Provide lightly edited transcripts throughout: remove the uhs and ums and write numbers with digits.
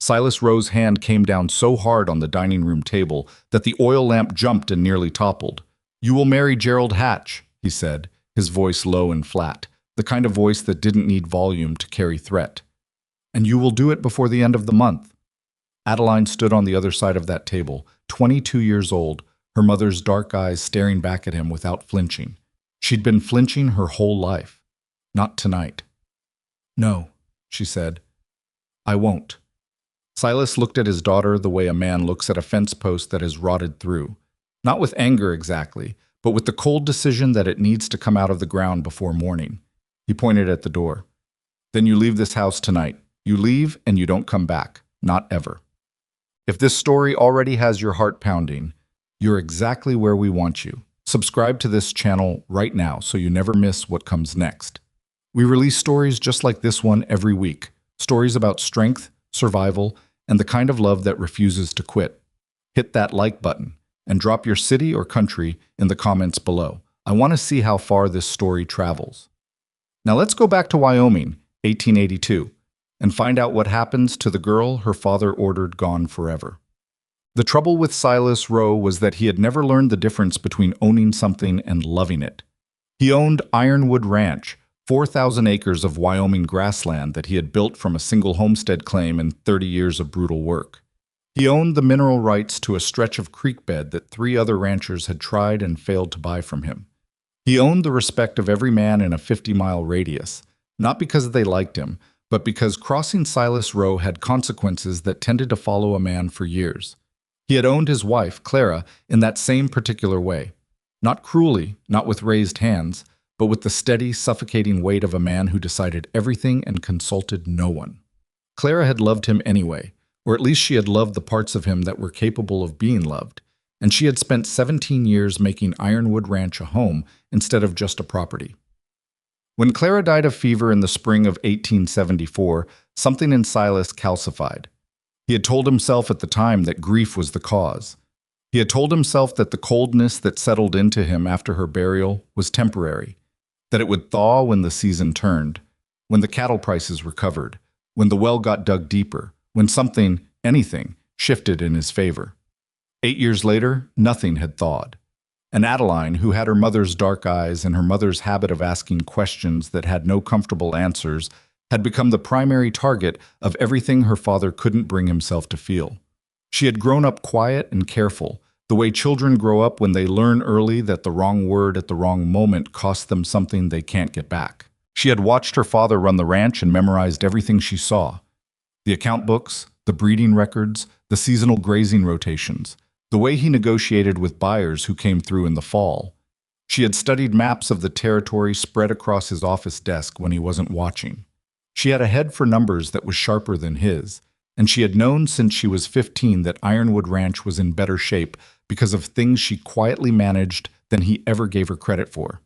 Silas Rowe's hand came down so hard on the dining room table that the oil lamp jumped and nearly toppled. "You will marry Gerald Hatch," he said, his voice low and flat, the kind of voice that didn't need volume to carry threat. "And you will do it before the end of the month." Adeline stood on the other side of that table, 22 years old, her mother's dark eyes staring back at him without flinching. She'd been flinching her whole life. Not tonight. "No," she said. "I won't." Silas looked at his daughter the way a man looks at a fence post that has rotted through. Not with anger exactly, but with the cold decision that it needs to come out of the ground before morning. He pointed at the door. "Then you leave this house tonight. You leave and you don't come back. Not ever." If this story already has your heart pounding, you're exactly where we want you. Subscribe to this channel right now so you never miss what comes next. We release stories just like this one every week. Stories about strength, survival, and the kind of love that refuses to quit. Hit that like button and drop your city or country in the comments below. I want to see how far this story travels. Now let's go back to Wyoming, 1882, and find out what happens to the girl her father ordered gone forever. The trouble with Silas Rowe was that he had never learned the difference between owning something and loving it. He owned Ironwood Ranch, 4,000 acres of Wyoming grassland that he had built from a single homestead claim and 30 years of brutal work. He owned the mineral rights to a stretch of creek bed that 3 other ranchers had tried and failed to buy from him. He owned the respect of every man in a 50-mile radius, not because they liked him, but because crossing Silas Rowe had consequences that tended to follow a man for years. He had owned his wife, Clara, in that same particular way. Not cruelly, not with raised hands, but with the steady, suffocating weight of a man who decided everything and consulted no one. Clara had loved him anyway, or at least she had loved the parts of him that were capable of being loved, and she had spent 17 years making Ironwood Ranch a home instead of just a property. When Clara died of fever in the spring of 1874, something in Silas calcified. He had told himself at the time that grief was the cause. He had told himself that the coldness that settled into him after her burial was temporary, that it would thaw when the season turned, when the cattle prices recovered, when the well got dug deeper, when something, anything, shifted in his favor. 8 years later, nothing had thawed. And Adeline, who had her mother's dark eyes and her mother's habit of asking questions that had no comfortable answers, had become the primary target of everything her father couldn't bring himself to feel. She had grown up quiet and careful, the way children grow up when they learn early that the wrong word at the wrong moment costs them something they can't get back. She had watched her father run the ranch and memorized everything she saw. The account books, the breeding records, the seasonal grazing rotations, the way he negotiated with buyers who came through in the fall. She had studied maps of the territory spread across his office desk when he wasn't watching. She had a head for numbers that was sharper than his, and she had known since she was 15 that Ironwood Ranch was in better shape because of things she quietly managed than he ever gave her credit for.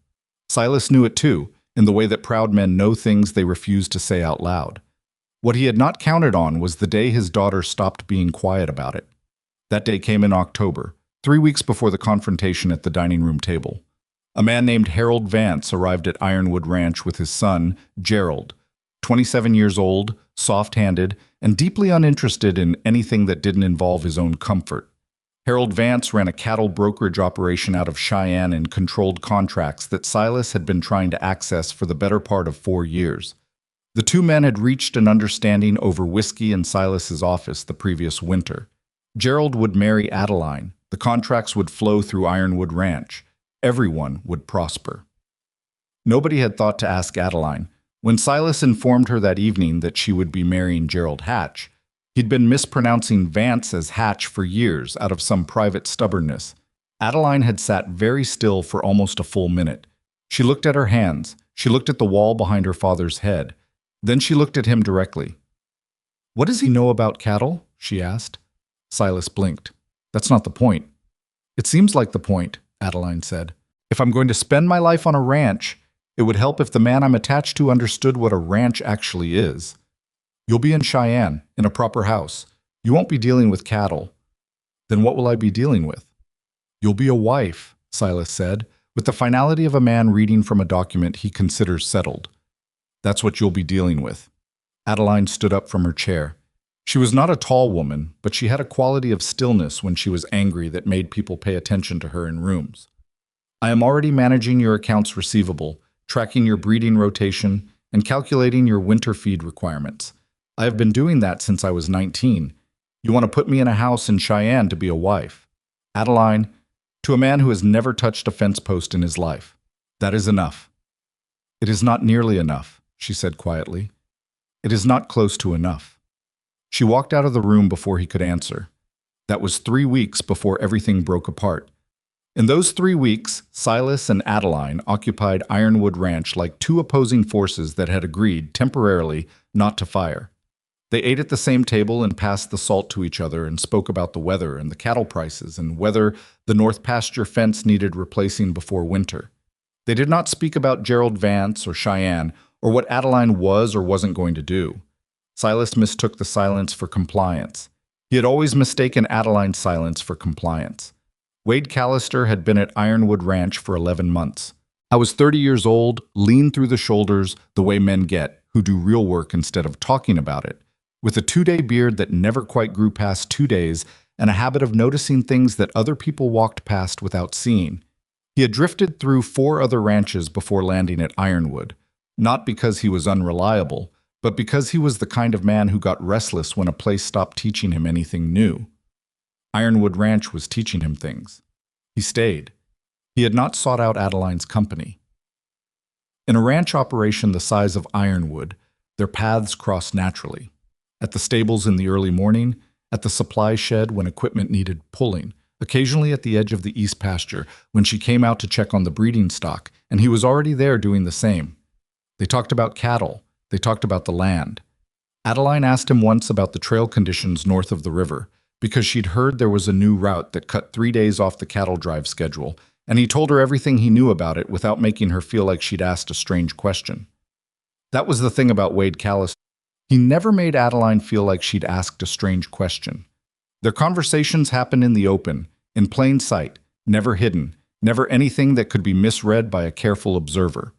Silas knew it too, in the way that proud men know things they refuse to say out loud. What he had not counted on was the day his daughter stopped being quiet about it. That day came in October, 3 weeks before the confrontation at the dining room table. A man named Harold Vance arrived at Ironwood Ranch with his son, Gerald, 27 years old, soft-handed, and deeply uninterested in anything that didn't involve his own comfort. Harold Vance ran a cattle brokerage operation out of Cheyenne and controlled contracts that Silas had been trying to access for the better part of 4 years. The two men had reached an understanding over whiskey in Silas's office the previous winter. Gerald would marry Adeline. The contracts would flow through Ironwood Ranch. Everyone would prosper. Nobody had thought to ask Adeline. When Silas informed her that evening that she would be marrying Gerald Hatch, he'd been mispronouncing Vance as Hatch for years out of some private stubbornness. Adeline had sat very still for almost a full minute. She looked at her hands. She looked at the wall behind her father's head. Then she looked at him directly. "What does he know about cattle?" she asked. Silas blinked. "That's not the point." "It seems like the point," Adeline said. "If I'm going to spend my life on a ranch, it would help if the man I'm attached to understood what a ranch actually is. You'll be in Cheyenne, in a proper house. You won't be dealing with cattle. Then what will I be dealing with?" "You'll be a wife," Silas said, with the finality of a man reading from a document he considers settled. "That's what you'll be dealing with." Adeline stood up from her chair. She was not a tall woman, but she had a quality of stillness when she was angry that made people pay attention to her in rooms. I am already managing your accounts receivable, tracking your breeding rotation, and calculating your winter feed requirements. I have been doing that since I was 19. You want to put me in a house in Cheyenne to be a wife. Adeline, to a man who has never touched a fence post in his life. That is enough. It is not nearly enough, she said quietly. It is not close to enough. She walked out of the room before he could answer. That was 3 weeks before everything broke apart. In those 3 weeks, Silas and Adeline occupied Ironwood Ranch like two opposing forces that had agreed, temporarily, not to fire. They ate at the same table and passed the salt to each other and spoke about the weather and the cattle prices and whether the north pasture fence needed replacing before winter. They did not speak about Gerald Vance or Cheyenne or what Adeline was or wasn't going to do. Silas mistook the silence for compliance. He had always mistaken Adeline's silence for compliance. Wade Callister had been at Ironwood Ranch for 11 months. I was 30 years old, lean through the shoulders, the way men get, who do real work instead of talking about it, with a 2-day beard that never quite grew past 2 days and a habit of noticing things that other people walked past without seeing. He had drifted through 4 other ranches before landing at Ironwood, not because he was unreliable, but because he was the kind of man who got restless when a place stopped teaching him anything new. Ironwood Ranch was teaching him things. He stayed. He had not sought out Adeline's company. In a ranch operation the size of Ironwood, their paths crossed naturally. At the stables in the early morning, at the supply shed when equipment needed pulling, occasionally at the edge of the east pasture when she came out to check on the breeding stock, and he was already there doing the same. They talked about cattle. They talked about the land. Adeline asked him once about the trail conditions north of the river, because she'd heard there was a new route that cut 3 days off the cattle drive schedule, and he told her everything he knew about it without making her feel like she'd asked a strange question. That was the thing about Wade Callister. He never made Adeline feel like she'd asked a strange question. Their conversations happened in the open, in plain sight, never hidden, never anything that could be misread by a careful observer.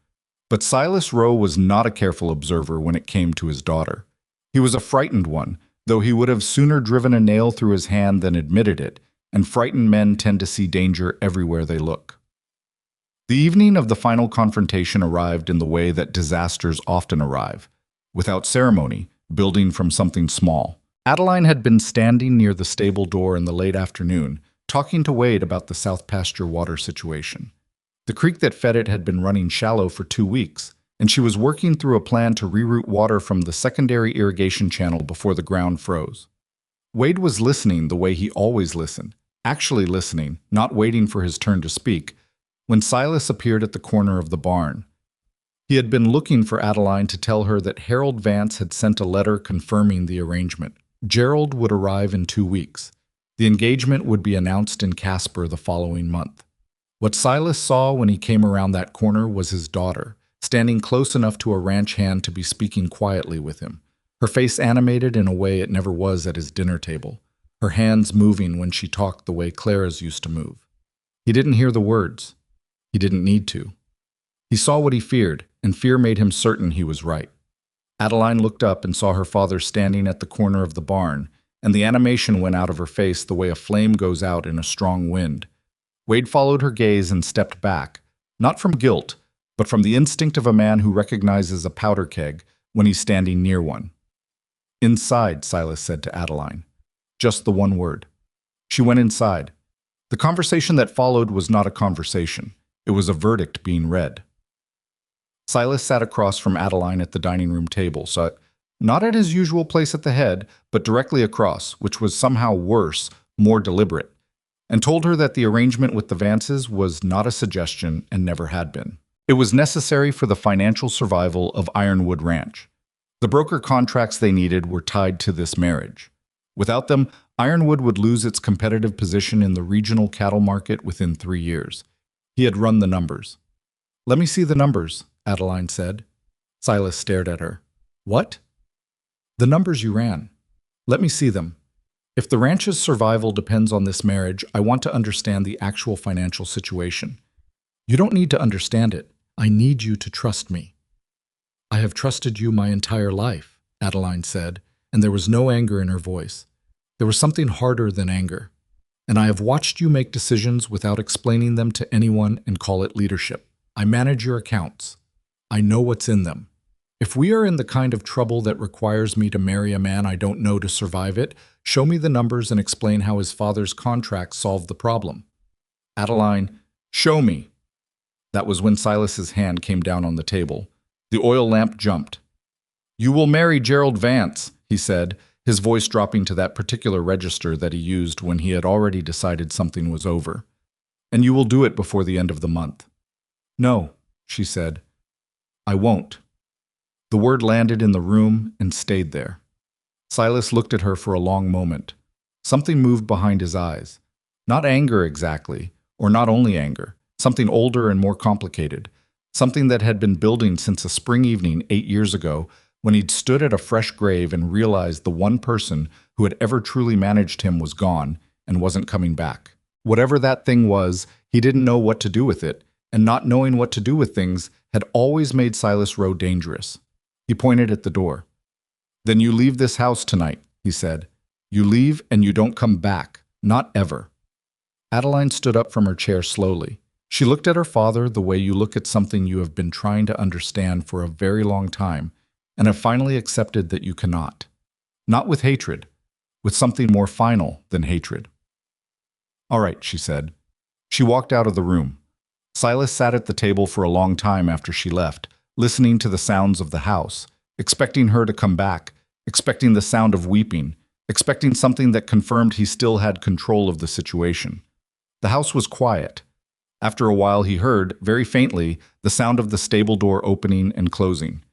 But Silas Rowe was not a careful observer when it came to his daughter. He was a frightened one, though he would have sooner driven a nail through his hand than admitted it, and frightened men tend to see danger everywhere they look. The evening of the final confrontation arrived in the way that disasters often arrive, without ceremony, building from something small. Adeline had been standing near the stable door in the late afternoon, talking to Wade about the south pasture water situation. The creek that fed it had been running shallow for 2 weeks, and she was working through a plan to reroute water from the secondary irrigation channel before the ground froze. Wade was listening the way he always listened, actually listening, not waiting for his turn to speak, when Silas appeared at the corner of the barn. He had been looking for Adeline to tell her that Harold Vance had sent a letter confirming the arrangement. Gerald would arrive in 2 weeks. The engagement would be announced in Casper the following month. What Silas saw when he came around that corner was his daughter, standing close enough to a ranch hand to be speaking quietly with him, her face animated in a way it never was at his dinner table, her hands moving when she talked the way Clara's used to move. He didn't hear the words. He didn't need to. He saw what he feared, and fear made him certain he was right. Adeline looked up and saw her father standing at the corner of the barn, and the animation went out of her face the way a flame goes out in a strong wind. Wade followed her gaze and stepped back, not from guilt, but from the instinct of a man who recognizes a powder keg when he's standing near one. "Inside," Silas said to Adeline. Just the one word. She went inside. The conversation that followed was not a conversation. It was a verdict being read. Silas sat across from Adeline at the dining room table, not at his usual place at the head, but directly across, which was somehow worse, more deliberate, and told her that the arrangement with the Vances was not a suggestion and never had been. It was necessary for the financial survival of Ironwood Ranch. The broker contracts they needed were tied to this marriage. Without them, Ironwood would lose its competitive position in the regional cattle market within 3 years. He had run the numbers. "Let me see the numbers," Adeline said. Silas stared at her. "What?" "The numbers you ran. Let me see them. If the ranch's survival depends on this marriage, I want to understand the actual financial situation." "You don't need to understand it. I need you to trust me." "I have trusted you my entire life," Adeline said, and there was no anger in her voice. There was something harder than anger. And I have watched you make decisions without explaining them to anyone and call it leadership. I manage your accounts. I know what's in them. If we are in the kind of trouble that requires me to marry a man I don't know to survive it, show me the numbers and explain how his father's contract solved the problem. Adeline, show me. That was when Silas's hand came down on the table. The oil lamp jumped. You will marry Gerald Vance, he said, his voice dropping to that particular register that he used when he had already decided something was over. And you will do it before the end of the month. No, she said. I won't. The word landed in the room and stayed there. Silas looked at her for a long moment. Something moved behind his eyes. Not anger exactly, or not only anger, something older and more complicated, something that had been building since a spring evening 8 years ago when he'd stood at a fresh grave and realized the one person who had ever truly managed him was gone and wasn't coming back. Whatever that thing was, he didn't know what to do with it, and not knowing what to do with things had always made Silas Rowe dangerous. He pointed at the door. Then you leave this house tonight, he said. You leave and you don't come back, not ever. Adeline stood up from her chair slowly. She looked at her father the way you look at something you have been trying to understand for a very long time and have finally accepted that you cannot. Not with hatred, with something more final than hatred. All right, she said. She walked out of the room. Silas sat at the table for a long time after she left, listening to the sounds of the house, expecting her to come back, expecting the sound of weeping, expecting something that confirmed he still had control of the situation. The house was quiet. After a while he heard, very faintly, the sound of the stable door opening and closing.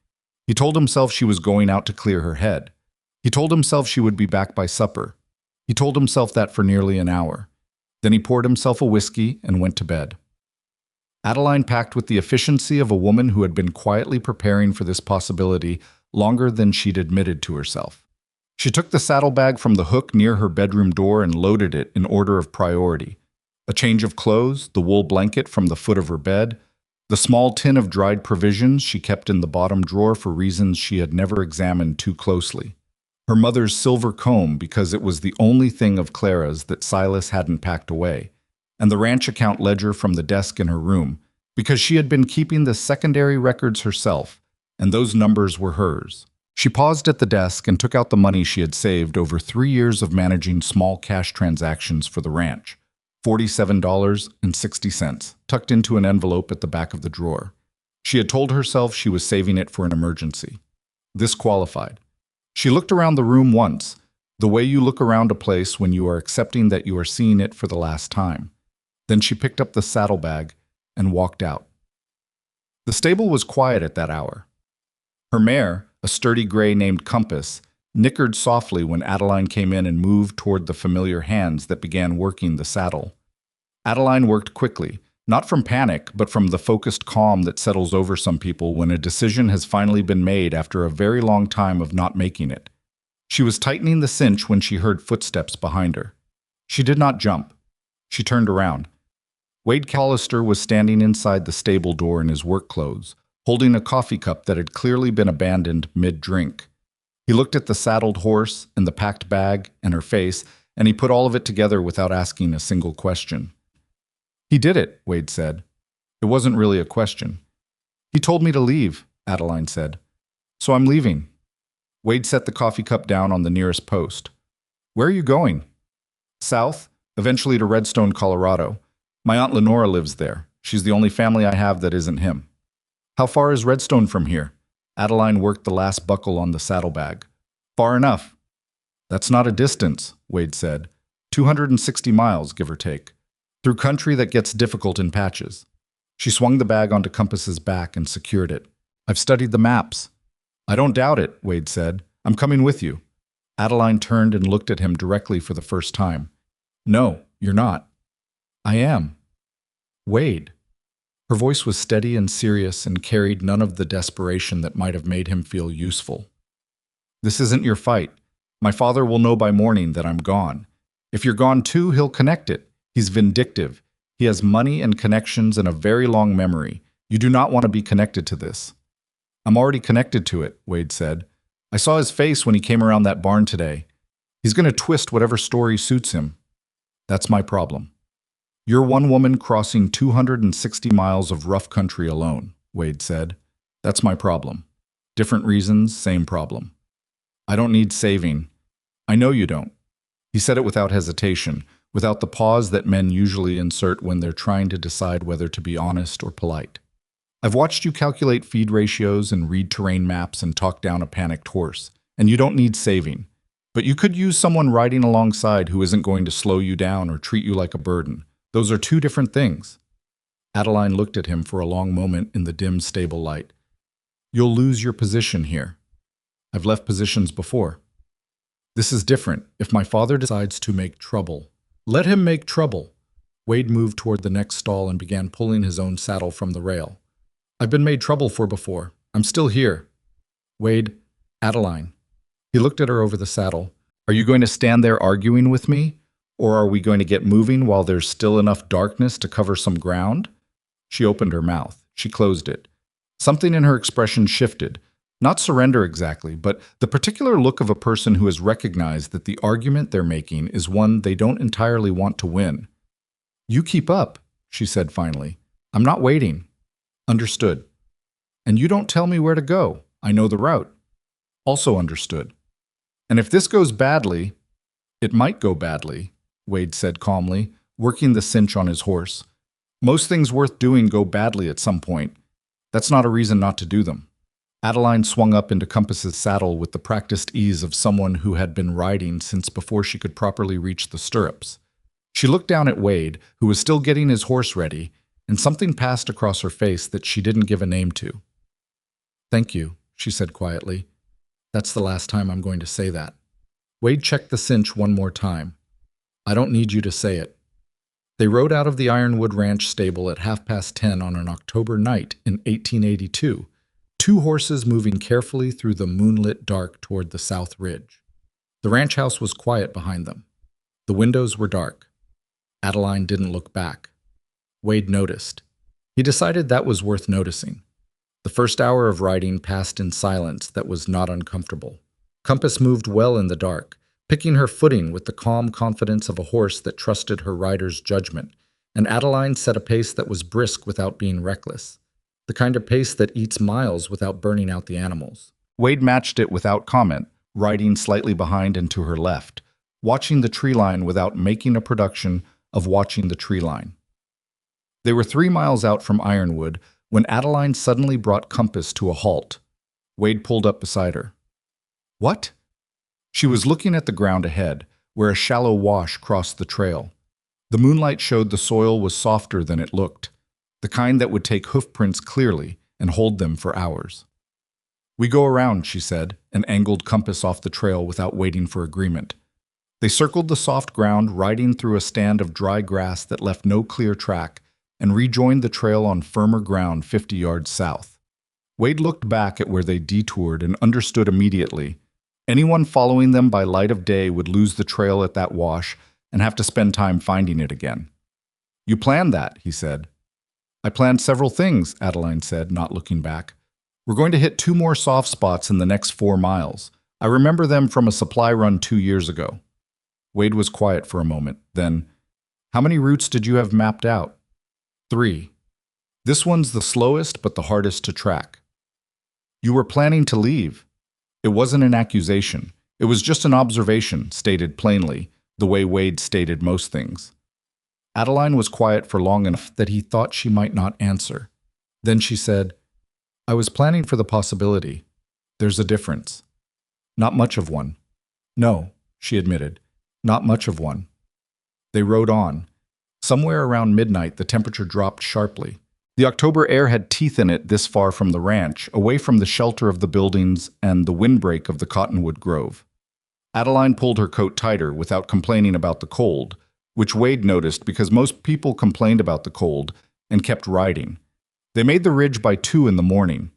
He told himself she was going out to clear her head. He told himself she would be back by supper. He told himself that for nearly an hour. Then he poured himself a whiskey and went to bed. Adeline packed with the efficiency of a woman who had been quietly preparing for this possibility longer than she'd admitted to herself. She took the saddlebag from the hook near her bedroom door and loaded it in order of priority. A change of clothes, the wool blanket from the foot of her bed, the small tin of dried provisions she kept in the bottom drawer for reasons she had never examined too closely. Her mother's silver comb because it was the only thing of Clara's that Silas hadn't packed away, and the ranch account ledger from the desk in her room, because she had been keeping the secondary records herself, and those numbers were hers. She paused at the desk and took out the money she had saved over 3 years of managing small cash transactions for the ranch, $47.60, tucked into an envelope at the back of the drawer. She had told herself she was saving it for an emergency. This qualified. She looked around the room once, the way you look around a place when you are accepting that you are seeing it for the last time. Then she picked up the saddlebag and walked out. The stable was quiet at that hour. Her mare, a sturdy gray named Compass, nickered softly when Adeline came in and moved toward the familiar hands that began working the saddle. Adeline worked quickly, not from panic, but from the focused calm that settles over some people when a decision has finally been made after a very long time of not making it. She was tightening the cinch when she heard footsteps behind her. She did not jump. She turned around. Wade Callister was standing inside the stable door in his work clothes, holding a coffee cup that had clearly been abandoned mid-drink. He looked at the saddled horse and the packed bag and her face, and he put all of it together without asking a single question. He did it, Wade said. It wasn't really a question. He told me to leave, Adeline said. So I'm leaving. Wade set the coffee cup down on the nearest post. Where are you going? South, eventually to Redstone, Colorado. My Aunt Lenora lives there. She's the only family I have that isn't him. How far is Redstone from here? Adeline worked the last buckle on the saddlebag. Far enough. That's not a distance, Wade said. 260 miles, give or take. Through country that gets difficult in patches. She swung the bag onto Compass's back and secured it. I've studied the maps. I don't doubt it, Wade said. I'm coming with you. Adeline turned and looked at him directly for the first time. No, you're not. I am. Wade. Her voice was steady and serious and carried none of the desperation that might have made him feel useful. This isn't your fight. My father will know by morning that I'm gone. If you're gone too, he'll connect it. He's vindictive. He has money and connections and a very long memory. You do not want to be connected to this. I'm already connected to it, Wade said. I saw his face when he came around that barn today. He's going to twist whatever story suits him. That's my problem. You're one woman crossing 260 miles of rough country alone, Wade said. That's my problem. Different reasons, same problem. I don't need saving. I know you don't. He said it without hesitation, without the pause that men usually insert when they're trying to decide whether to be honest or polite. I've watched you calculate feed ratios and read terrain maps and talk down a panicked horse, and you don't need saving. But you could use someone riding alongside who isn't going to slow you down or treat you like a burden. Those are two different things. Adeline looked at him for a long moment in the dim stable light. You'll lose your position here. I've left positions before. This is different. If my father decides to make trouble, let him make trouble. Wade moved toward the next stall and began pulling his own saddle from the rail. I've been made trouble for before. I'm still here. Wade, Adeline. He looked at her over the saddle. Are you going to stand there arguing with me? Or are we going to get moving while there's still enough darkness to cover some ground? She opened her mouth. She closed it. Something in her expression shifted. Not surrender exactly, but the particular look of a person who has recognized that the argument they're making is one they don't entirely want to win. You keep up, she said finally. I'm not waiting. Understood. And you don't tell me where to go. I know the route. Also understood. And if this goes badly, it might go badly, Wade said calmly, working the cinch on his horse. Most things worth doing go badly at some point. That's not a reason not to do them. Adeline swung up into Compass's saddle with the practiced ease of someone who had been riding since before she could properly reach the stirrups. She looked down at Wade, who was still getting his horse ready, and something passed across her face that she didn't give a name to. Thank you, she said quietly. That's the last time I'm going to say that. Wade checked the cinch one more time. I don't need you to say it. They rode out of the Ironwood Ranch stable at 10:30 on an October night in 1882, two horses moving carefully through the moonlit dark toward the south ridge. The ranch house was quiet behind them. The windows were dark. Adeline didn't look back. Wade noticed. He decided that was worth noticing. The first hour of riding passed in silence that was not uncomfortable. Compass moved well in the dark, picking her footing with the calm confidence of a horse that trusted her rider's judgment, and Adeline set a pace that was brisk without being reckless. The kind of pace that eats miles without burning out the animals. Wade matched it without comment, riding slightly behind and to her left, watching the tree line without making a production of watching the tree line. They were 3 miles out from Ironwood when Adeline suddenly brought Compass to a halt. Wade pulled up beside her. What? She was looking at the ground ahead, where a shallow wash crossed the trail. The moonlight showed the soil was softer than it looked, the kind that would take hoofprints clearly and hold them for hours. We go around, she said, and angled Compass off the trail without waiting for agreement. They circled the soft ground, riding through a stand of dry grass that left no clear track, and rejoined the trail on firmer ground 50 yards south. Wade looked back at where they detoured and understood immediately. Anyone following them by light of day would lose the trail at that wash and have to spend time finding it again. You planned that, he said. I planned several things, Adeline said, not looking back. We're going to hit 2 more soft spots in the next 4 miles. I remember them from a supply run 2 years ago. Wade was quiet for a moment. Then, how many routes did you have mapped out? 3. This one's the slowest but the hardest to track. You were planning to leave. It wasn't an accusation. It was just an observation, stated plainly, the way Wade stated most things. Adeline was quiet for long enough that he thought she might not answer. Then she said, I was planning for the possibility. There's a difference. Not much of one. No, she admitted, not much of one. They rode on. Somewhere around midnight, the temperature dropped sharply. The October air had teeth in it this far from the ranch, away from the shelter of the buildings and the windbreak of the cottonwood grove. Adeline pulled her coat tighter without complaining about the cold, which Wade noticed because most people complained about the cold and kept riding. They made the ridge by 2 in the morning.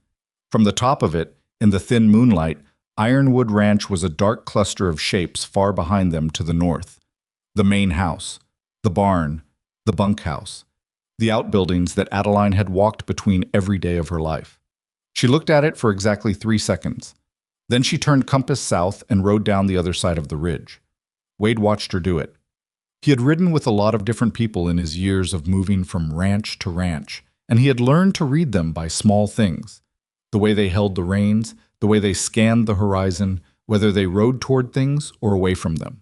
From the top of it, in the thin moonlight, Ironwood Ranch was a dark cluster of shapes far behind them to the north. The main house, the barn, the bunkhouse, the outbuildings that Adeline had walked between every day of her life. She looked at it for exactly 3 seconds. Then she turned compass south and rode down the other side of the ridge. Wade watched her do it. He had ridden with a lot of different people in his years of moving from ranch to ranch, and he had learned to read them by small things. The way they held the reins, the way they scanned the horizon, whether they rode toward things or away from them.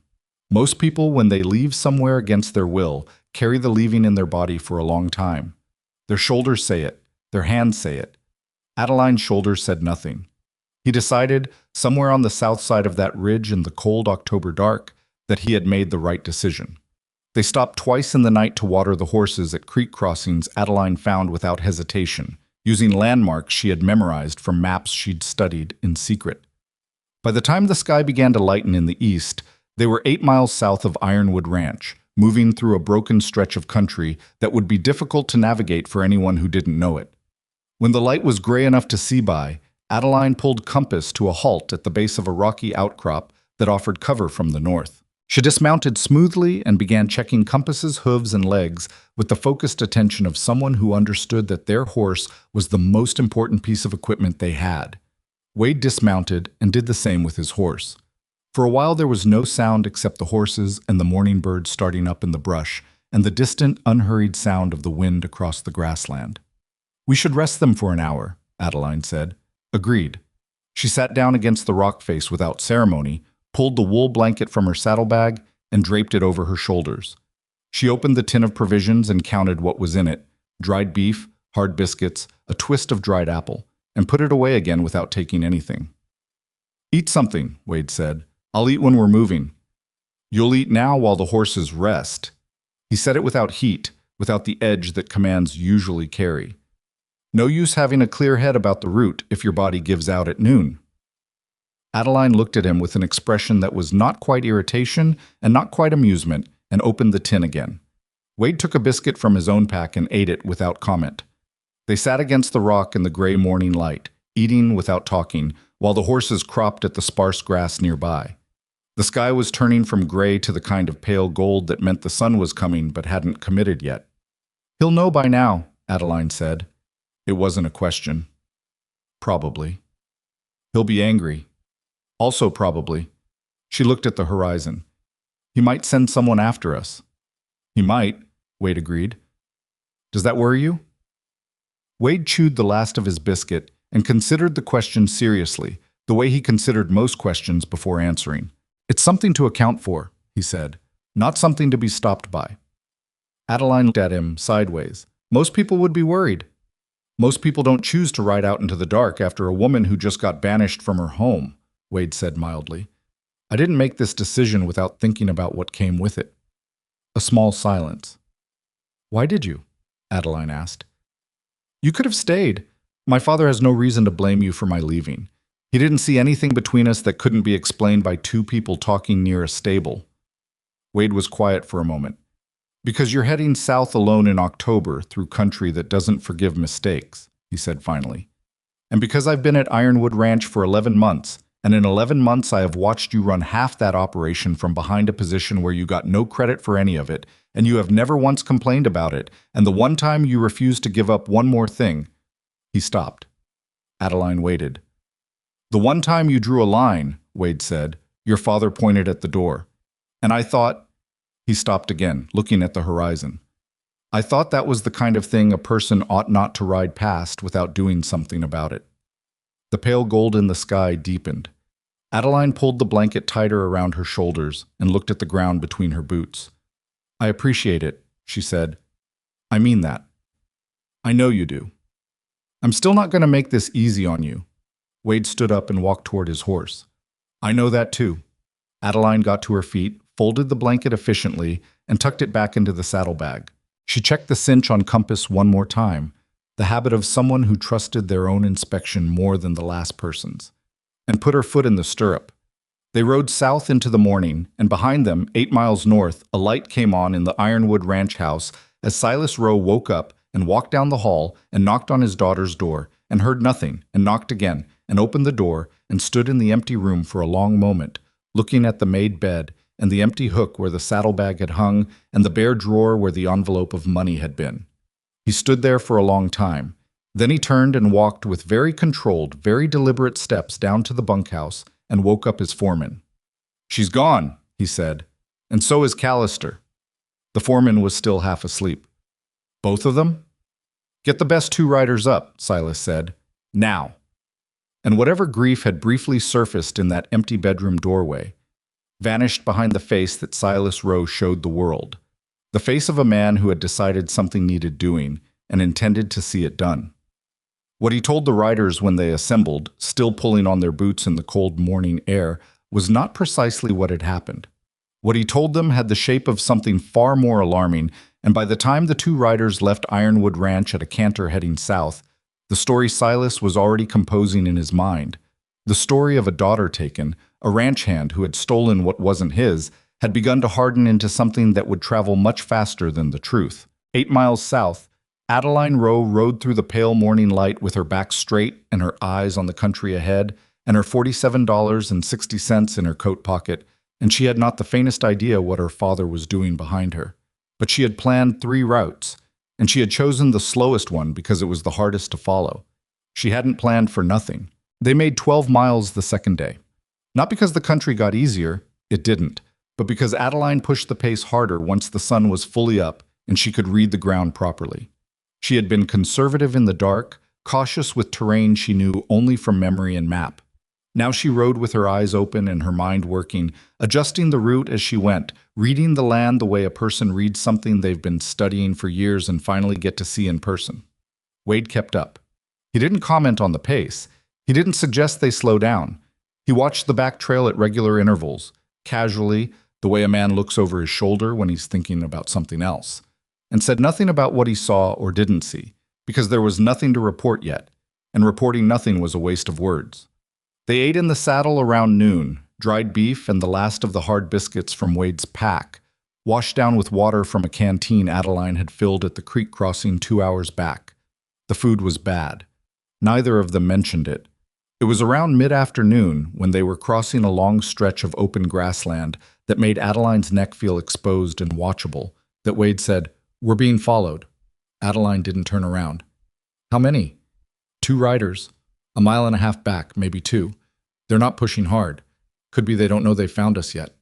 Most people, when they leave somewhere against their will, carry the leaving in their body for a long time. Their shoulders say it, their hands say it. Adeline's shoulders said nothing. He decided, somewhere on the south side of that ridge in the cold October dark, that he had made the right decision. They stopped twice in the night to water the horses at creek crossings Adeline found without hesitation, using landmarks she had memorized from maps she'd studied in secret. By the time the sky began to lighten in the east, they were 8 miles south of Ironwood Ranch, moving through a broken stretch of country that would be difficult to navigate for anyone who didn't know it. When the light was gray enough to see by, Adeline pulled compass to a halt at the base of a rocky outcrop that offered cover from the north. She dismounted smoothly and began checking compasses, hooves, and legs with the focused attention of someone who understood that their horse was the most important piece of equipment they had. Wade dismounted and did the same with his horse. For a while there was no sound except the horses and the morning birds starting up in the brush and the distant, unhurried sound of the wind across the grassland. "We should rest them for an hour," Adeline said. "Agreed." She sat down against the rock face without ceremony, pulled the wool blanket from her saddlebag, and draped it over her shoulders. She opened the tin of provisions and counted what was in it: dried beef, hard biscuits, a twist of dried apple, and put it away again without taking anything. "Eat something," Wade said. "I'll eat when we're moving." "You'll eat now while the horses rest." He said it without heat, without the edge that commands usually carry. "No use having a clear head about the route if your body gives out at noon." Adeline looked at him with an expression that was not quite irritation and not quite amusement, and opened the tin again. Wade took a biscuit from his own pack and ate it without comment. They sat against the rock in the gray morning light, eating without talking, while the horses cropped at the sparse grass nearby. The sky was turning from gray to the kind of pale gold that meant the sun was coming but hadn't committed yet. "He'll know by now," Adeline said. It wasn't a question. "Probably." "He'll be angry." "Also probably." She looked at the horizon. "He might send someone after us." "He might," Wade agreed. "Does that worry you?" Wade chewed the last of his biscuit and considered the question seriously, the way he considered most questions before answering. "It's something to account for," he said, "not something to be stopped by." Adeline looked at him sideways. "Most people would be worried." "Most people don't choose to ride out into the dark after a woman who just got banished from her home," Wade said mildly. "I didn't make this decision without thinking about what came with it." A small silence. "Why did you?" Adeline asked. "You could have stayed. My father has no reason to blame you for my leaving. He didn't see anything between us that couldn't be explained by two people talking near a stable." Wade was quiet for a moment. "Because you're heading south alone in October through country that doesn't forgive mistakes," he said finally. "And because I've been at Ironwood Ranch for 11 months, and in 11 months I have watched you run half that operation from behind a position where you got no credit for any of it, and you have never once complained about it, and the one time you refused to give up one more thing." He stopped. Adeline waited. "The one time you drew a line," Wade said, "your father pointed at the door. And I thought—" He stopped again, looking at the horizon. "I thought that was the kind of thing a person ought not to ride past without doing something about it." The pale gold in the sky deepened. Adeline pulled the blanket tighter around her shoulders and looked at the ground between her boots. "I appreciate it," she said. "I mean that." "I know you do." "I'm still not going to make this easy on you." Wade stood up and walked toward his horse. "I know that too." Adeline got to her feet, folded the blanket efficiently, and tucked it back into the saddlebag. She checked the cinch on compass one more time, the habit of someone who trusted their own inspection more than the last person's, and put her foot in the stirrup. They rode south into the morning, and behind them, 8 miles north, a light came on in the Ironwood Ranch house as Silas Rowe woke up and walked down the hall and knocked on his daughter's door, and heard nothing, and knocked again, and opened the door, and stood in the empty room for a long moment, looking at the made bed and the empty hook where the saddlebag had hung and the bare drawer where the envelope of money had been. He stood there for a long time, Then he turned and walked with very controlled, very deliberate steps down to the bunkhouse and woke up his foreman. "She's gone," he said, "and so is Callister." The foreman was still half asleep. "Both of them?" "Get the best two riders up," Silas said. "Now." And whatever grief had briefly surfaced in that empty bedroom doorway vanished behind the face that Silas Rowe showed the world, the face of a man who had decided something needed doing and intended to see it done. What he told the riders when they assembled, still pulling on their boots in the cold morning air, was not precisely what had happened. What he told them had the shape of something far more alarming, and by the time the two riders left Ironwood Ranch at a canter heading south, the story Silas was already composing in his mind. The story of a daughter taken, a ranch hand who had stolen what wasn't his, had begun to harden into something that would travel much faster than the truth. 8 miles south, Adeline Rowe rode through the pale morning light with her back straight and her eyes on the country ahead, and her $47.60 in her coat pocket, and she had not the faintest idea what her father was doing behind her. But she had planned 3 routes, and she had chosen the slowest one because it was the hardest to follow. She hadn't planned for nothing. They made 12 miles the second day. Not because the country got easier, it didn't, but because Adeline pushed the pace harder once the sun was fully up and she could read the ground properly. She had been conservative in the dark, cautious with terrain she knew only from memory and map. Now she rode with her eyes open and her mind working, adjusting the route as she went, reading the land the way a person reads something they've been studying for years and finally get to see in person. Wade kept up. He didn't comment on the pace. He didn't suggest they slow down. He watched the back trail at regular intervals, casually, the way a man looks over his shoulder when he's thinking about something else, and said nothing about what he saw or didn't see, because there was nothing to report yet, and reporting nothing was a waste of words. They ate in the saddle around noon, dried beef and the last of the hard biscuits from Wade's pack, washed down with water from a canteen Adeline had filled at the creek crossing 2 hours back. The food was bad. Neither of them mentioned it. It was around mid-afternoon, when they were crossing a long stretch of open grassland that made Adeline's neck feel exposed and watchable, that Wade said, "We're being followed." Adeline didn't turn around. "How many?" "2 riders. 1.5 miles back, maybe 2. They're not pushing hard. Could be they don't know they found us yet.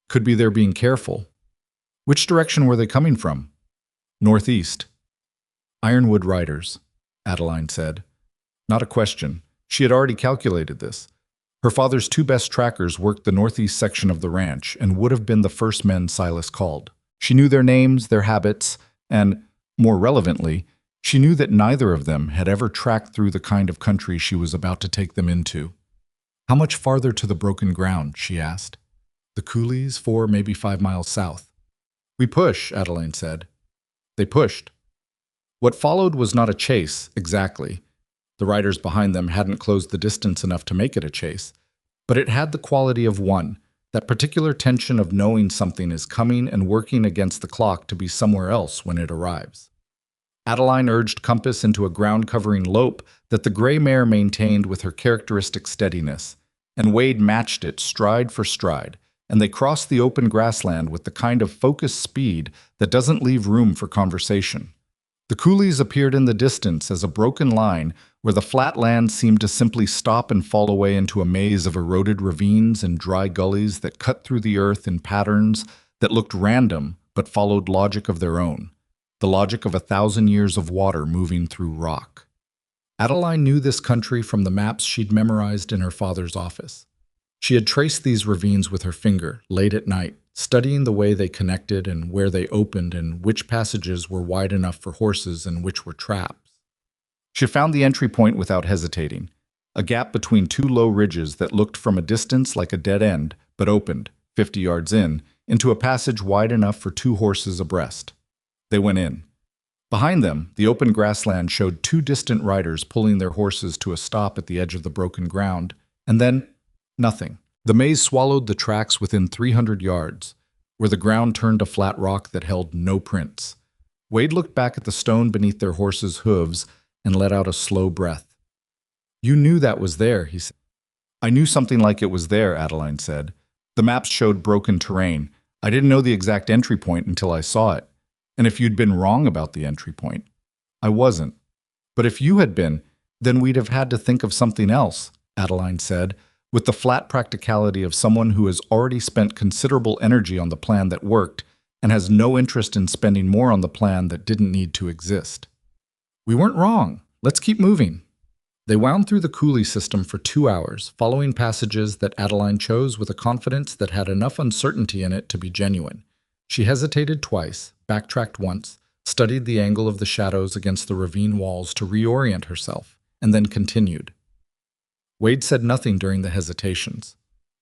Could be they're being careful." "Which direction were they coming from?" "Northeast." "Ironwood riders," Adeline said. Not a question. She had already calculated this. Her father's 2 best trackers worked the northeast section of the ranch and would have been the first men Silas called. She knew their names, their habits, and, more relevantly, she knew that neither of them had ever tracked through the kind of country she was about to take them into. "How much farther to the broken ground?" she asked. "The coulees, 4, maybe 5 miles south." "We push," Adeline said. They pushed. What followed was not a chase, exactly. The riders behind them hadn't closed the distance enough to make it a chase, but it had the quality of one, that particular tension of knowing something is coming and working against the clock to be somewhere else when it arrives. Adeline urged Compass into a ground-covering lope that the gray mare maintained with her characteristic steadiness, and Wade matched it stride for stride, and they crossed the open grassland with the kind of focused speed that doesn't leave room for conversation. The coulees appeared in the distance as a broken line where the flat land seemed to simply stop and fall away into a maze of eroded ravines and dry gullies that cut through the earth in patterns that looked random but followed logic of their own, the logic of 1,000 years of water moving through rock. Adeline knew this country from the maps she'd memorized in her father's office. She had traced these ravines with her finger, late at night, studying the way they connected and where they opened and which passages were wide enough for horses and which were traps. She found the entry point without hesitating, a gap between 2 low ridges that looked from a distance like a dead end, but opened, 50 yards in, into a passage wide enough for 2 horses abreast. They went in. Behind them, the open grassland showed 2 distant riders pulling their horses to a stop at the edge of the broken ground, and then nothing. The maze swallowed the tracks within 300 yards, where the ground turned to flat rock that held no prints. Wade looked back at the stone beneath their horses' hooves and let out a slow breath. "You knew that was there," he said. "I knew something like it was there," Adeline said. "The maps showed broken terrain. I didn't know the exact entry point until I saw it. And if you'd been wrong about the entry point." "I wasn't." But if you had been, then we'd have had to think of something else, Adeline said, with the flat practicality of someone who has already spent considerable energy on the plan that worked and has no interest in spending more on the plan that didn't need to exist. We weren't wrong. Let's keep moving. They wound through the coulee system for 2 hours, following passages that Adeline chose with a confidence that had enough uncertainty in it to be genuine. She hesitated twice, backtracked once, studied the angle of the shadows against the ravine walls to reorient herself, and then continued. Wade said nothing during the hesitations.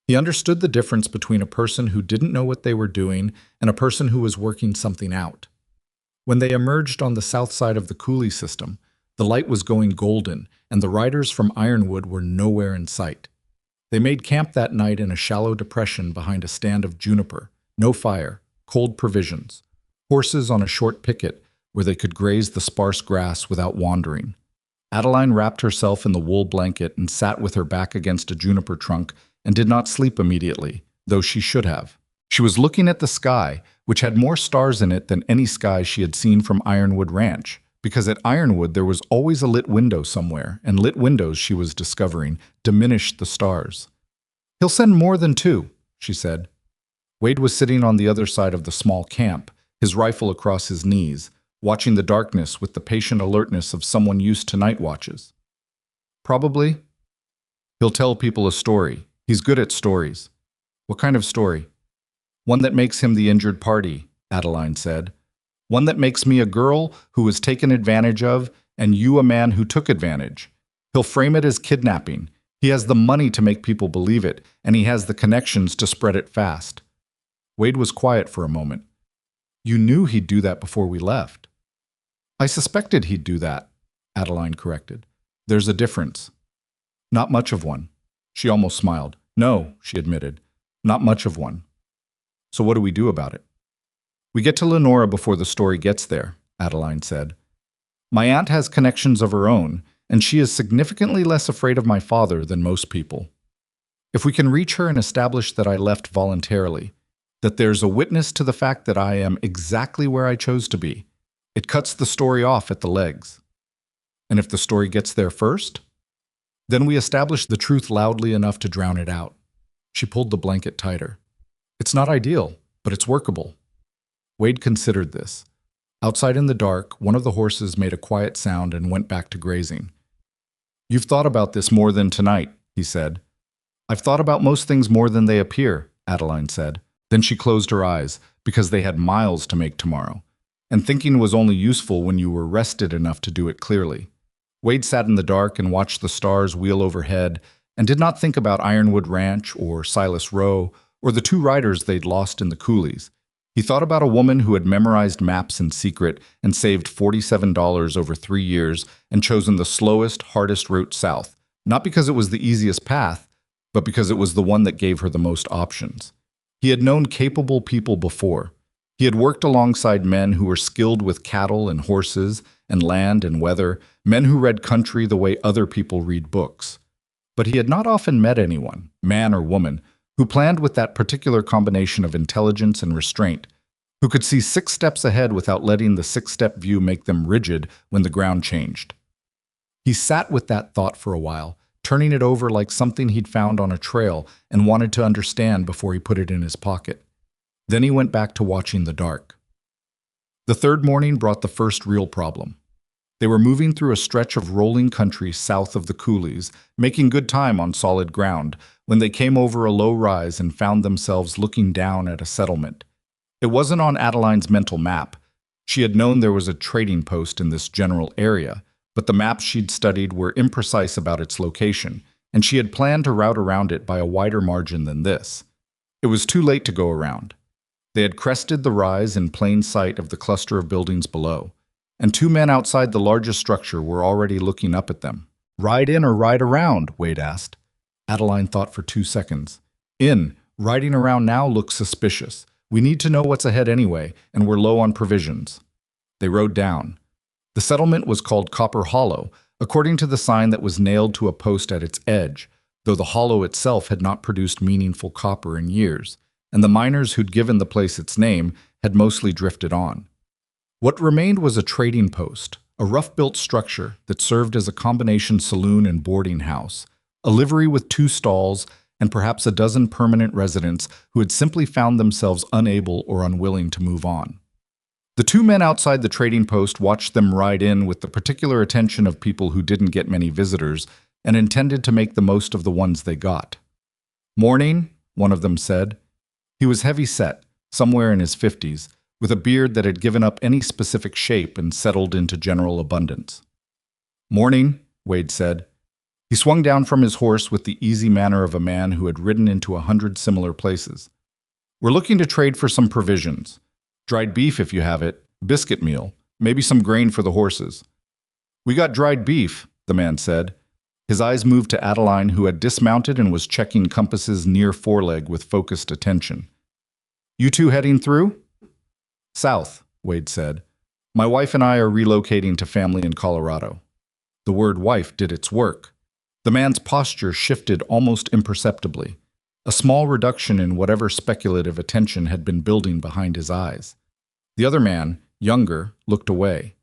He understood the difference between a person who didn't know what they were doing and a person who was working something out. When they emerged on the south side of the coulee system, the light was going golden, and the riders from Ironwood were nowhere in sight. They made camp that night in a shallow depression behind a stand of juniper, no fire, cold provisions, horses on a short picket where they could graze the sparse grass without wandering. Adeline wrapped herself in the wool blanket and sat with her back against a juniper trunk and did not sleep immediately, though she should have. She was looking at the sky, which had more stars in it than any sky she had seen from Ironwood Ranch, because at Ironwood there was always a lit window somewhere, and lit windows, she was discovering, diminished the stars. "He'll send more than 2, she said. Wade was sitting on the other side of the small camp, his rifle across his knees, watching the darkness with the patient alertness of someone used to night watches. "Probably. He'll tell people a story. He's good at stories." "What kind of story?" "One that makes him the injured party," Adeline said. "One that makes me a girl who was taken advantage of and you a man who took advantage. He'll frame it as kidnapping. He has the money to make people believe it, and he has the connections to spread it fast." Wade was quiet for a moment. "You knew he'd do that before we left." "I suspected he'd do that," Adeline corrected. "There's a difference." "Not much of one." She almost smiled. "No," she admitted, "not much of one." "So what do we do about it?" "We get to Lenora before the story gets there," Adeline said. "My aunt has connections of her own, and she is significantly less afraid of my father than most people. If we can reach her and establish that I left voluntarily, that there's a witness to the fact that I am exactly where I chose to be, it cuts the story off at the legs. And if the story gets there first, then we establish the truth loudly enough to drown it out." She pulled the blanket tighter. "It's not ideal, but it's workable." Wade considered this. Outside in the dark, one of the horses made a quiet sound and went back to grazing. "You've thought about this more than tonight," he said. "I've thought about most things more than they appear," Adeline said. Then she closed her eyes, because they had miles to make tomorrow. And thinking was only useful when you were rested enough to do it clearly. Wade sat in the dark and watched the stars wheel overhead, and did not think about Ironwood Ranch or Silas Rowe or the 2 riders they'd lost in the coulees. He thought about a woman who had memorized maps in secret and saved $47 over 3 years and chosen the slowest, hardest route south, not because it was the easiest path, but because it was the one that gave her the most options. He had known capable people before. He had worked alongside men who were skilled with cattle and horses and land and weather, men who read country the way other people read books. But he had not often met anyone, man or woman, who planned with that particular combination of intelligence and restraint, who could see 6 steps ahead without letting the 6-step view make them rigid when the ground changed. He sat with that thought for a while, turning it over like something he'd found on a trail and wanted to understand before he put it in his pocket. Then he went back to watching the dark. The 3rd morning brought the first real problem. They were moving through a stretch of rolling country south of the coulees, making good time on solid ground, when they came over a low rise and found themselves looking down at a settlement. It wasn't on Adeline's mental map. She had known there was a trading post in this general area, but the maps she'd studied were imprecise about its location, and she had planned to route around it by a wider margin than this. It was too late to go around. They had crested the rise in plain sight of the cluster of buildings below, and 2 men outside the largest structure were already looking up at them. "Ride in or ride around?" Wade asked. Adeline thought for 2 seconds. "In. Riding around now looks suspicious. We need to know what's ahead anyway, and we're low on provisions." They rode down. The settlement was called Copper Hollow, according to the sign that was nailed to a post at its edge, though the hollow itself had not produced meaningful copper in years, and the miners who'd given the place its name had mostly drifted on. What remained was a trading post, a rough-built structure that served as a combination saloon and boarding house, a livery with 2 stalls, and perhaps a dozen permanent residents who had simply found themselves unable or unwilling to move on. The 2 men outside the trading post watched them ride in with the particular attention of people who didn't get many visitors and intended to make the most of the ones they got. "Morning," one of them said. He was heavy-set, somewhere in his 50s, with a beard that had given up any specific shape and settled into general abundance. "Morning," Wade said. He swung down from his horse with the easy manner of a man who had ridden into 100 similar places. "We're looking to trade for some provisions. Dried beef if you have it, biscuit meal, maybe some grain for the horses." "We got dried beef," the man said. His eyes moved to Adeline, who had dismounted and was checking Compass's near foreleg with focused attention. "You 2 heading through?" "South," Wade said. "My wife and I are relocating to family in Colorado." The word wife did its work. The man's posture shifted almost imperceptibly, a small reduction in whatever speculative attention had been building behind his eyes. The other man, younger, looked away.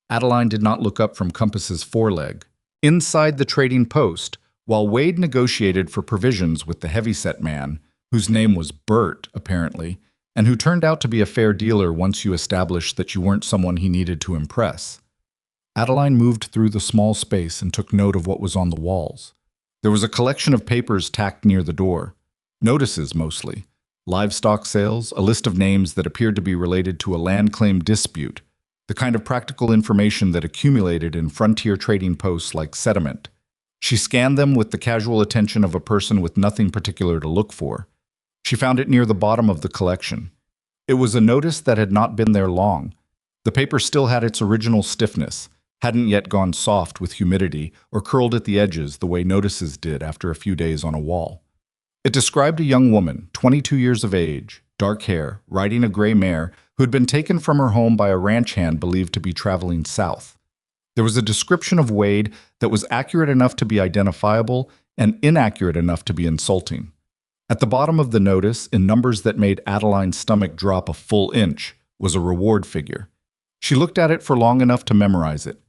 Adeline did not look up from Compass's foreleg. Inside the trading post, while Wade negotiated for provisions with the heavyset man, whose name was Bert, apparently, and who turned out to be a fair dealer once you established that you weren't someone he needed to impress, Adeline moved through the small space and took note of what was on the walls. There was a collection of papers tacked near the door. Notices, mostly. Livestock sales, a list of names that appeared to be related to a land claim dispute, the kind of practical information that accumulated in frontier trading posts like Sediment. She scanned them with the casual attention of a person with nothing particular to look for. She found it near the bottom of the collection. It was a notice that had not been there long. The paper still had its original stiffness, hadn't yet gone soft with humidity or curled at the edges the way notices did after a few days on a wall. It described a young woman, 22 years of age, dark hair, riding a gray mare, who had been taken from her home by a ranch hand believed to be traveling south. There was a description of Wade that was accurate enough to be identifiable and inaccurate enough to be insulting. At the bottom of the notice, in numbers that made Adeline's stomach drop a full inch, was a reward figure. She looked at it for long enough to memorize it.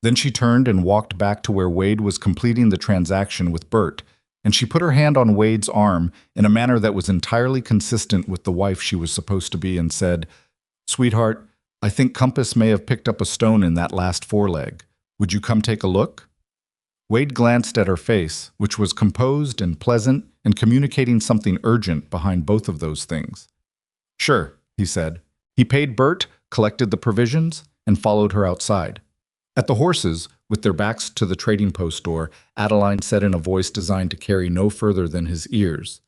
Then she turned and walked back to where Wade was completing the transaction with Bert, and she put her hand on Wade's arm in a manner that was entirely consistent with the wife she was supposed to be and said, "Sweetheart, I think Compass may have picked up a stone in that last foreleg. Would you come take a look?" Wade glanced at her face, which was composed and pleasant and communicating something urgent behind both of those things. "Sure," he said. He paid Bert, collected the provisions, and followed her outside. At the horses, with their backs to the trading post door, Adeline said in a voice designed to carry no further than his ears,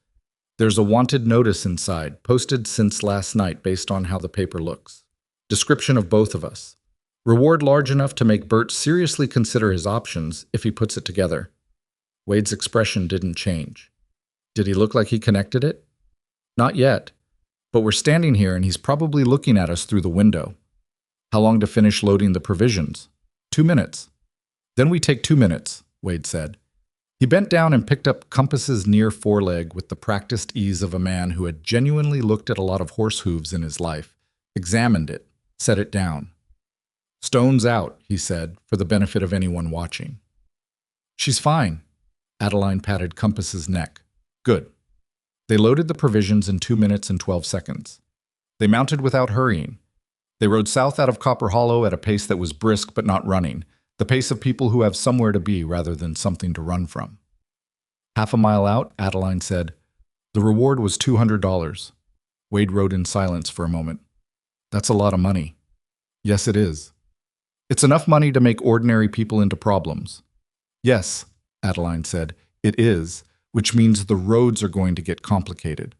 "There's a wanted notice inside, posted since last night based on how the paper looks. Description of both of us. Reward large enough to make Bert seriously consider his options if he puts it together." Wade's expression didn't change. Did he look like he connected it? Not yet, but we're standing here and he's probably looking at us through the window. How long to finish loading the provisions? 2 minutes. Then we take 2 minutes, Wade said. He bent down and picked up Compass's near foreleg with the practiced ease of a man who had genuinely looked at a lot of horse hooves in his life, examined it, set it down. "Stone's out," he said, for the benefit of anyone watching. "She's fine." Adeline patted Compass's neck. "Good." They loaded the provisions in 2 minutes and 12 seconds. They mounted without hurrying. They rode south out of Copper Hollow at a pace that was brisk but not running, the pace of people who have somewhere to be rather than something to run from. Half a mile out, Adeline said, "The reward was $200. Wade rode in silence for a moment. "That's a lot of money." "Yes, it is." "It's enough money to make ordinary people into problems." "Yes," Adeline said, "it is, which means the roads are going to get complicated."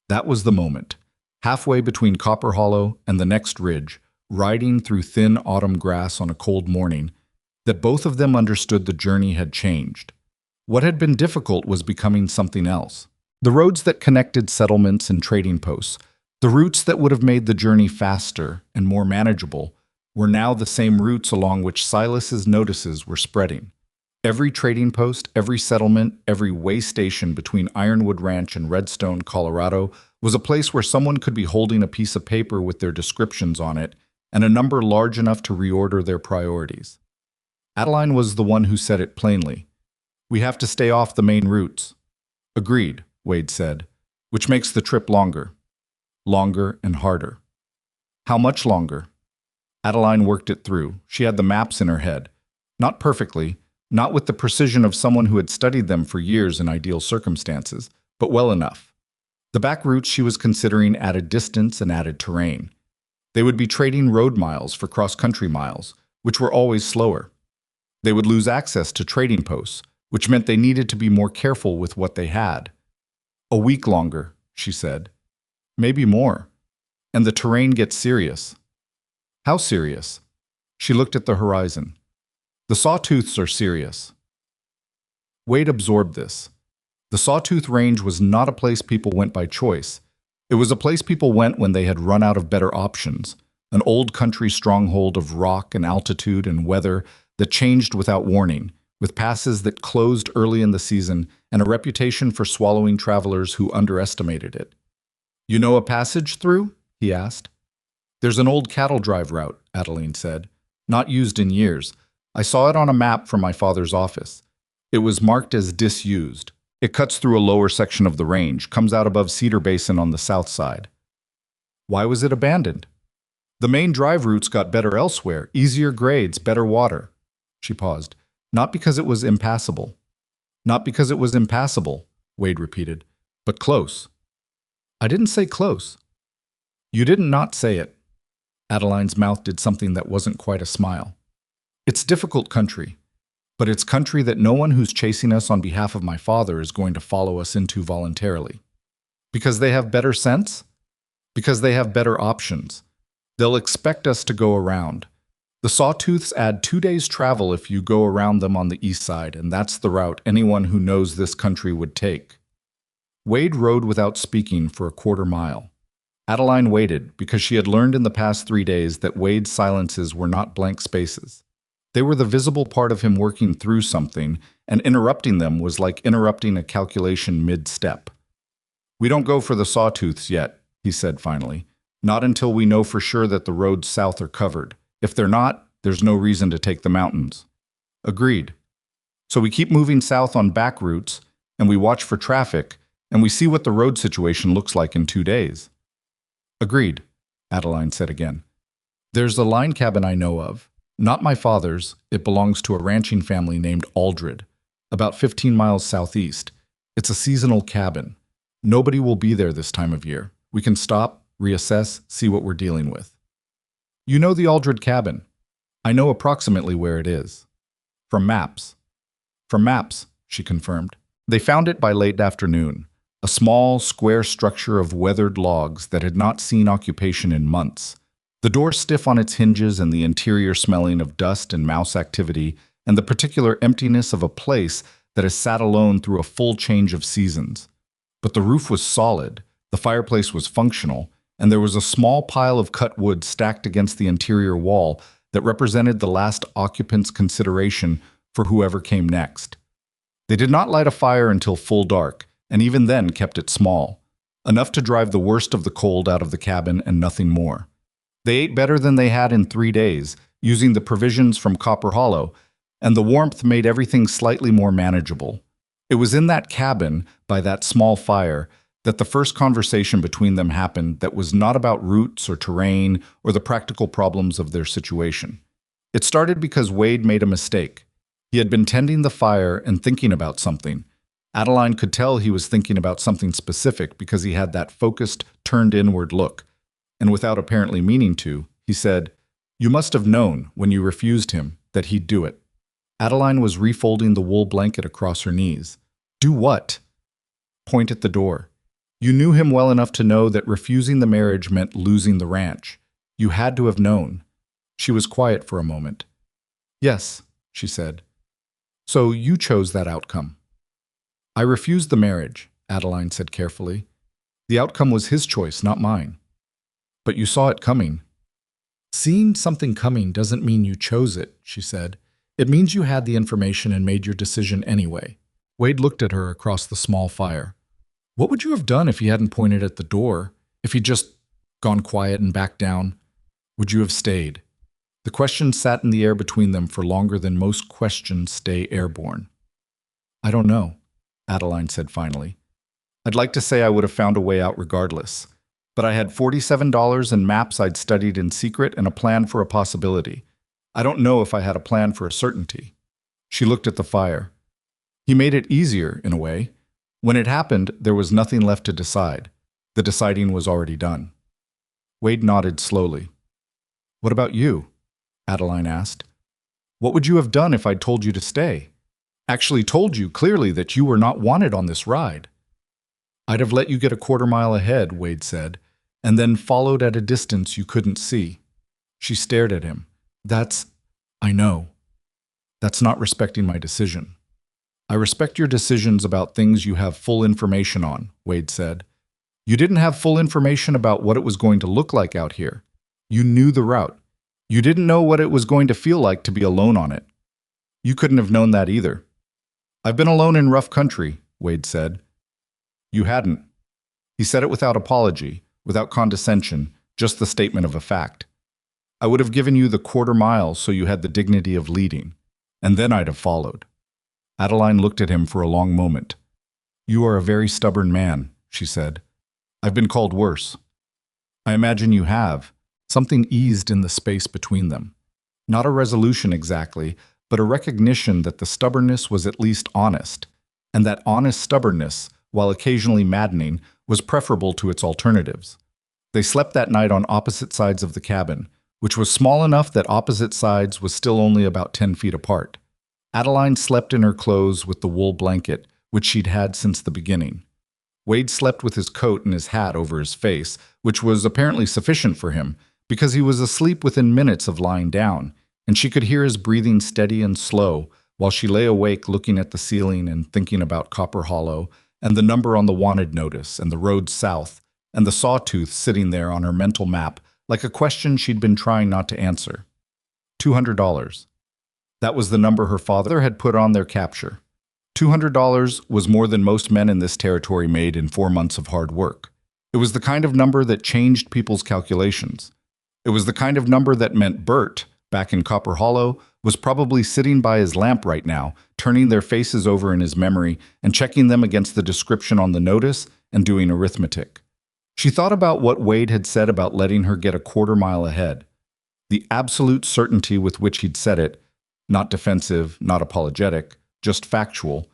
That was the moment. Halfway between Copper Hollow and the next ridge, riding through thin autumn grass on a cold morning, that both of them understood the journey had changed. What had been difficult was becoming something else. The roads that connected settlements and trading posts, the routes that would have made the journey faster and more manageable, were now the same routes along which Silas's notices were spreading. Every trading post, every settlement, every way station between Ironwood Ranch and Redstone, Colorado, was a place where someone could be holding a piece of paper with their descriptions on it and a number large enough to reorder their priorities. Adeline was the one who said it plainly. "We have to stay off the main routes." "Agreed," Wade said, "which makes the trip longer. Longer and harder." "How much longer?" Adeline worked it through. She had the maps in her head. Not perfectly, not with the precision of someone who had studied them for years in ideal circumstances, but well enough. The back routes she was considering added distance and added terrain. They would be trading road miles for cross-country miles, which were always slower. They would lose access to trading posts, which meant they needed to be more careful with what they had. "A week longer," she said. "Maybe more. And the terrain gets serious." "How serious?" She looked at the horizon. "The Sawtooths are serious." Wade absorbed this. The Sawtooth Range was not a place people went by choice. It was a place people went when they had run out of better options, an old country stronghold of rock and altitude and weather that changed without warning, with passes that closed early in the season and a reputation for swallowing travelers who underestimated it. "You know a passage through?" he asked. "There's an old cattle drive route," Adeline said. "Not used in years. I saw it on a map from my father's office. It was marked as disused. It cuts through a lower section of the range, comes out above Cedar Basin on the south side." "Why was it abandoned?" "The main drive routes got better elsewhere, easier grades, better water." She paused. "Not because it was impassable." "Not because it was impassable," Wade repeated, "but close." "I didn't say close." "You didn't not say it." Adeline's mouth did something that wasn't quite a smile. "It's difficult country, but it's country that no one who's chasing us on behalf of my father is going to follow us into voluntarily. Because they have better sense? Because they have better options. They'll expect us to go around. The Sawtooths add 2 days' travel if you go around them on the east side, and that's the route anyone who knows this country would take." Wade rode without speaking for a quarter mile. Adeline waited because she had learned in the past 3 days that Wade's silences were not blank spaces. They were the visible part of him working through something, and interrupting them was like interrupting a calculation mid-step. "We don't go for the Sawtooths yet," he said finally. "Not until we know for sure that the roads south are covered. If they're not, there's no reason to take the mountains." "Agreed. So we keep moving south on back routes, and we watch for traffic, and we see what the road situation looks like in 2 days." "Agreed," Adeline said again. "There's a line cabin I know of. Not my father's. It belongs to a ranching family named Aldred, about 15 miles southeast. It's a seasonal cabin. Nobody will be there this time of year. We can stop, reassess, see what we're dealing with." "You know the Aldred cabin?" "I know approximately where it is." "From maps." "From maps," she confirmed. They found it by late afternoon, a small, square structure of weathered logs that had not seen occupation in months. The door stiff on its hinges and the interior smelling of dust and mouse activity, and the particular emptiness of a place that has sat alone through a full change of seasons. But the roof was solid, the fireplace was functional, and there was a small pile of cut wood stacked against the interior wall that represented the last occupant's consideration for whoever came next. They did not light a fire until full dark, and even then kept it small, enough to drive the worst of the cold out of the cabin and nothing more. They ate better than they had in 3 days, using the provisions from Copper Hollow, and the warmth made everything slightly more manageable. It was in that cabin, by that small fire, that the first conversation between them happened that was not about routes or terrain or the practical problems of their situation. It started because Wade made a mistake. He had been tending the fire and thinking about something. Adeline could tell he was thinking about something specific because he had that focused, turned inward look. And without apparently meaning to, he said, "You must have known, when you refused him, that he'd do it." Adeline was refolding the wool blanket across her knees. "Do what?" "Point at the door. You knew him well enough to know that refusing the marriage meant losing the ranch. You had to have known." She was quiet for a moment. "Yes," she said. "So you chose that outcome." "I refused the marriage," Adeline said carefully. "The outcome was his choice, not mine." "But you saw it coming." "Seeing something coming doesn't mean you chose it," she said. "It means you had the information and made your decision anyway." Wade looked at her across the small fire. "What would you have done if he hadn't pointed at the door? If he'd just gone quiet and backed down? Would you have stayed? The question sat in the air between them for longer than most questions stay airborne. I don't know, Adeline said finally. I'd like to say I would have found a way out regardless, but I had $47 and maps I'd studied in secret and a plan for a possibility. I don't know if I had a plan for a certainty. She looked at the fire. He made it easier, in a way. When it happened, there was nothing left to decide. The deciding was already done. Wade nodded slowly. What about you? Adeline asked. What would you have done if I'd told you to stay? Actually told you clearly that you were not wanted on this ride. I'd have let you get a quarter-mile ahead, Wade said, and then followed at a distance you couldn't see. She stared at him. I know. That's not respecting my decision. I respect your decisions about things you have full information on, Wade said. You didn't have full information about what it was going to look like out here. You knew the route. You didn't know what it was going to feel like to be alone on it. You couldn't have known that either. I've been alone in rough country, Wade said. You hadn't. He said it without apology, without condescension, just the statement of a fact. I would have given you the quarter-mile so you had the dignity of leading, and then I'd have followed. Adeline looked at him for a long moment. You are a very stubborn man, she said. I've been called worse. I imagine you have. Something eased in the space between them. Not a resolution exactly, but a recognition that the stubbornness was at least honest, and that honest stubbornness, while occasionally maddening, was preferable to its alternatives. They slept that night on opposite sides of the cabin, which was small enough that opposite sides was still only about 10 feet apart. Adeline slept in her clothes with the wool blanket, which she'd had since the beginning. Wade slept with his coat and his hat over his face, which was apparently sufficient for him, because he was asleep within minutes of lying down, and she could hear his breathing steady and slow while she lay awake looking at the ceiling and thinking about Copper Hollow and the number on the wanted notice and the road south and the sawtooth sitting there on her mental map like a question she'd been trying not to answer. $200. That was the number her father had put on their capture. $200 was more than most men in this territory made in 4 months of hard work. It was the kind of number that changed people's calculations. It was the kind of number that meant Bert, back in Copper Hollow, was probably sitting by his lamp right now, turning their faces over in his memory and checking them against the description on the notice and doing arithmetic. She thought about what Wade had said about letting her get a quarter-mile ahead. The absolute certainty with which he'd said it, not defensive, not apologetic, just factual,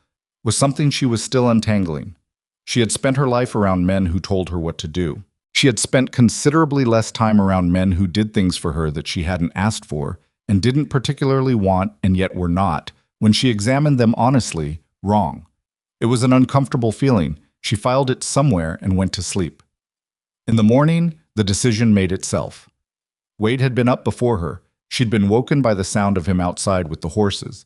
was something she was still untangling. She had spent her life around men who told her what to do. She had spent considerably less time around men who did things for her that she hadn't asked for and didn't particularly want and yet were not, when she examined them honestly, wrong. It was an uncomfortable feeling. She filed it somewhere and went to sleep. In the morning, the decision made itself. Wade had been up before her. She'd been woken by the sound of him outside with the horses.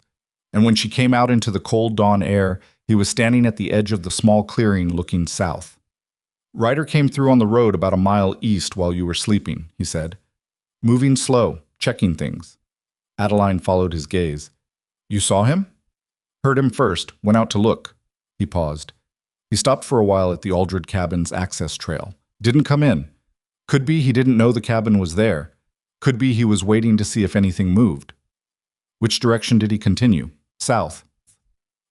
And when she came out into the cold dawn air, he was standing at the edge of the small clearing looking south. Ryder came through on the road about a mile east while you were sleeping, he said. Moving slow, checking things. Adeline followed his gaze. You saw him? Heard him first, went out to look. He paused. He stopped for a while at the Aldred cabin's access trail. Didn't come in. Could be he didn't know the cabin was there. Could be he was waiting to see if anything moved. Which direction did he continue? South.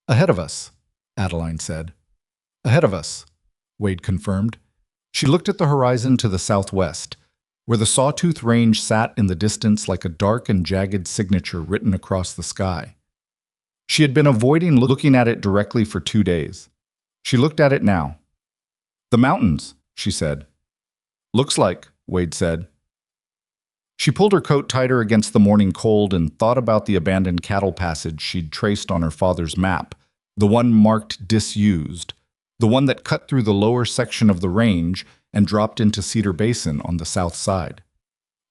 Ahead of us, Adeline said. Ahead of us, Wade confirmed. She looked at the horizon to the southwest, where the Sawtooth Range sat in the distance like a dark and jagged signature written across the sky. She had been avoiding looking at it directly for 2 days. She looked at it now. The mountains, she said. Looks like, Wade said. She pulled her coat tighter against the morning cold and thought about the abandoned cattle passage she'd traced on her father's map, the one marked disused, the one that cut through the lower section of the range and dropped into Cedar Basin on the south side.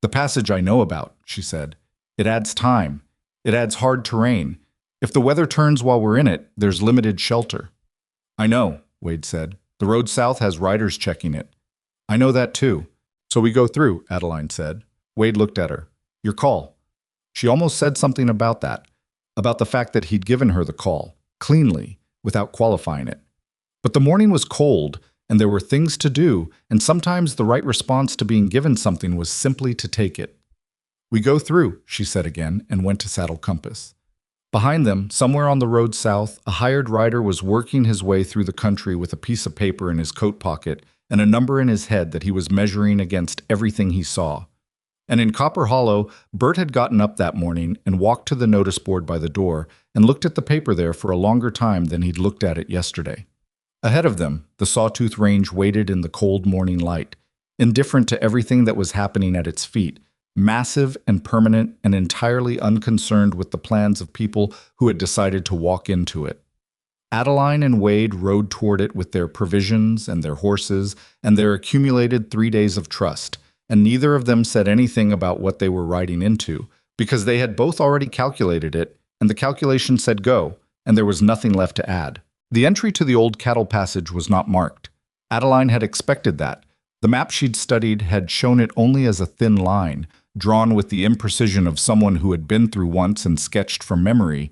The passage I know about, she said. It adds time. It adds hard terrain. If the weather turns while we're in it, there's limited shelter. I know, Wade said. The road south has riders checking it. I know that too. So we go through, Adeline said. Wade looked at her. Your call. She almost said something about that, about the fact that he'd given her the call, cleanly, without qualifying it. But the morning was cold, and there were things to do, and sometimes the right response to being given something was simply to take it. "We go through," she said again, and went to saddle compass. Behind them, somewhere on the road south, a hired rider was working his way through the country with a piece of paper in his coat pocket and a number in his head that he was measuring against everything he saw. And in Copper Hollow, Bert had gotten up that morning and walked to the notice board by the door and looked at the paper there for a longer time than he'd looked at it yesterday. Ahead of them, the Sawtooth Range waited in the cold morning light, indifferent to everything that was happening at its feet, massive and permanent and entirely unconcerned with the plans of people who had decided to walk into it. Adeline and Wade rode toward it with their provisions and their horses and their accumulated 3 days of trust, and neither of them said anything about what they were riding into, because they had both already calculated it, and the calculation said go, and there was nothing left to add. The entry to the old cattle passage was not marked. Adeline had expected that. The map she'd studied had shown it only as a thin line, drawn with the imprecision of someone who had been through once and sketched from memory,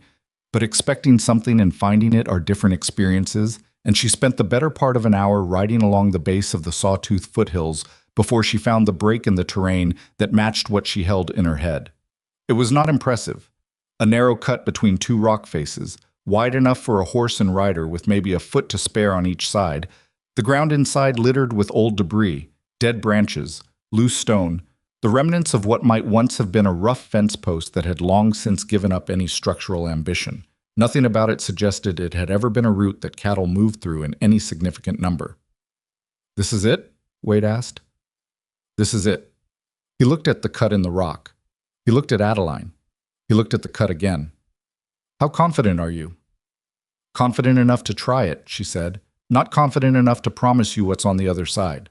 but expecting something and finding it are different experiences, and she spent the better part of an hour riding along the base of the Sawtooth foothills before she found the break in the terrain that matched what she held in her head. It was not impressive. A narrow cut between two rock faces, wide enough for a horse and rider with maybe a foot to spare on each side, the ground inside littered with old debris, dead branches, loose stone, the remnants of what might once have been a rough fence post that had long since given up any structural ambition. Nothing about it suggested it had ever been a route that cattle moved through in any significant number. "This is it?" Wade asked. "This is it." He looked at the cut in the rock. He looked at Adeline. He looked at the cut again. "How confident are you?" "Confident enough to try it," she said. "Not confident enough to promise you what's on the other side."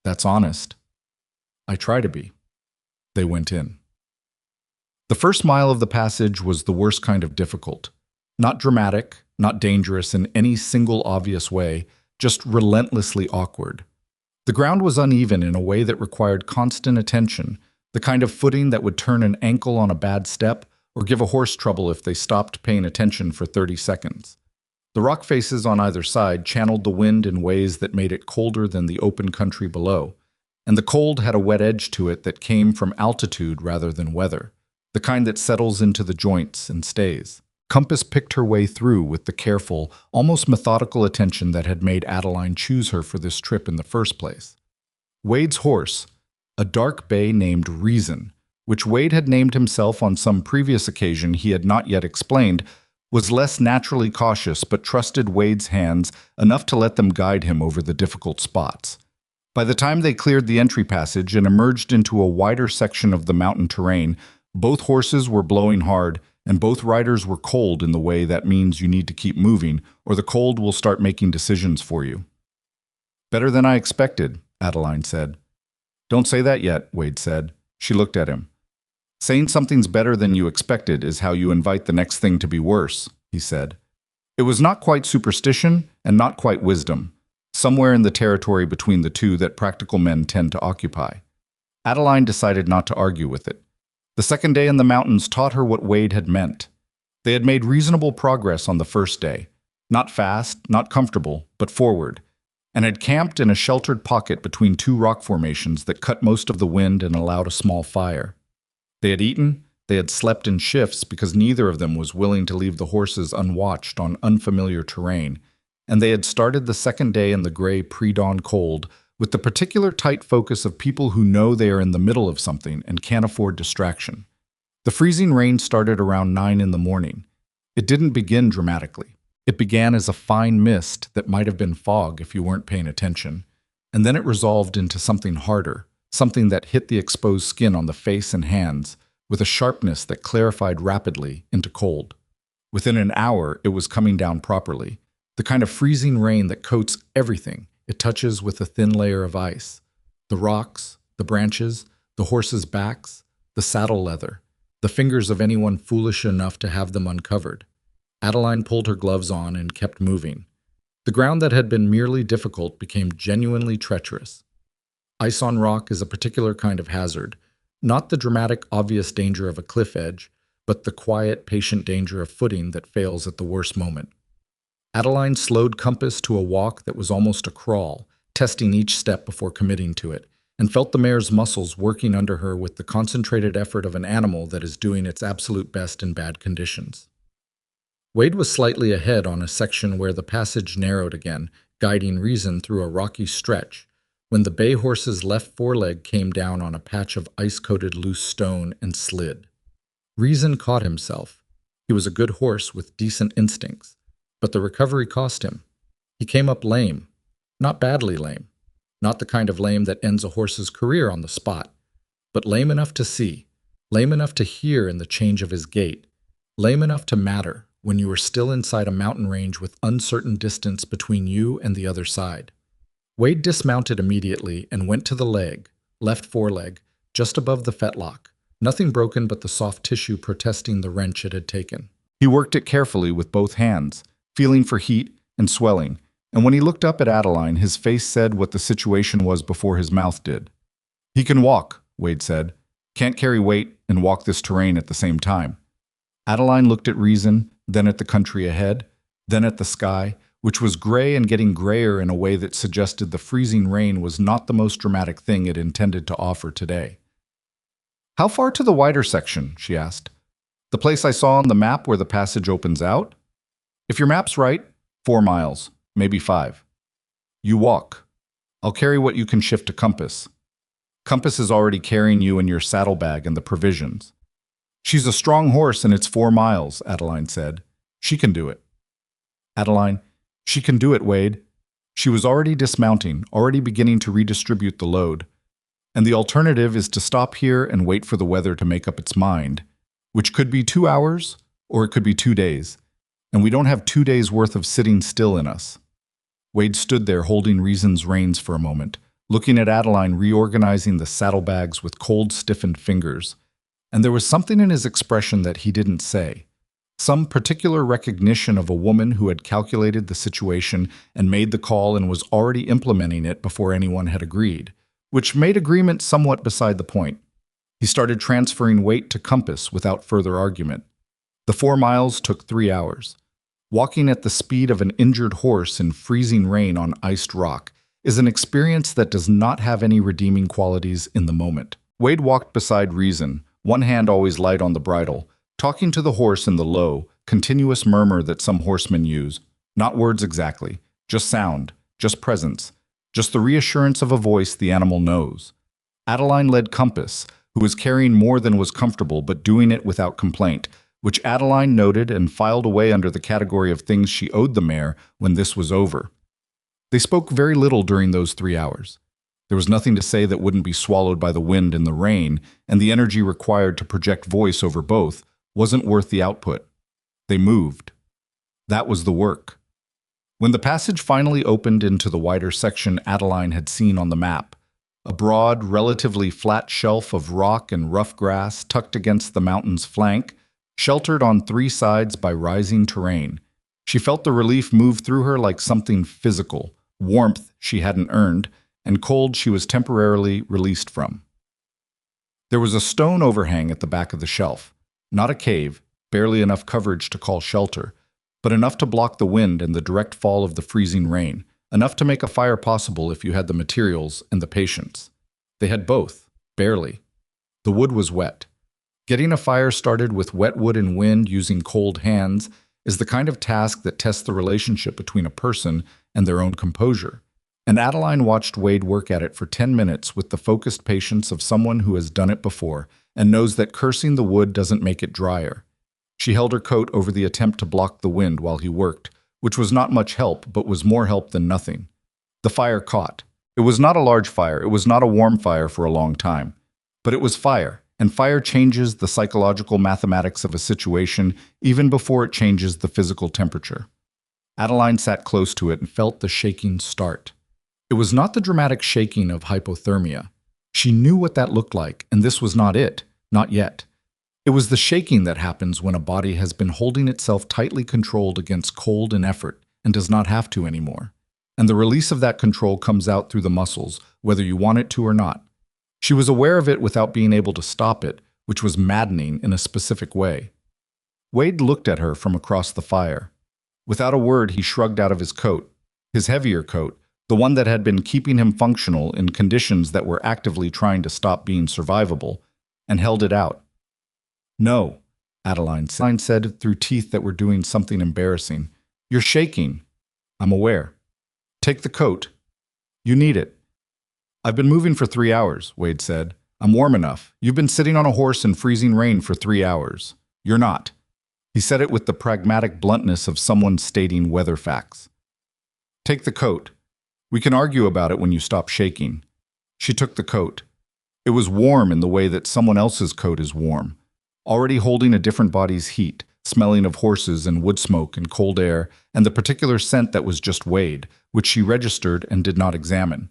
"That's honest." "I try to be." They went in. The first mile of the passage was the worst kind of difficult. Not dramatic, not dangerous in any single obvious way, just relentlessly awkward. The ground was uneven in a way that required constant attention, the kind of footing that would turn an ankle on a bad step or give a horse trouble if they stopped paying attention for 30 seconds. The rock faces on either side channeled the wind in ways that made it colder than the open country below, and the cold had a wet edge to it that came from altitude rather than weather, the kind that settles into the joints and stays. Compass picked her way through with the careful, almost methodical attention that had made Adeline choose her for this trip in the first place. Wade's horse, a dark bay named Reason, which Wade had named himself on some previous occasion he had not yet explained, was less naturally cautious but trusted Wade's hands enough to let them guide him over the difficult spots. By the time they cleared the entry passage and emerged into a wider section of the mountain terrain, both horses were blowing hard, and both riders were cold in the way that means you need to keep moving, or the cold will start making decisions for you. "Better than I expected," Adeline said. "Don't say that yet," Wade said. She looked at him. "Saying something's better than you expected is how you invite the next thing to be worse," he said. It was not quite superstition and not quite wisdom, somewhere in the territory between the two that practical men tend to occupy. Adeline decided not to argue with it. The second day in the mountains taught her what Wade had meant. They had made reasonable progress on the first day, not fast, not comfortable, but forward, and had camped in a sheltered pocket between two rock formations that cut most of the wind and allowed a small fire. They had eaten, they had slept in shifts because neither of them was willing to leave the horses unwatched on unfamiliar terrain, and they had started the second day in the gray pre-dawn cold with the particular tight focus of people who know they are in the middle of something and can't afford distraction. The freezing rain started around 9 in the morning. It didn't begin dramatically. It began as a fine mist that might have been fog if you weren't paying attention, and then it resolved into something harder, something that hit the exposed skin on the face and hands with a sharpness that clarified rapidly into cold. Within an hour, it was coming down properly, the kind of freezing rain that coats everything it touches with a thin layer of ice. The rocks, the branches, the horses' backs, the saddle leather, the fingers of anyone foolish enough to have them uncovered. Adeline pulled her gloves on and kept moving. The ground that had been merely difficult became genuinely treacherous. Ice on rock is a particular kind of hazard, not the dramatic, obvious danger of a cliff edge, but the quiet, patient danger of footing that fails at the worst moment. Adeline slowed compass to a walk that was almost a crawl, testing each step before committing to it, and felt the mare's muscles working under her with the concentrated effort of an animal that is doing its absolute best in bad conditions. Wade was slightly ahead on a section where the passage narrowed again, guiding Reason through a rocky stretch, when the bay horse's left foreleg came down on a patch of ice-coated loose stone and slid. Reason caught himself. He was a good horse with decent instincts, but the recovery cost him. He came up lame, not badly lame, not the kind of lame that ends a horse's career on the spot, but lame enough to see, lame enough to hear in the change of his gait, lame enough to matter when you were still inside a mountain range with uncertain distance between you and the other side. Wade dismounted immediately and went to the leg, left foreleg, just above the fetlock, nothing broken but the soft tissue protesting the wrench it had taken. He worked it carefully with both hands, feeling for heat and swelling, and when he looked up at Adeline, his face said what the situation was before his mouth did. "He can walk," Wade said. "Can't carry weight and walk this terrain at the same time." Adeline looked at Reason, then at the country ahead, then at the sky, which was gray and getting grayer in a way that suggested the freezing rain was not the most dramatic thing it intended to offer today. "How far to the wider section?" she asked. "The place I saw on the map where the passage opens out?" "If your map's right, 4 miles, maybe 5. You walk. I'll carry what you can shift to Compass. Compass is already carrying you and your saddlebag and the provisions." "She's a strong horse and it's 4 miles, Adeline said. "She can do it." "Adeline, she can do it, Wade." She was already dismounting, already beginning to redistribute the load. "And the alternative is to stop here and wait for the weather to make up its mind, which could be 2 hours or it could be 2 days. And we don't have 2 days' worth of sitting still in us." Wade stood there holding Reason's reins for a moment, looking at Adeline reorganizing the saddlebags with cold, stiffened fingers. And there was something in his expression that he didn't say. Some particular recognition of a woman who had calculated the situation and made the call and was already implementing it before anyone had agreed, which made agreement somewhat beside the point. He started transferring weight to Compass without further argument. The 4 miles took 3 hours. Walking at the speed of an injured horse in freezing rain on iced rock is an experience that does not have any redeeming qualities in the moment. Wade walked beside Reason, one hand always light on the bridle, talking to the horse in the low, continuous murmur that some horsemen use. Not words exactly, just sound, just presence, just the reassurance of a voice the animal knows. Adeline led Compass, who was carrying more than was comfortable but doing it without complaint, which Adeline noted and filed away under the category of things she owed the mare when this was over. They spoke very little during those 3 hours. There was nothing to say that wouldn't be swallowed by the wind and the rain, and the energy required to project voice over both wasn't worth the output. They moved. That was the work. When the passage finally opened into the wider section Adeline had seen on the map, a broad, relatively flat shelf of rock and rough grass tucked against the mountain's flank, sheltered on 3 sides by rising terrain, she felt the relief move through her like something physical, warmth she hadn't earned, and cold she was temporarily released from. There was a stone overhang at the back of the shelf, not a cave, barely enough coverage to call shelter, but enough to block the wind and the direct fall of the freezing rain, enough to make a fire possible if you had the materials and the patience. They had both, barely. The wood was wet. Getting a fire started with wet wood and wind using cold hands is the kind of task that tests the relationship between a person and their own composure. And Adeline watched Wade work at it for 10 minutes with the focused patience of someone who has done it before and knows that cursing the wood doesn't make it drier. She held her coat over the attempt to block the wind while he worked, which was not much help but was more help than nothing. The fire caught. It was not a large fire, it was not a warm fire for a long time. But it was fire, and fire changes the psychological mathematics of a situation even before it changes the physical temperature. Adeline sat close to it and felt the shaking start. It was not the dramatic shaking of hypothermia. She knew what that looked like, and this was not it, not yet. It was the shaking that happens when a body has been holding itself tightly controlled against cold and effort and does not have to anymore. And the release of that control comes out through the muscles, whether you want it to or not. She was aware of it without being able to stop it, which was maddening in a specific way. Wade looked at her from across the fire. Without a word, he shrugged out of his coat, his heavier coat, the one that had been keeping him functional in conditions that were actively trying to stop being survivable, and held it out. "No," Adeline said through teeth that were doing something embarrassing. "You're shaking." "I'm aware." "Take the coat. You need it." "I've been moving for 3 hours," Wade said. "I'm warm enough. You've been sitting on a horse in freezing rain for 3 hours. You're not." He said it with the pragmatic bluntness of someone stating weather facts. "Take the coat. We can argue about it when you stop shaking." She took the coat. It was warm in the way that someone else's coat is warm, already holding a different body's heat, smelling of horses and wood smoke and cold air, and the particular scent that was just Wade, which she registered and did not examine.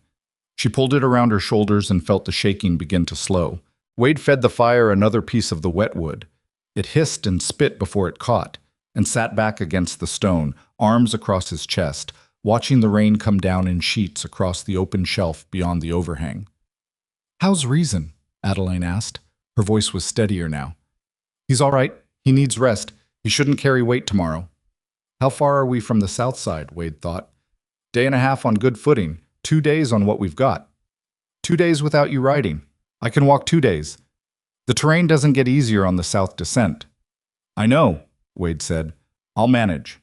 She pulled it around her shoulders and felt the shaking begin to slow. Wade fed the fire another piece of the wet wood. It hissed and spit before it caught, and sat back against the stone, arms across his chest, watching the rain come down in sheets across the open shelf beyond the overhang. "How's Reason?" Adeline asked. Her voice was steadier now. "He's all right. He needs rest. He shouldn't carry weight tomorrow." "How far are we from the south side?" Wade thought. "Day and a half on good footing. 2 days on what we've got." "2 days without you riding. I can walk 2 days. The terrain doesn't get easier on the south descent." "I know," Wade said. "I'll manage."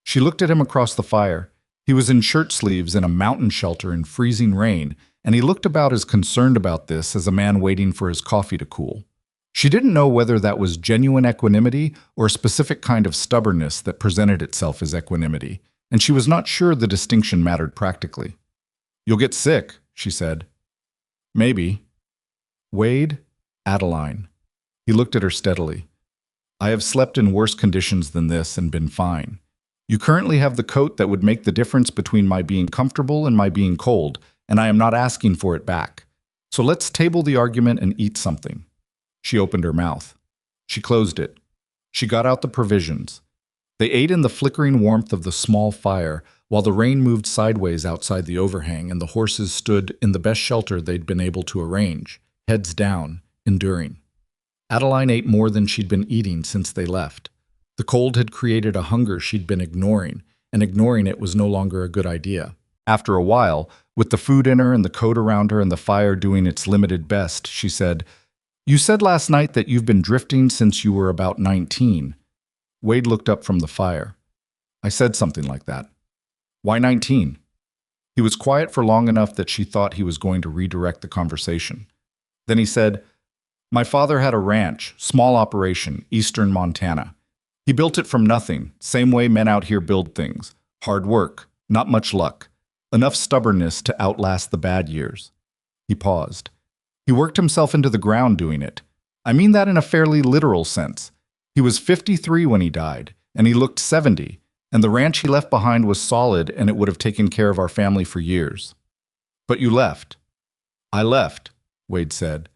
She looked at him across the fire. He was in shirt sleeves in a mountain shelter in freezing rain, and he looked about as concerned about this as a man waiting for his coffee to cool. She didn't know whether that was genuine equanimity or a specific kind of stubbornness that presented itself as equanimity, and she was not sure the distinction mattered practically. "You'll get sick," she said. "Maybe." "Wade?" "Adeline." He looked at her steadily. "I have slept in worse conditions than this and been fine. You currently have the coat that would make the difference between my being comfortable and my being cold, and I am not asking for it back. So let's table the argument and eat something." She opened her mouth. She closed it. She got out the provisions. They ate in the flickering warmth of the small fire, while the rain moved sideways outside the overhang and the horses stood in the best shelter they'd been able to arrange, heads down, enduring. Adeline ate more than she'd been eating since they left. The cold had created a hunger she'd been ignoring, and ignoring it was no longer a good idea. After a while, with the food in her and the coat around her and the fire doing its limited best, she said, "You said last night that you've been drifting since you were about 19. Wade looked up from the fire. "I said something like that." "Why 19? He was quiet for long enough that she thought he was going to redirect the conversation. Then he said, "My father had a ranch, small operation, eastern Montana. He built it from nothing, same way men out here build things. Hard work, not much luck, enough stubbornness to outlast the bad years." He paused. "He worked himself into the ground doing it. I mean that in a fairly literal sense. He was 53 when he died, and he looked 70, and the ranch he left behind was solid and it would have taken care of our family for years." "But you left." "I left," Wade said.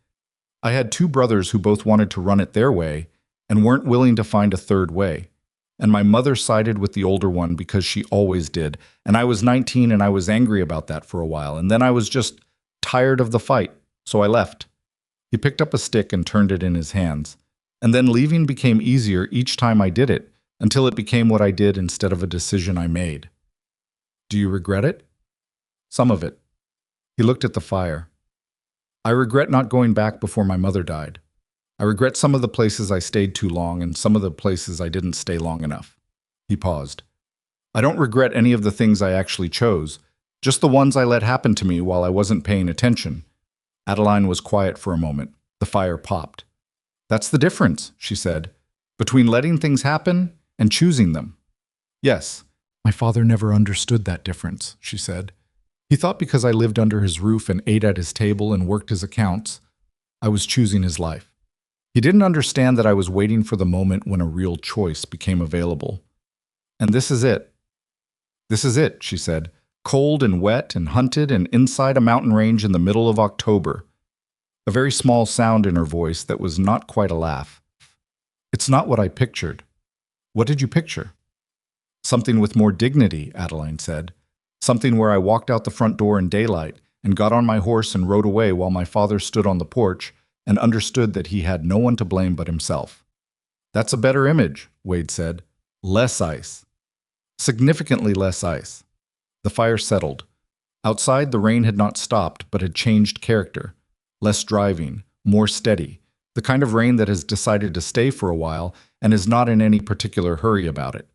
"I had 2 brothers who both wanted to run it their way and weren't willing to find a third way. And my mother sided with the older one because she always did. And I was 19 and I was angry about that for a while. And then I was just tired of the fight, so I left." He picked up a stick and turned it in his hands. "And then leaving became easier each time I did it, until it became what I did instead of a decision I made." "Do you regret it?" "Some of it." He looked at the fire. "I regret not going back before my mother died. I regret some of the places I stayed too long and some of the places I didn't stay long enough." He paused. "I don't regret any of the things I actually chose, just the ones I let happen to me while I wasn't paying attention." Adeline was quiet for a moment. The fire popped. "That's the difference," she said, "between letting things happen and choosing them." "Yes, my father never understood that difference," she said. "He thought because I lived under his roof and ate at his table and worked his accounts, I was choosing his life. He didn't understand that I was waiting for the moment when a real choice became available. And this is it." "This is it," she said, "cold and wet and hunted and inside a mountain range in the middle of October." A very small sound in her voice that was not quite a laugh. "It's not what I pictured." "What did you picture?" "Something with more dignity," Adeline said. "Something where I walked out the front door in daylight and got on my horse and rode away while my father stood on the porch and understood that he had no one to blame but himself." "That's a better image," Wade said. "Less ice. Significantly less ice." The fire settled. Outside, the rain had not stopped, but had changed character. Less driving, more steady. The kind of rain that has decided to stay for a while and is not in any particular hurry about it.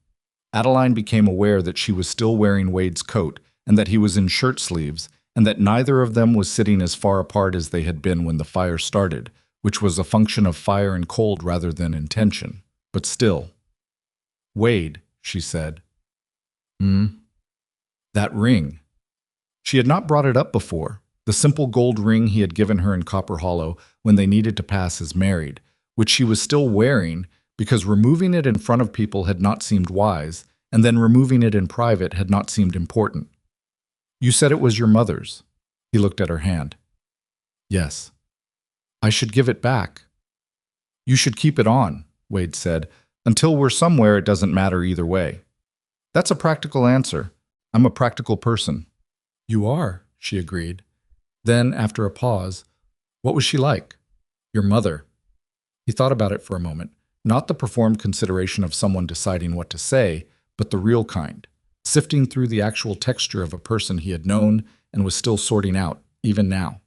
Adeline became aware that she was still wearing Wade's coat and that he was in shirt sleeves, and that neither of them was sitting as far apart as they had been when the fire started, which was a function of fire and cold rather than intention. But still. "Wade," she said. "Hmm? That ring." She had not brought it up before, the simple gold ring he had given her in Copper Hollow when they needed to pass as married, which she was still wearing because removing it in front of people had not seemed wise, and then removing it in private had not seemed important. "You said it was your mother's." He looked at her hand. "Yes." "I should give it back." "You should keep it on," Wade said. "Until we're somewhere, it doesn't matter either way." "That's a practical answer. I'm a practical person." "You are," she agreed. Then, after a pause, "What was she like?" "Your mother." He thought about it for a moment, not the performed consideration of someone deciding what to say, but the real kind, sifting through the actual texture of a person he had known and was still sorting out, even now.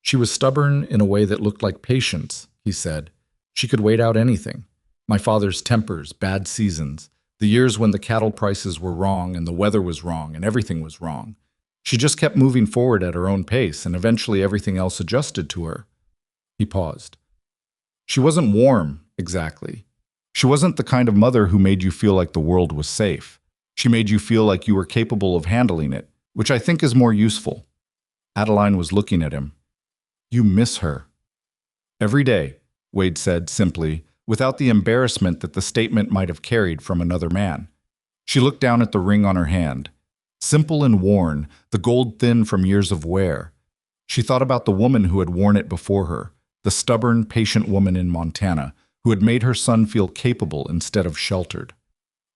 "She was stubborn in a way that looked like patience," he said. "She could wait out anything. My father's tempers, bad seasons, the years when the cattle prices were wrong and the weather was wrong and everything was wrong. She just kept moving forward at her own pace, and eventually everything else adjusted to her." He paused. "She wasn't warm, exactly. She wasn't the kind of mother who made you feel like the world was safe. She made you feel like you were capable of handling it, which I think is more useful." Adeline was looking at him. "You miss her." "Every day," Wade said simply, without the embarrassment that the statement might have carried from another man. She looked down at the ring on her hand. Simple and worn, the gold thin from years of wear. She thought about the woman who had worn it before her, the stubborn, patient woman in Montana, who had made her son feel capable instead of sheltered.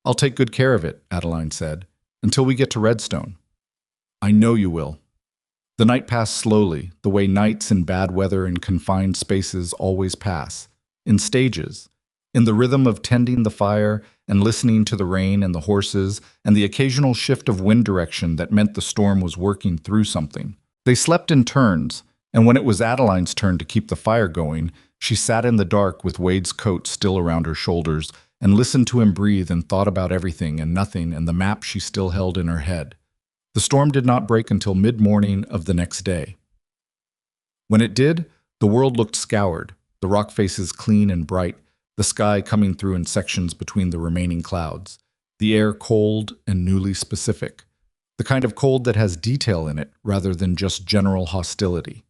"I'll take good care of it," Adeline said, "until we get to Redstone." "I know you will." The night passed slowly, the way nights in bad weather and confined spaces always pass, in stages, in the rhythm of tending the fire and listening to the rain and the horses and the occasional shift of wind direction that meant the storm was working through something. They slept in turns, and when it was Adeline's turn to keep the fire going, she sat in the dark with Wade's coat still around her shoulders and listened to him breathe and thought about everything and nothing and the map she still held in her head. The storm did not break until mid-morning of the next day. When it did, the world looked scoured, the rock faces clean and bright, the sky coming through in sections between the remaining clouds, the air cold and newly specific, the kind of cold that has detail in it rather than just general hostility.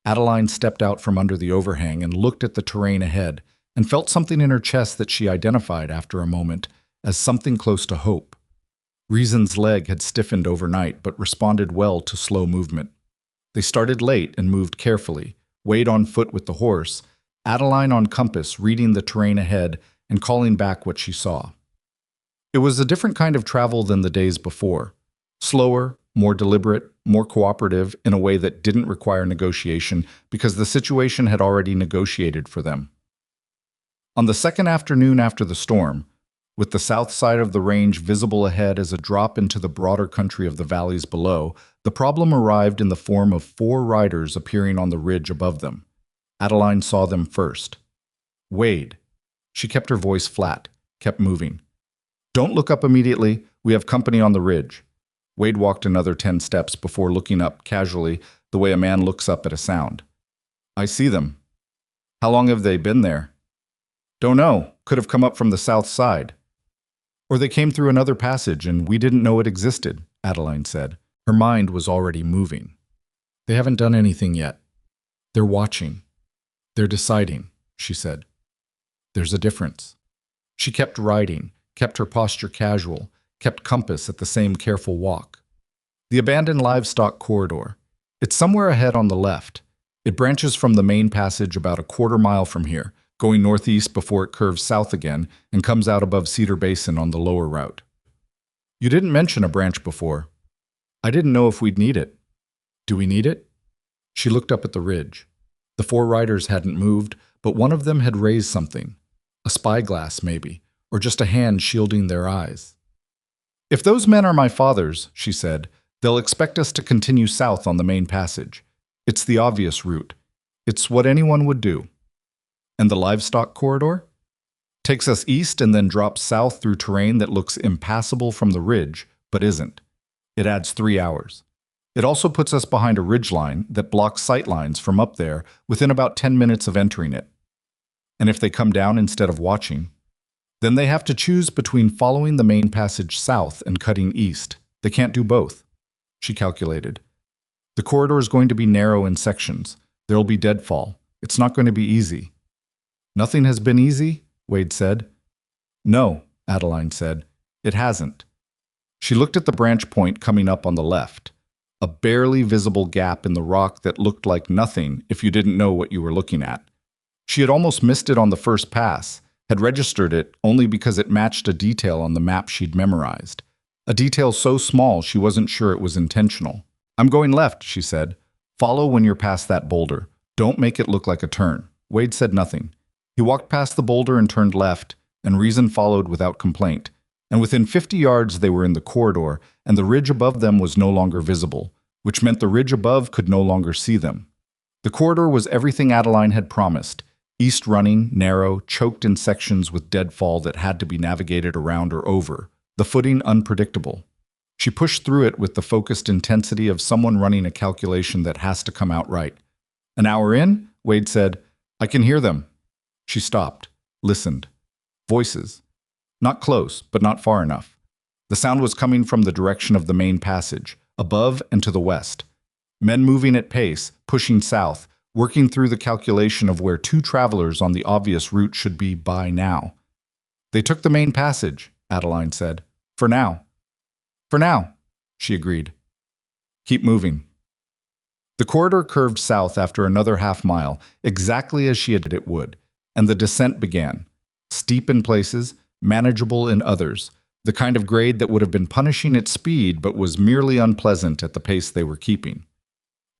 Adeline stepped out from under the overhang and looked at the terrain ahead and felt something in her chest that she identified after a moment as something close to hope. Reason's leg had stiffened overnight but responded well to slow movement. They started late and moved carefully, Wade on foot with the horse, Adeline on compass reading the terrain ahead and calling back what she saw. It was a different kind of travel than the days before. Slower, more deliberate, more cooperative in a way that didn't require negotiation because the situation had already negotiated for them. On the second afternoon after the storm, with the south side of the range visible ahead as a drop into the broader country of the valleys below, the problem arrived in the form of 4 riders appearing on the ridge above them. Adeline saw them first. "Wade." She kept her voice flat, kept moving. "Don't look up immediately. We have company on the ridge." Wade walked another 10 steps before looking up casually, the way a man looks up at a sound. "I see them." "How long have they been there?" "Don't know. Could have come up from the south side." "Or they came through another passage and we didn't know it existed," Adeline said. Her mind was already moving. "They haven't done anything yet. They're watching. They're deciding," she said. "There's a difference." She kept riding, kept her posture casual, kept compass at the same careful walk. "The abandoned livestock corridor. It's somewhere ahead on the left. It branches from the main passage about a quarter-mile from here, going northeast before it curves south again and comes out above Cedar Basin on the lower route." "You didn't mention a branch before." "I didn't know if we'd need it." "Do we need it?" She looked up at the ridge. The 4 riders hadn't moved, but one of them had raised something. A spyglass, maybe, or just a hand shielding their eyes. "If those men are my father's," she said, They'll expect us to continue south on the main passage. It's the obvious route. It's what anyone would do. And the livestock corridor? Takes us east and then drops south through terrain that looks impassable from the ridge, but isn't. It adds 3 hours. It also puts us behind a ridgeline that blocks sight lines from up there within about 10 minutes of entering it. And if they come down instead of watching, then they have to choose between following the main passage south and cutting east. They can't do both, she calculated. The corridor is going to be narrow in sections. There'll be deadfall. It's not going to be easy. Nothing has been easy, Wade said. No, Adeline said. It hasn't. She looked at the branch point coming up on the left, a barely visible gap in the rock that looked like nothing if you didn't know what you were looking at. She had almost missed it on the first pass, had registered it only because it matched a detail on the map she'd memorized. A detail so small she wasn't sure it was intentional. I'm going left, she said. Follow when you're past that boulder. Don't make it look like a turn. Wade said nothing. He walked past the boulder and turned left, and Reason followed without complaint. And within 50 yards they were in the corridor, and the ridge above them was no longer visible, which meant the ridge above could no longer see them. The corridor was everything Adeline had promised, east running, narrow, choked in sections with deadfall that had to be navigated around or over, the footing unpredictable. She pushed through it with the focused intensity of someone running a calculation that has to come out right. An hour in, Wade said, I can hear them. She stopped, listened. Voices. Not close, but not far enough. The sound was coming from the direction of the main passage, above and to the west. Men moving at pace, pushing south, working through the calculation of where 2 travelers on the obvious route should be by now. They took the main passage, Adeline said. For now. For now, she agreed. Keep moving. The corridor curved south after another half-mile, exactly as she had it would, and the descent began. Steep in places, manageable in others, the kind of grade that would have been punishing at speed but was merely unpleasant at the pace they were keeping.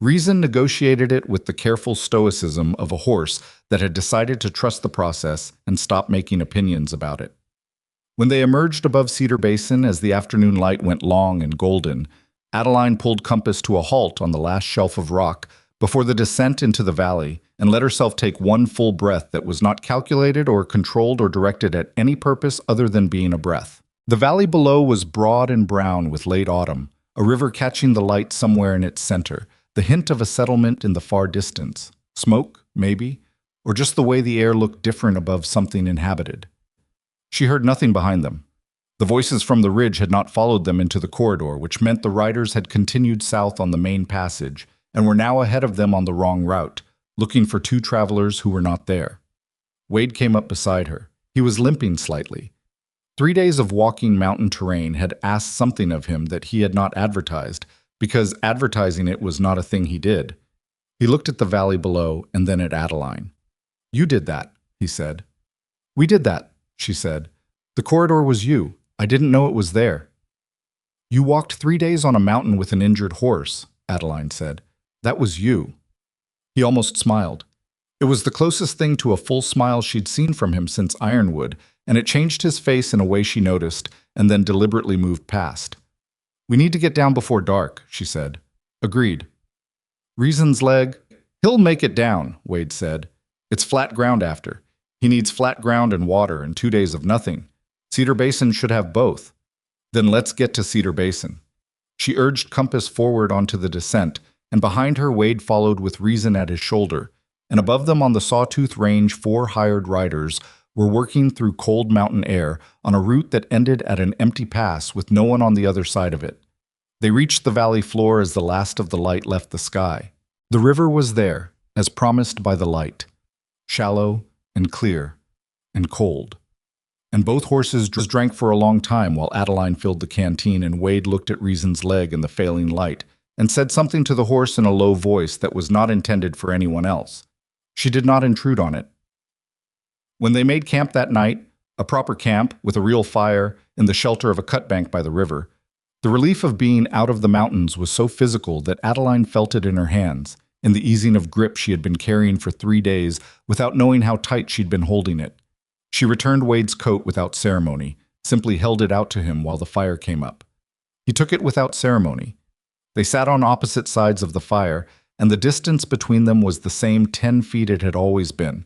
Reason negotiated it with the careful stoicism of a horse that had decided to trust the process and stop making opinions about it. When they emerged above Cedar Basin as the afternoon light went long and golden, Adeline pulled compass to a halt on the last shelf of rock before the descent into the valley and let herself take one full breath that was not calculated or controlled or directed at any purpose other than being a breath. The valley below was broad and brown with late autumn, a river catching the light somewhere in its center, the hint of a settlement in the far distance. Smoke, maybe, or just the way the air looked different above something inhabited. She heard nothing behind them. The voices from the ridge had not followed them into the corridor, which meant the riders had continued south on the main passage and were now ahead of them on the wrong route, looking for 2 travelers who were not there. Wade came up beside her. He was limping slightly. 3 days of walking mountain terrain had asked something of him that he had not advertised, because advertising it was not a thing he did. He looked at the valley below and then at Adeline. You did that, he said. We did that, she said. The corridor was you. I didn't know it was there. You walked 3 days on a mountain with an injured horse, Adeline said. That was you. He almost smiled. It was the closest thing to a full smile she'd seen from him since Ironwood, and it changed his face in a way she noticed and then deliberately moved past. We need to get down before dark, she said. Agreed. Reason's leg? He'll make it down, Wade said. It's flat ground after. He needs flat ground and water and 2 days of nothing. Cedar Basin should have both. Then let's get to Cedar Basin. She urged compass forward onto the descent, and behind her Wade followed with Reason at his shoulder, and above them on the Sawtooth Range 4 hired riders were working through cold mountain air on a route that ended at an empty pass with no one on the other side of it. They reached the valley floor as the last of the light left the sky. The river was there, as promised by the light, shallow and clear and cold. And both horses drank for a long time while Adeline filled the canteen and Wade looked at Reason's leg in the failing light and said something to the horse in a low voice that was not intended for anyone else. She did not intrude on it. When they made camp that night, a proper camp with a real fire in the shelter of a cutbank by the river, the relief of being out of the mountains was so physical that Adeline felt it in her hands, in the easing of grip she had been carrying for 3 days without knowing how tight she'd been holding it. She returned Wade's coat without ceremony, simply held it out to him while the fire came up. He took it without ceremony. They sat on opposite sides of the fire, and the distance between them was the same 10 feet it had always been.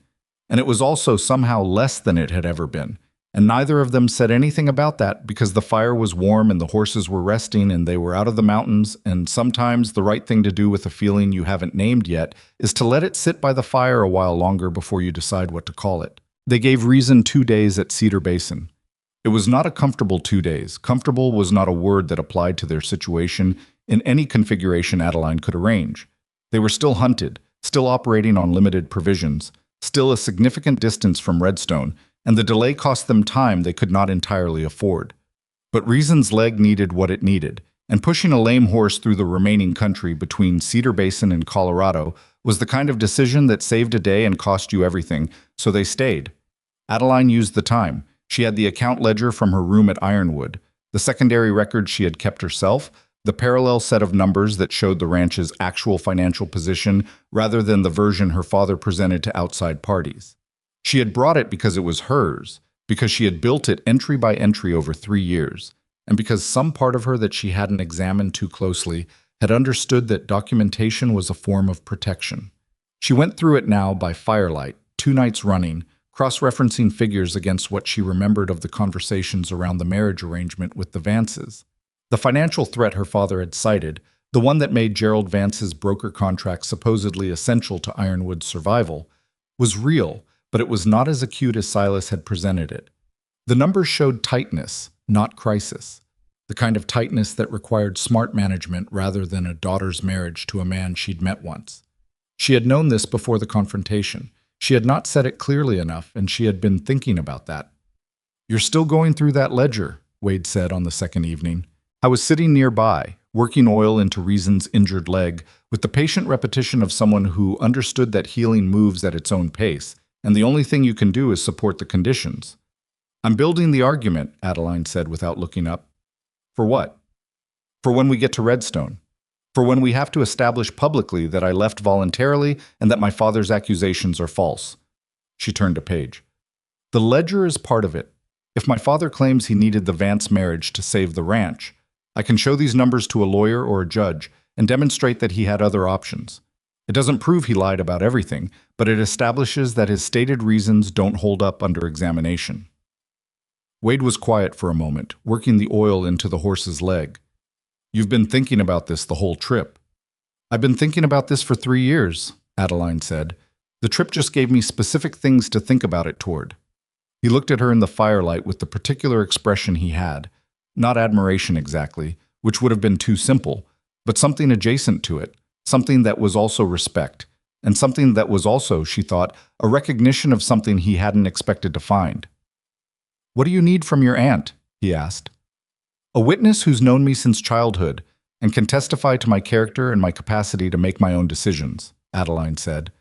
And it was also somehow less than it had ever been. And neither of them said anything about that because the fire was warm and the horses were resting and they were out of the mountains, and sometimes the right thing to do with a feeling you haven't named yet is to let it sit by the fire a while longer before you decide what to call it. They gave reason 2 days at Cedar Basin. It was not a comfortable 2 days. Comfortable was not a word that applied to their situation in any configuration Adeline could arrange. They were still hunted, still operating on limited provisions, still a significant distance from Redstone, and the delay cost them time they could not entirely afford. But Reason's leg needed what it needed, and pushing a lame horse through the remaining country between Cedar Basin and Colorado was the kind of decision that saved a day and cost you everything, so they stayed. Adeline used the time. She had the account ledger from her room at Ironwood, the secondary records she had kept herself, the parallel set of numbers that showed the ranch's actual financial position rather than the version her father presented to outside parties. She had brought it because it was hers, because she had built it entry by entry over 3 years, and because some part of her that she hadn't examined too closely had understood that documentation was a form of protection. She went through it now by firelight, 2 nights running, cross-referencing figures against what she remembered of the conversations around the marriage arrangement with the Vances. The financial threat her father had cited, the one that made Gerald Vance's broker contract supposedly essential to Ironwood's survival, was real, but it was not as acute as Silas had presented it. The numbers showed tightness, not crisis, the kind of tightness that required smart management rather than a daughter's marriage to a man she'd met once. She had known this before the confrontation. She had not said it clearly enough, and she had been thinking about that. "You're still going through that ledger," Wade said on the second evening. I was sitting nearby, working oil into Reason's injured leg, with the patient repetition of someone who understood that healing moves at its own pace, and the only thing you can do is support the conditions. "I'm building the argument," Adeline said without looking up. "For what?" "For when we get to Redstone. For when we have to establish publicly that I left voluntarily and that my father's accusations are false." She turned a page. "The ledger is part of it. If my father claims he needed the Vance marriage to save the ranch, I can show these numbers to a lawyer or a judge and demonstrate that he had other options. It doesn't prove he lied about everything, but it establishes that his stated reasons don't hold up under examination." Wade was quiet for a moment, working the oil into the horse's leg. "You've been thinking about this the whole trip." "I've been thinking about this for 3 years," Adeline said. "The trip just gave me specific things to think about it toward." He looked at her in the firelight with the particular expression he had, not admiration exactly, which would have been too simple, but something adjacent to it, something that was also respect, and something that was also, she thought, a recognition of something he hadn't expected to find. "What do you need from your aunt?" he asked. "A witness who's known me since childhood and can testify to my character and my capacity to make my own decisions," Adeline said.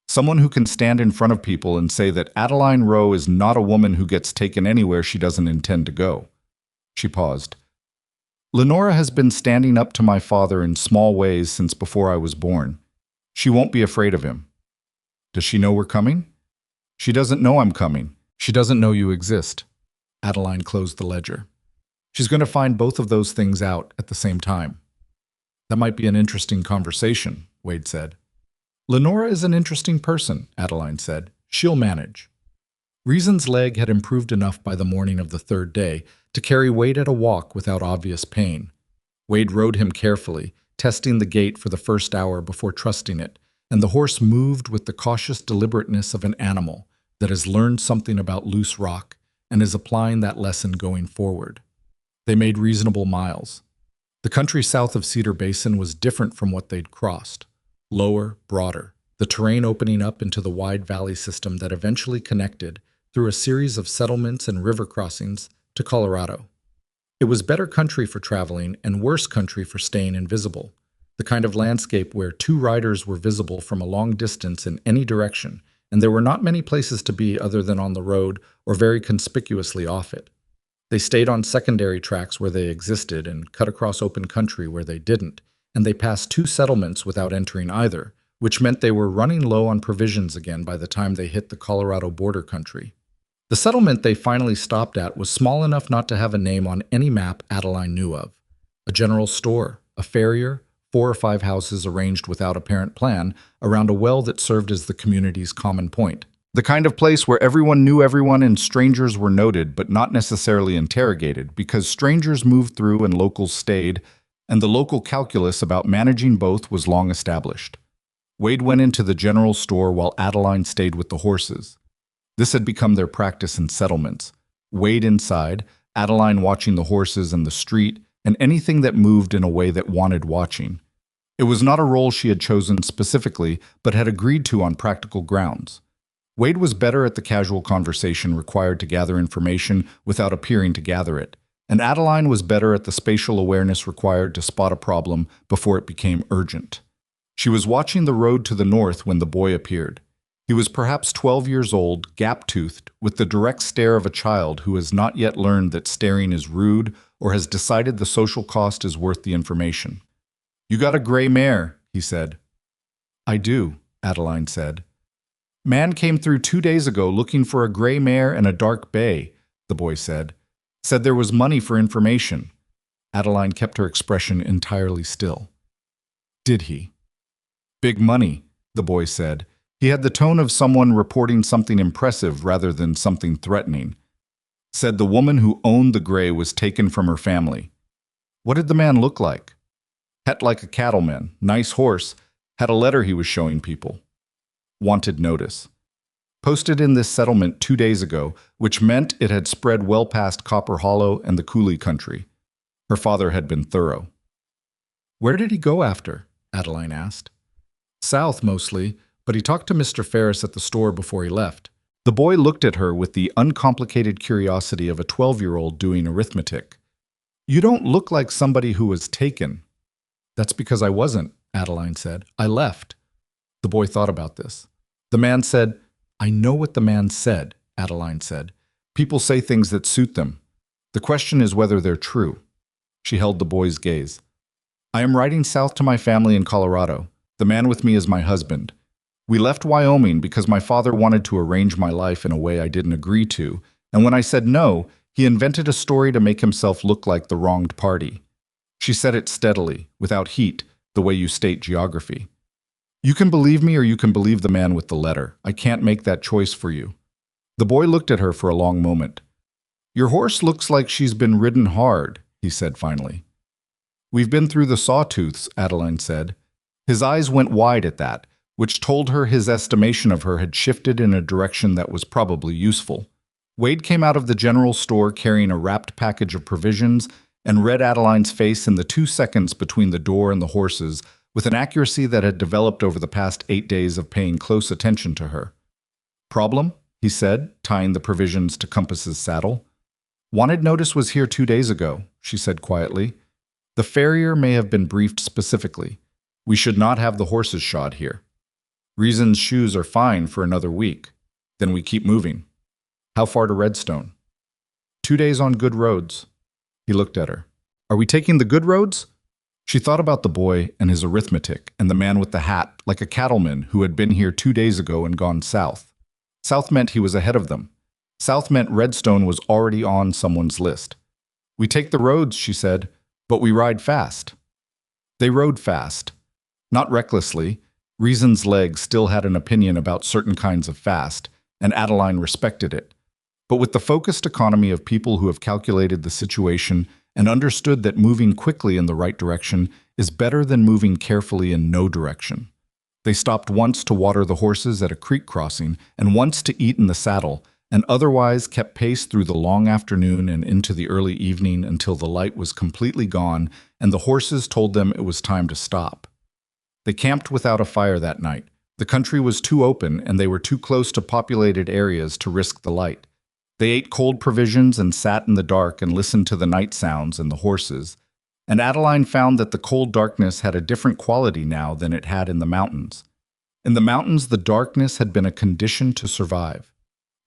"Someone who can stand in front of people and say that Adeline Rowe is not a woman who gets taken anywhere she doesn't intend to go." She paused. "Lenora has been standing up to my father in small ways since before I was born. She won't be afraid of him." "Does she know we're coming?" "She doesn't know I'm coming. She doesn't know you exist." Adeline closed the ledger. "She's going to find both of those things out at the same time." "That might be an interesting conversation," Wade said. "Lenora is an interesting person," Adeline said. "She'll manage." Reason's leg had improved enough by the morning of the 3rd day to carry Wade at a walk without obvious pain. Wade rode him carefully, testing the gait for the first hour before trusting it, and the horse moved with the cautious deliberateness of an animal that has learned something about loose rock and is applying that lesson going forward. They made reasonable miles. The country south of Cedar Basin was different from what they'd crossed. Lower, broader, the terrain opening up into the wide valley system that eventually connected, through a series of settlements and river crossings, to Colorado. It was better country for traveling and worse country for staying invisible, the kind of landscape where 2 riders were visible from a long distance in any direction, and there were not many places to be other than on the road or very conspicuously off it. They stayed on secondary tracks where they existed and cut across open country where they didn't, and they passed 2 settlements without entering either, which meant they were running low on provisions again by the time they hit the Colorado border country. The settlement they finally stopped at was small enough not to have a name on any map Adeline knew of. A general store, a farrier, 4 or 5 houses arranged without apparent plan around a well that served as the community's common point. The kind of place where everyone knew everyone and strangers were noted but not necessarily interrogated because strangers moved through and locals stayed, and the local calculus about managing both was long established. Wade went into the general store while Adeline stayed with the horses. This had become their practice in settlements. Wade inside, Adeline watching the horses and the street, and anything that moved in a way that wanted watching. It was not a role she had chosen specifically, but had agreed to on practical grounds. Wade was better at the casual conversation required to gather information without appearing to gather it, and Adeline was better at the spatial awareness required to spot a problem before it became urgent. She was watching the road to the north when the boy appeared. He was perhaps 12 years old, gap-toothed, with the direct stare of a child who has not yet learned that staring is rude or has decided the social cost is worth the information. "You got a gray mare," he said. "I do," Adeline said. "Man came through 2 days ago looking for a gray mare and a dark bay," the boy said. "Said there was money for information." Adeline kept her expression entirely still. "Did he?" "Big money," the boy said. He had the tone of someone reporting something impressive rather than something threatening. Said the woman who owned the gray was taken from her family. "What did the man look like?" "Het like a cattleman, nice horse, had a letter he was showing people." Wanted notice. Posted in this settlement 2 days ago, which meant it had spread well past Copper Hollow and the Coulee country. Her father had been thorough. "Where did he go after?" Adeline asked. "South, mostly, but he talked to Mr. Ferris at the store before he left." The boy looked at her with the uncomplicated curiosity of a 12-year-old doing arithmetic. "You don't look like somebody who was taken." "That's because I wasn't," Adeline said. "I left." The boy thought about this. The man said, "I know what the man said," Adeline said. "People say things that suit them. The question is whether they're true." She held the boy's gaze. "I am riding south to my family in Colorado. The man with me is my husband. We left Wyoming because my father wanted to arrange my life in a way I didn't agree to, and when I said no, he invented a story to make himself look like the wronged party." She said it steadily, without heat, the way you state geography. "You can believe me or you can believe the man with the letter. I can't make that choice for you." The boy looked at her for a long moment. "Your horse looks like she's been ridden hard," he said finally. "We've been through the sawtooths," Adeline said. His eyes went wide at that, which told her his estimation of her had shifted in a direction that was probably useful. Wade came out of the general store carrying a wrapped package of provisions and read Adeline's face in the 2 seconds between the door and the horses with an accuracy that had developed over the past 8 days of paying close attention to her. "Problem?" he said, tying the provisions to Compass's saddle. "Wanted notice was here 2 days ago," she said quietly. "The farrier may have been briefed specifically. We should not have the horses shod here. Reason's shoes are fine for another week. Then we keep moving." "How far to Redstone?" 2 days on good roads." He looked at her. "Are we taking the good roads?" She thought about the boy and his arithmetic and the man with the hat, like a cattleman who had been here 2 days ago and gone south. South meant he was ahead of them. South meant Redstone was already on someone's list. "We take the roads," she said, "but we ride fast." They rode fast. Not recklessly. Reason's legs still had an opinion about certain kinds of fast, and Adeline respected it. But with the focused economy of people who have calculated the situation and understood that moving quickly in the right direction is better than moving carefully in no direction. They stopped once to water the horses at a creek crossing and once to eat in the saddle, and otherwise kept pace through the long afternoon and into the early evening until the light was completely gone and the horses told them it was time to stop. They camped without a fire that night. The country was too open and they were too close to populated areas to risk the light. They ate cold provisions and sat in the dark and listened to the night sounds and the horses. And Adeline found that the cold darkness had a different quality now than it had in the mountains. In the mountains, the darkness had been a condition to survive.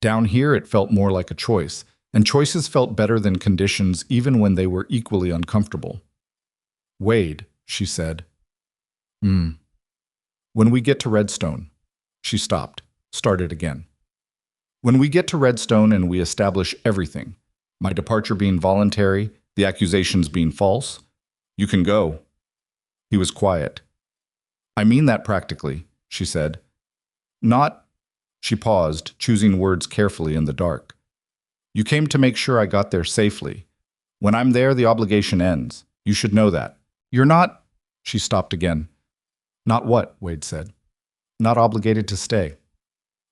Down here, it felt more like a choice, and choices felt better than conditions even when they were equally uncomfortable. "Wade," she said. When we get to Redstone." She stopped, started again. "When we get to Redstone and we establish everything, my departure being voluntary, the accusations being false, you can go." He was quiet. I mean that practically, she said. Not, she paused, choosing words carefully in the dark. You came to make sure I got there safely. When I'm there, the obligation ends. You should know that. You're not, she stopped again. Not what, Wade said. Not obligated to stay.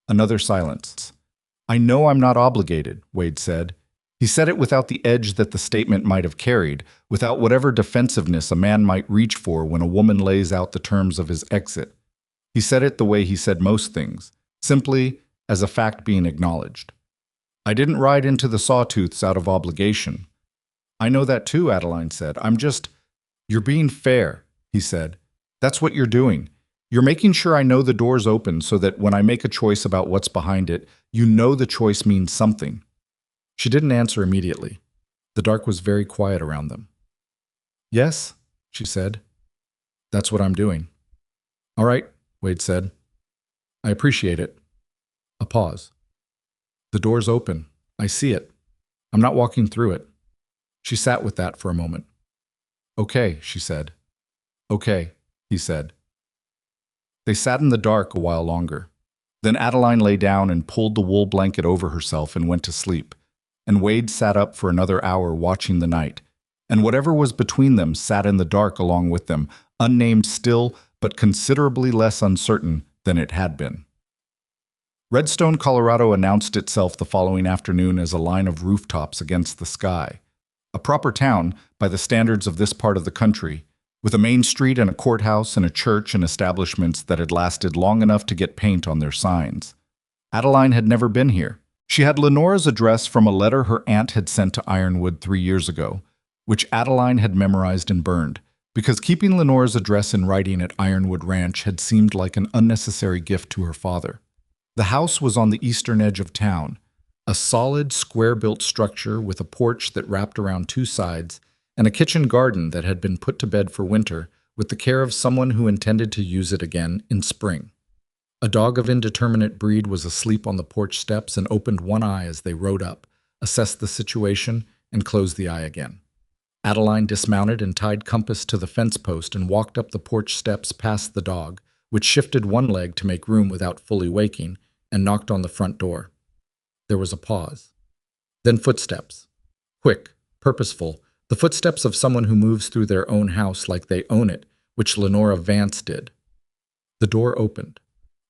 Another silence. I know I'm not obligated, Wade said. He said it without the edge that the statement might have carried, without whatever defensiveness a man might reach for when a woman lays out the terms of his exit. He said it the way he said most things, simply as a fact being acknowledged. I didn't ride into the sawtooths out of obligation. I know that too, Adeline said. You're being fair, he said. That's what you're doing. You're making sure I know the door's open so that when I make a choice about what's behind it, you know the choice means something. She didn't answer immediately. The dark was very quiet around them. Yes, she said. That's what I'm doing. All right, Wade said. I appreciate it. A pause. The door's open. I see it. I'm not walking through it. She sat with that for a moment. Okay, she said. Okay, he said. They sat in the dark a while longer. Then Adeline lay down and pulled the wool blanket over herself and went to sleep. And Wade sat up for another hour watching the night. And whatever was between them sat in the dark along with them, unnamed still, but considerably less uncertain than it had been. Redstone, Colorado announced itself the following afternoon as a line of rooftops against the sky. A proper town, by the standards of this part of the country, with a main street and a courthouse and a church and establishments that had lasted long enough to get paint on their signs. Adeline had never been here. She had Lenora's address from a letter her aunt had sent to Ironwood 3 years ago, which Adeline had memorized and burned, because keeping Lenora's address in writing at Ironwood Ranch had seemed like an unnecessary gift to her father. The house was on the eastern edge of town, a solid, square-built structure with a porch that wrapped around 2 sides and a kitchen garden that had been put to bed for winter with the care of someone who intended to use it again in spring. A dog of indeterminate breed was asleep on the porch steps and opened one eye as they rode up, assessed the situation, and closed the eye again. Adeline dismounted and tied Compass to the fence post and walked up the porch steps past the dog, which shifted one leg to make room without fully waking, and knocked on the front door. There was a pause. Then footsteps. Quick, purposeful, the footsteps of someone who moves through their own house like they own it, which Lenora Vance did. The door opened.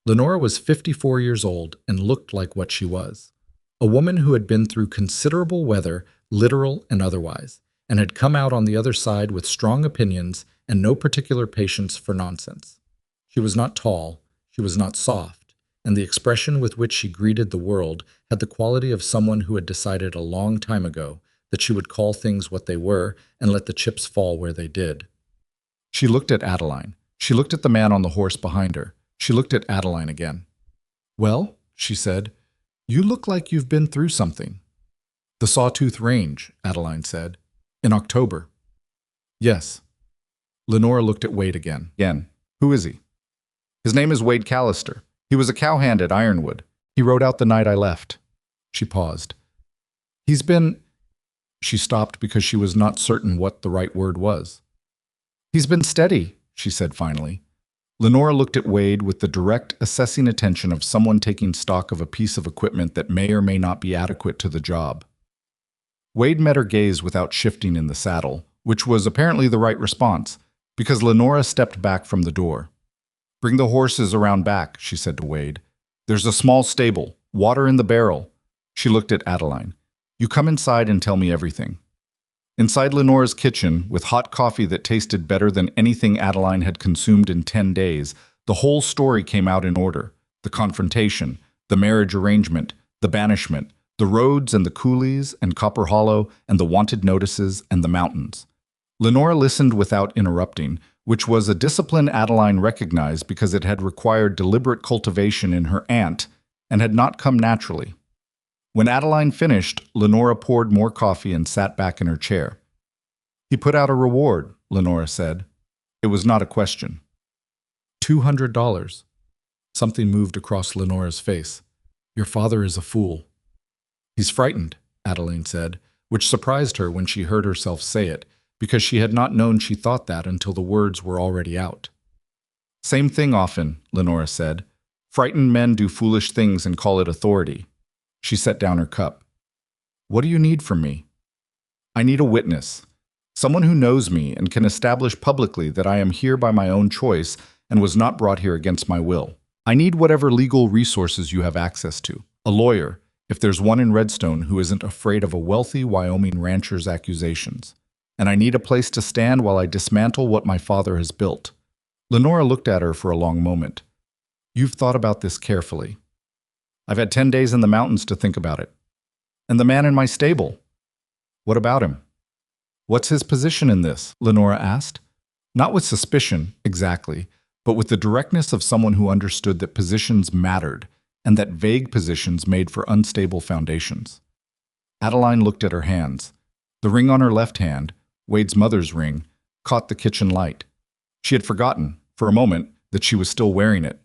Lenora was 54 years old and looked like what she was. A woman who had been through considerable weather, literal and otherwise, and had come out on the other side with strong opinions and no particular patience for nonsense. She was not tall, she was not soft, and the expression with which she greeted the world had the quality of someone who had decided a long time ago that she would call things what they were and let the chips fall where they did. She looked at Adeline. She looked at the man on the horse behind her. She looked at Adeline again. Well, she said, you look like you've been through something. The Sawtooth Range, Adeline said. In October. Yes. Lenora looked at Wade again. Who is he? His name is Wade Callister. He was a cowhand at Ironwood. He rode out the night I left. She paused. He's been... She stopped because she was not certain what the right word was. He's been steady, she said finally. Lenora looked at Wade with the direct, assessing attention of someone taking stock of a piece of equipment that may or may not be adequate to the job. Wade met her gaze without shifting in the saddle, which was apparently the right response, because Lenora stepped back from the door. Bring the horses around back, she said to Wade. There's a small stable, water in the barrel. She looked at Adeline. You come inside and tell me everything. Inside Lenora's kitchen, with hot coffee that tasted better than anything Adeline had consumed in 10 days, the whole story came out in order. The confrontation, the marriage arrangement, the banishment, the roads and the coolies and Copper Hollow and the wanted notices and the mountains. Lenora listened without interrupting, which was a discipline Adeline recognized because it had required deliberate cultivation in her aunt and had not come naturally. When Adeline finished, Lenora poured more coffee and sat back in her chair. He put out a reward, Lenora said. It was not a question. $200. Something moved across Lenora's face. Your father is a fool. He's frightened, Adeline said, which surprised her when she heard herself say it, because she had not known she thought that until the words were already out. Same thing often, Lenora said. Frightened men do foolish things and call it authority. She set down her cup. What do you need from me? I need a witness. Someone who knows me and can establish publicly that I am here by my own choice and was not brought here against my will. I need whatever legal resources you have access to. A lawyer, if there's one in Redstone who isn't afraid of a wealthy Wyoming rancher's accusations. And I need a place to stand while I dismantle what my father has built. Lenora looked at her for a long moment. You've thought about this carefully. I've had 10 days in the mountains to think about it. And the man in my stable? What about him? What's his position in this? Lenora asked. Not with suspicion, exactly, but with the directness of someone who understood that positions mattered and that vague positions made for unstable foundations. Adeline looked at her hands. The ring on her left hand, Wade's mother's ring, caught the kitchen light. She had forgotten, for a moment, that she was still wearing it.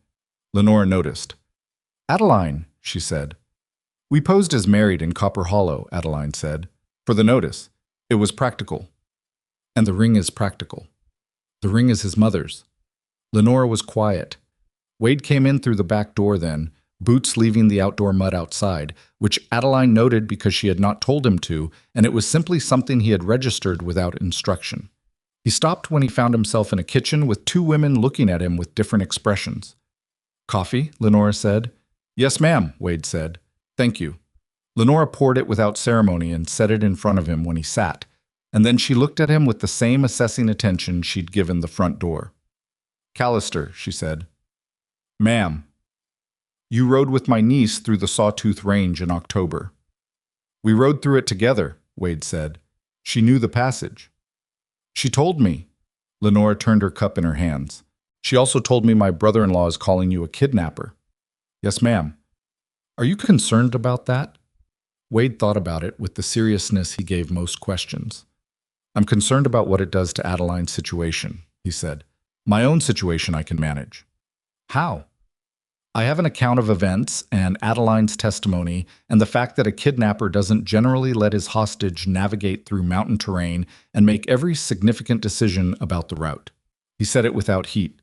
Lenora noticed. Adeline, she said. We posed as married in Copper Hollow, Adeline said. For the notice. It was practical. And the ring is practical. The ring is his mother's. Lenora was quiet. Wade came in through the back door then, boots leaving the outdoor mud outside, which Adeline noted because she had not told him to, and it was simply something he had registered without instruction. He stopped when he found himself in a kitchen with two women looking at him with different expressions. Coffee? Lenora said. Yes, ma'am, Wade said. Thank you. Lenora poured it without ceremony and set it in front of him when he sat, and then she looked at him with the same assessing attention she'd given the front door. Callister, she said. Ma'am. You rode with my niece through the Sawtooth Range in October. We rode through it together, Wade said. She knew the passage. She told me. Lenora turned her cup in her hands. She also told me my brother-in-law is calling you a kidnapper. Yes, ma'am. Are you concerned about that? Wade thought about it with the seriousness he gave most questions. I'm concerned about what it does to Adeline's situation, he said. My own situation I can manage. How? I have an account of events and Adeline's testimony and the fact that a kidnapper doesn't generally let his hostage navigate through mountain terrain and make every significant decision about the route. He said it without heat.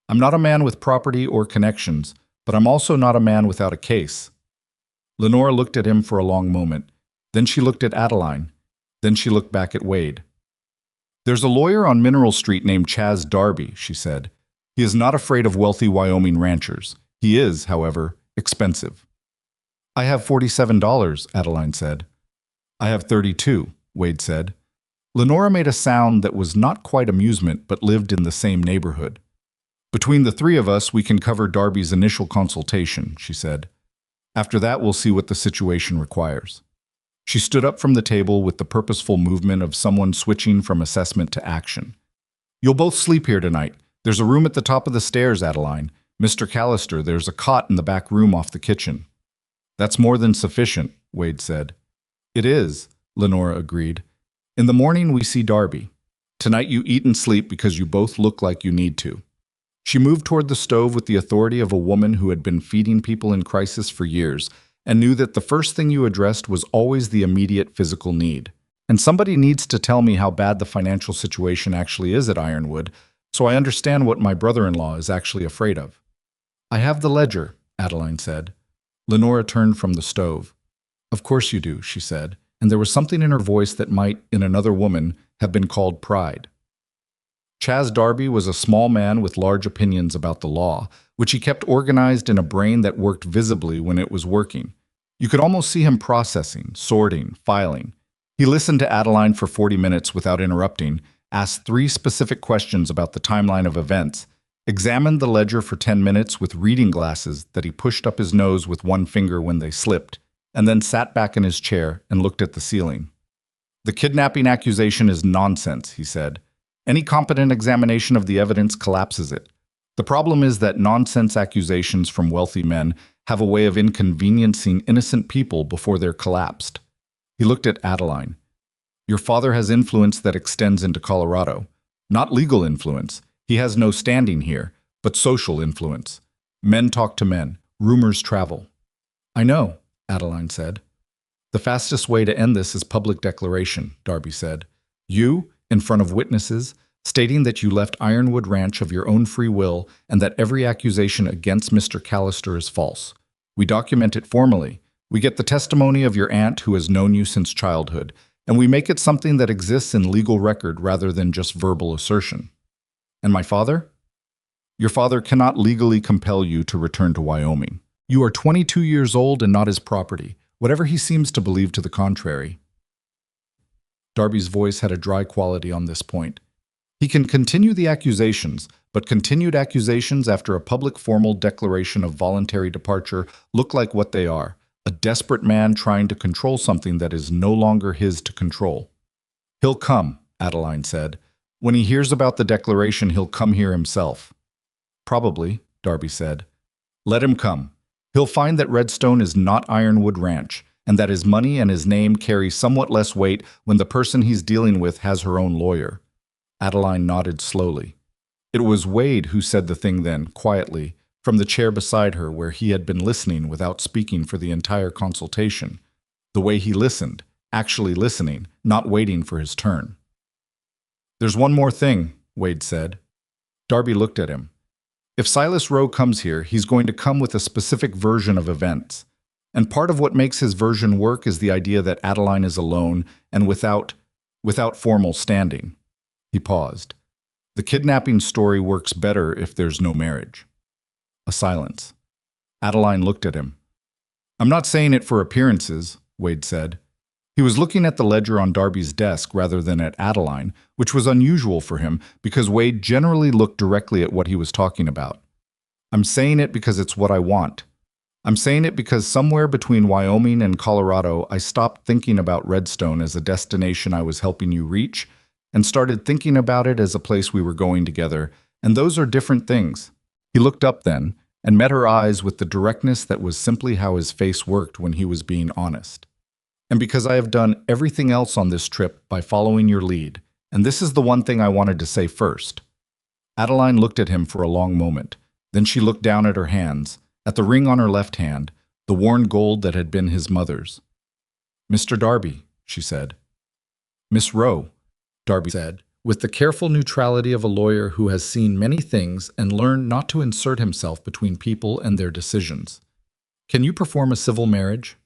I'm not a man with property or connections, but I'm also not a man without a case. Lenora looked at him for a long moment. Then she looked at Adeline. Then she looked back at Wade. There's a lawyer on Mineral Street named Chaz Darby, she said. He is not afraid of wealthy Wyoming ranchers. He is, however, expensive. I have $47, Adeline said. I have 32, Wade said. Lenora made a sound that was not quite amusement but lived in the same neighborhood. Between the three of us, we can cover Darby's initial consultation, she said. After that, we'll see what the situation requires. She stood up from the table with the purposeful movement of someone switching from assessment to action. You'll both sleep here tonight. There's a room at the top of the stairs, Adeline. Mr. Callister, there's a cot in the back room off the kitchen. That's more than sufficient, Wade said. It is, Lenora agreed. In the morning, we see Darby. Tonight you eat and sleep because you both look like you need to. She moved toward the stove with the authority of a woman who had been feeding people in crisis for years and knew that the first thing you addressed was always the immediate physical need. And somebody needs to tell me how bad the financial situation actually is at Ironwood, so I understand what my brother-in-law is actually afraid of. I have the ledger, Adeline said. Lenora turned from the stove. Of course you do, she said, and there was something in her voice that might, in another woman, have been called pride. Chaz Darby was a small man with large opinions about the law, which he kept organized in a brain that worked visibly when it was working. You could almost see him processing, sorting, filing. He listened to Adeline for 40 minutes without interrupting, asked 3 specific questions about the timeline of events, examined the ledger for 10 minutes with reading glasses that he pushed up his nose with one finger when they slipped, and then sat back in his chair and looked at the ceiling. The kidnapping accusation is nonsense, he said. Any competent examination of the evidence collapses it. The problem is that nonsense accusations from wealthy men have a way of inconveniencing innocent people before they're collapsed. He looked at Adeline. Your father has influence that extends into Colorado. Not legal influence. He has no standing here, but social influence. Men talk to men. Rumors travel. I know, Adeline said. The fastest way to end this is public declaration, Darby said. You, in front of witnesses, stating that you left Ironwood Ranch of your own free will and that every accusation against Mr. Callister is false. We document it formally. We get the testimony of your aunt who has known you since childhood, and we make it something that exists in legal record rather than just verbal assertion. And my father? Your father cannot legally compel you to return to Wyoming. You are 22 years old and not his property, whatever he seems to believe to the contrary. Darby's voice had a dry quality on this point. He can continue the accusations, but continued accusations after a public formal declaration of voluntary departure look like what they are, a desperate man trying to control something that is no longer his to control. He'll come, Adeline said. When he hears about the declaration, he'll come here himself. Probably, Darby said. Let him come. He'll find that Redstone is not Ironwood Ranch, and that his money and his name carry somewhat less weight when the person he's dealing with has her own lawyer. Adeline nodded slowly. It was Wade who said the thing then, quietly, from the chair beside her where he had been listening without speaking for the entire consultation. The way he listened, actually listening, not waiting for his turn. There's one more thing, Wade said. Darby looked at him. If Silas Rowe comes here, he's going to come with a specific version of events. And part of what makes his version work is the idea that Adeline is alone and without formal standing. He paused. The kidnapping story works better if there's no marriage. A silence. Adeline looked at him. I'm not saying it for appearances, Wade said. He was looking at the ledger on Darby's desk rather than at Adeline, which was unusual for him because Wade generally looked directly at what he was talking about. I'm saying it because it's what I want. I'm saying it because somewhere between Wyoming and Colorado, I stopped thinking about Redstone as a destination I was helping you reach and started thinking about it as a place we were going together, and those are different things. He looked up then and met her eyes with the directness that was simply how his face worked when he was being honest. And because I have done everything else on this trip by following your lead, and this is the one thing I wanted to say first. Adeline looked at him for a long moment. Then she looked down at her hands, at the ring on her left hand, the worn gold that had been his mother's. Mr. Darby, she said. Miss Rowe, Darby said, with the careful neutrality of a lawyer who has seen many things and learned not to insert himself between people and their decisions. Can you perform a civil marriage?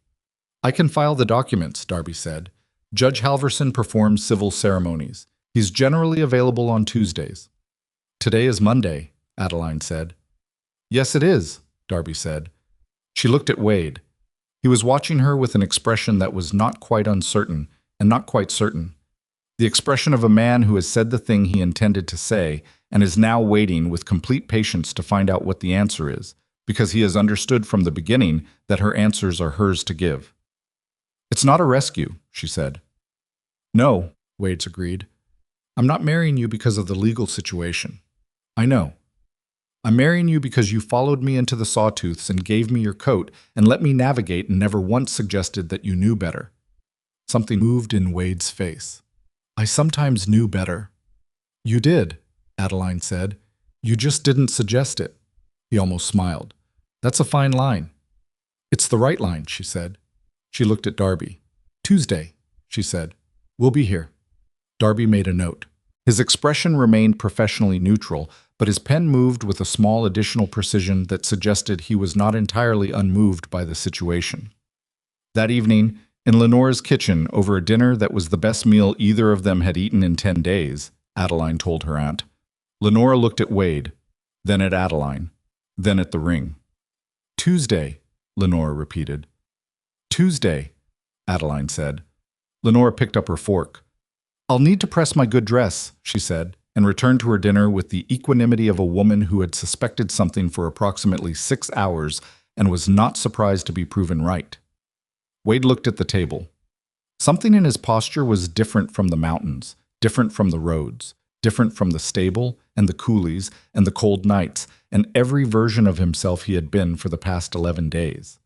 I can file the documents, Darby said. Judge Halverson performs civil ceremonies. He's generally available on Tuesdays. Today is Monday, Adeline said. Yes, it is, Darby said. She looked at Wade. He was watching her with an expression that was not quite uncertain and not quite certain. The expression of a man who has said the thing he intended to say and is now waiting with complete patience to find out what the answer is, because he has understood from the beginning that her answers are hers to give. It's not a rescue, she said. No, Wade agreed. I'm not marrying you because of the legal situation. I know. I'm marrying you because you followed me into the sawtooths and gave me your coat and let me navigate and never once suggested that you knew better. Something moved in Wade's face. I sometimes knew better. You did, Adeline said. You just didn't suggest it. He almost smiled. That's a fine line. It's the right line, she said. She looked at Darby. Tuesday, she said. We'll be here. Darby made a note. His expression remained professionally neutral, but his pen moved with a small additional precision that suggested he was not entirely unmoved by the situation. That evening, in Lenore's kitchen over a dinner that was the best meal either of them had eaten in 10 days, Adeline told her aunt, Lenore looked at Wade, then at Adeline, then at the ring. Tuesday, Lenore repeated. Tuesday, Adeline said. Lenore picked up her fork. I'll need to press my good dress, she said, and returned to her dinner with the equanimity of a woman who had suspected something for approximately 6 hours and was not surprised to be proven right. Wade looked at the table. Something in his posture was different from the mountains, different from the roads, different from the stable and the coolies and the cold nights and every version of himself he had been for the past 11 days.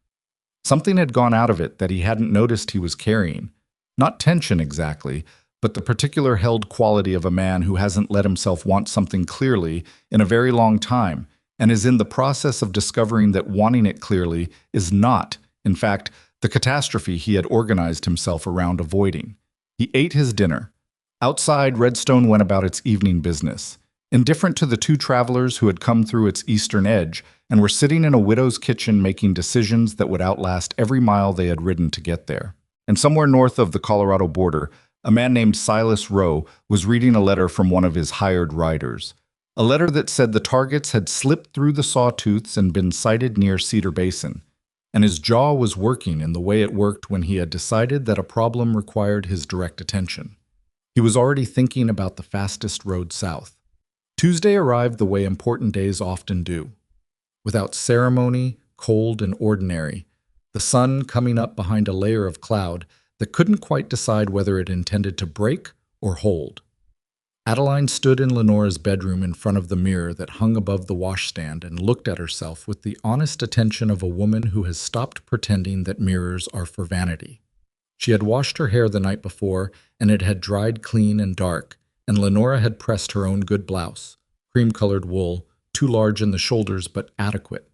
Something had gone out of it that he hadn't noticed he was carrying. Not tension exactly, but the particular held quality of a man who hasn't let himself want something clearly in a very long time and is in the process of discovering that wanting it clearly is not, in fact, the catastrophe he had organized himself around avoiding. He ate his dinner. Outside, Redstone went about its evening business, indifferent to the two travelers who had come through its eastern edge and were sitting in a widow's kitchen making decisions that would outlast every mile they had ridden to get there. And somewhere north of the Colorado border, a man named Silas Rowe was reading a letter from one of his hired riders. A letter that said the targets had slipped through the sawtooths and been sighted near Cedar Basin. And his jaw was working in the way it worked when he had decided that a problem required his direct attention. He was already thinking about the fastest road south. Tuesday arrived the way important days often do. Without ceremony, cold and ordinary, the sun coming up behind a layer of cloud that couldn't quite decide whether it intended to break or hold. Adeline stood in Lenora's bedroom in front of the mirror that hung above the washstand and looked at herself with the honest attention of a woman who has stopped pretending that mirrors are for vanity. She had washed her hair the night before, and it had dried clean and dark, and Lenora had pressed her own good blouse, cream-colored wool, too large in the shoulders but adequate.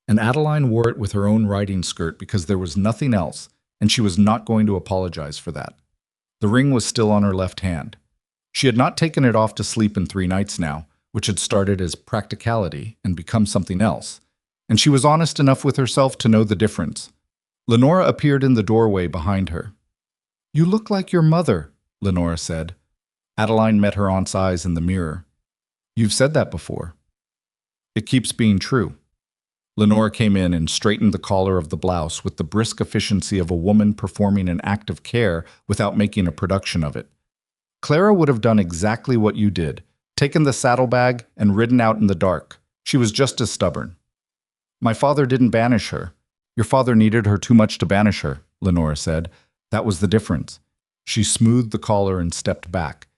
And Adeline wore it with her own riding skirt because there was nothing else, and she was not going to apologize for that. The ring was still on her left hand. She had not taken it off to sleep in 3 nights now, which had started as practicality and become something else, and she was honest enough with herself to know the difference. Lenora appeared in the doorway behind her. "You look like your mother," Lenora said. Adeline met her aunt's eyes in the mirror. "You've said that before." "It keeps being true." Lenora came in and straightened the collar of the blouse with the brisk efficiency of a woman performing an act of care without making a production of it. "Clara would have done exactly what you did, taken the saddlebag and ridden out in the dark. She was just as stubborn." "My father didn't banish her." "Your father needed her too much to banish her," Lenora said. "That was the difference." She smoothed the collar and stepped back.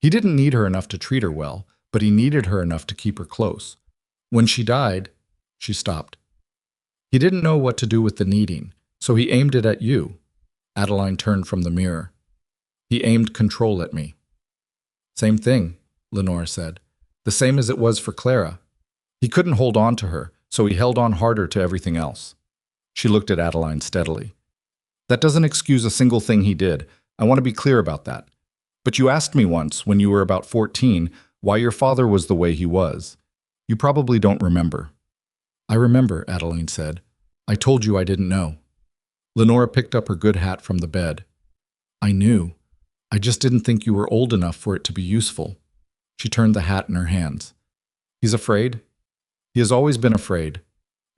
"He didn't need her enough to treat her well, but he needed her enough to keep her close. When she died," she stopped. "He didn't know what to do with the needing, so he aimed it at you." Adeline turned from the mirror. "He aimed control at me." "Same thing," Lenora said. "The same as it was for Clara. He couldn't hold on to her, so he held on harder to everything else." She looked at Adeline steadily. "That doesn't excuse a single thing he did. I want to be clear about that. But you asked me once, when you were about 14, why your father was the way he was. You probably don't remember." "I remember," Adeline said. "I told you I didn't know." Lenora picked up her good hat from the bed. "I knew. I just didn't think you were old enough for it to be useful." She turned the hat in her hands. "He's afraid?" "He has always been afraid.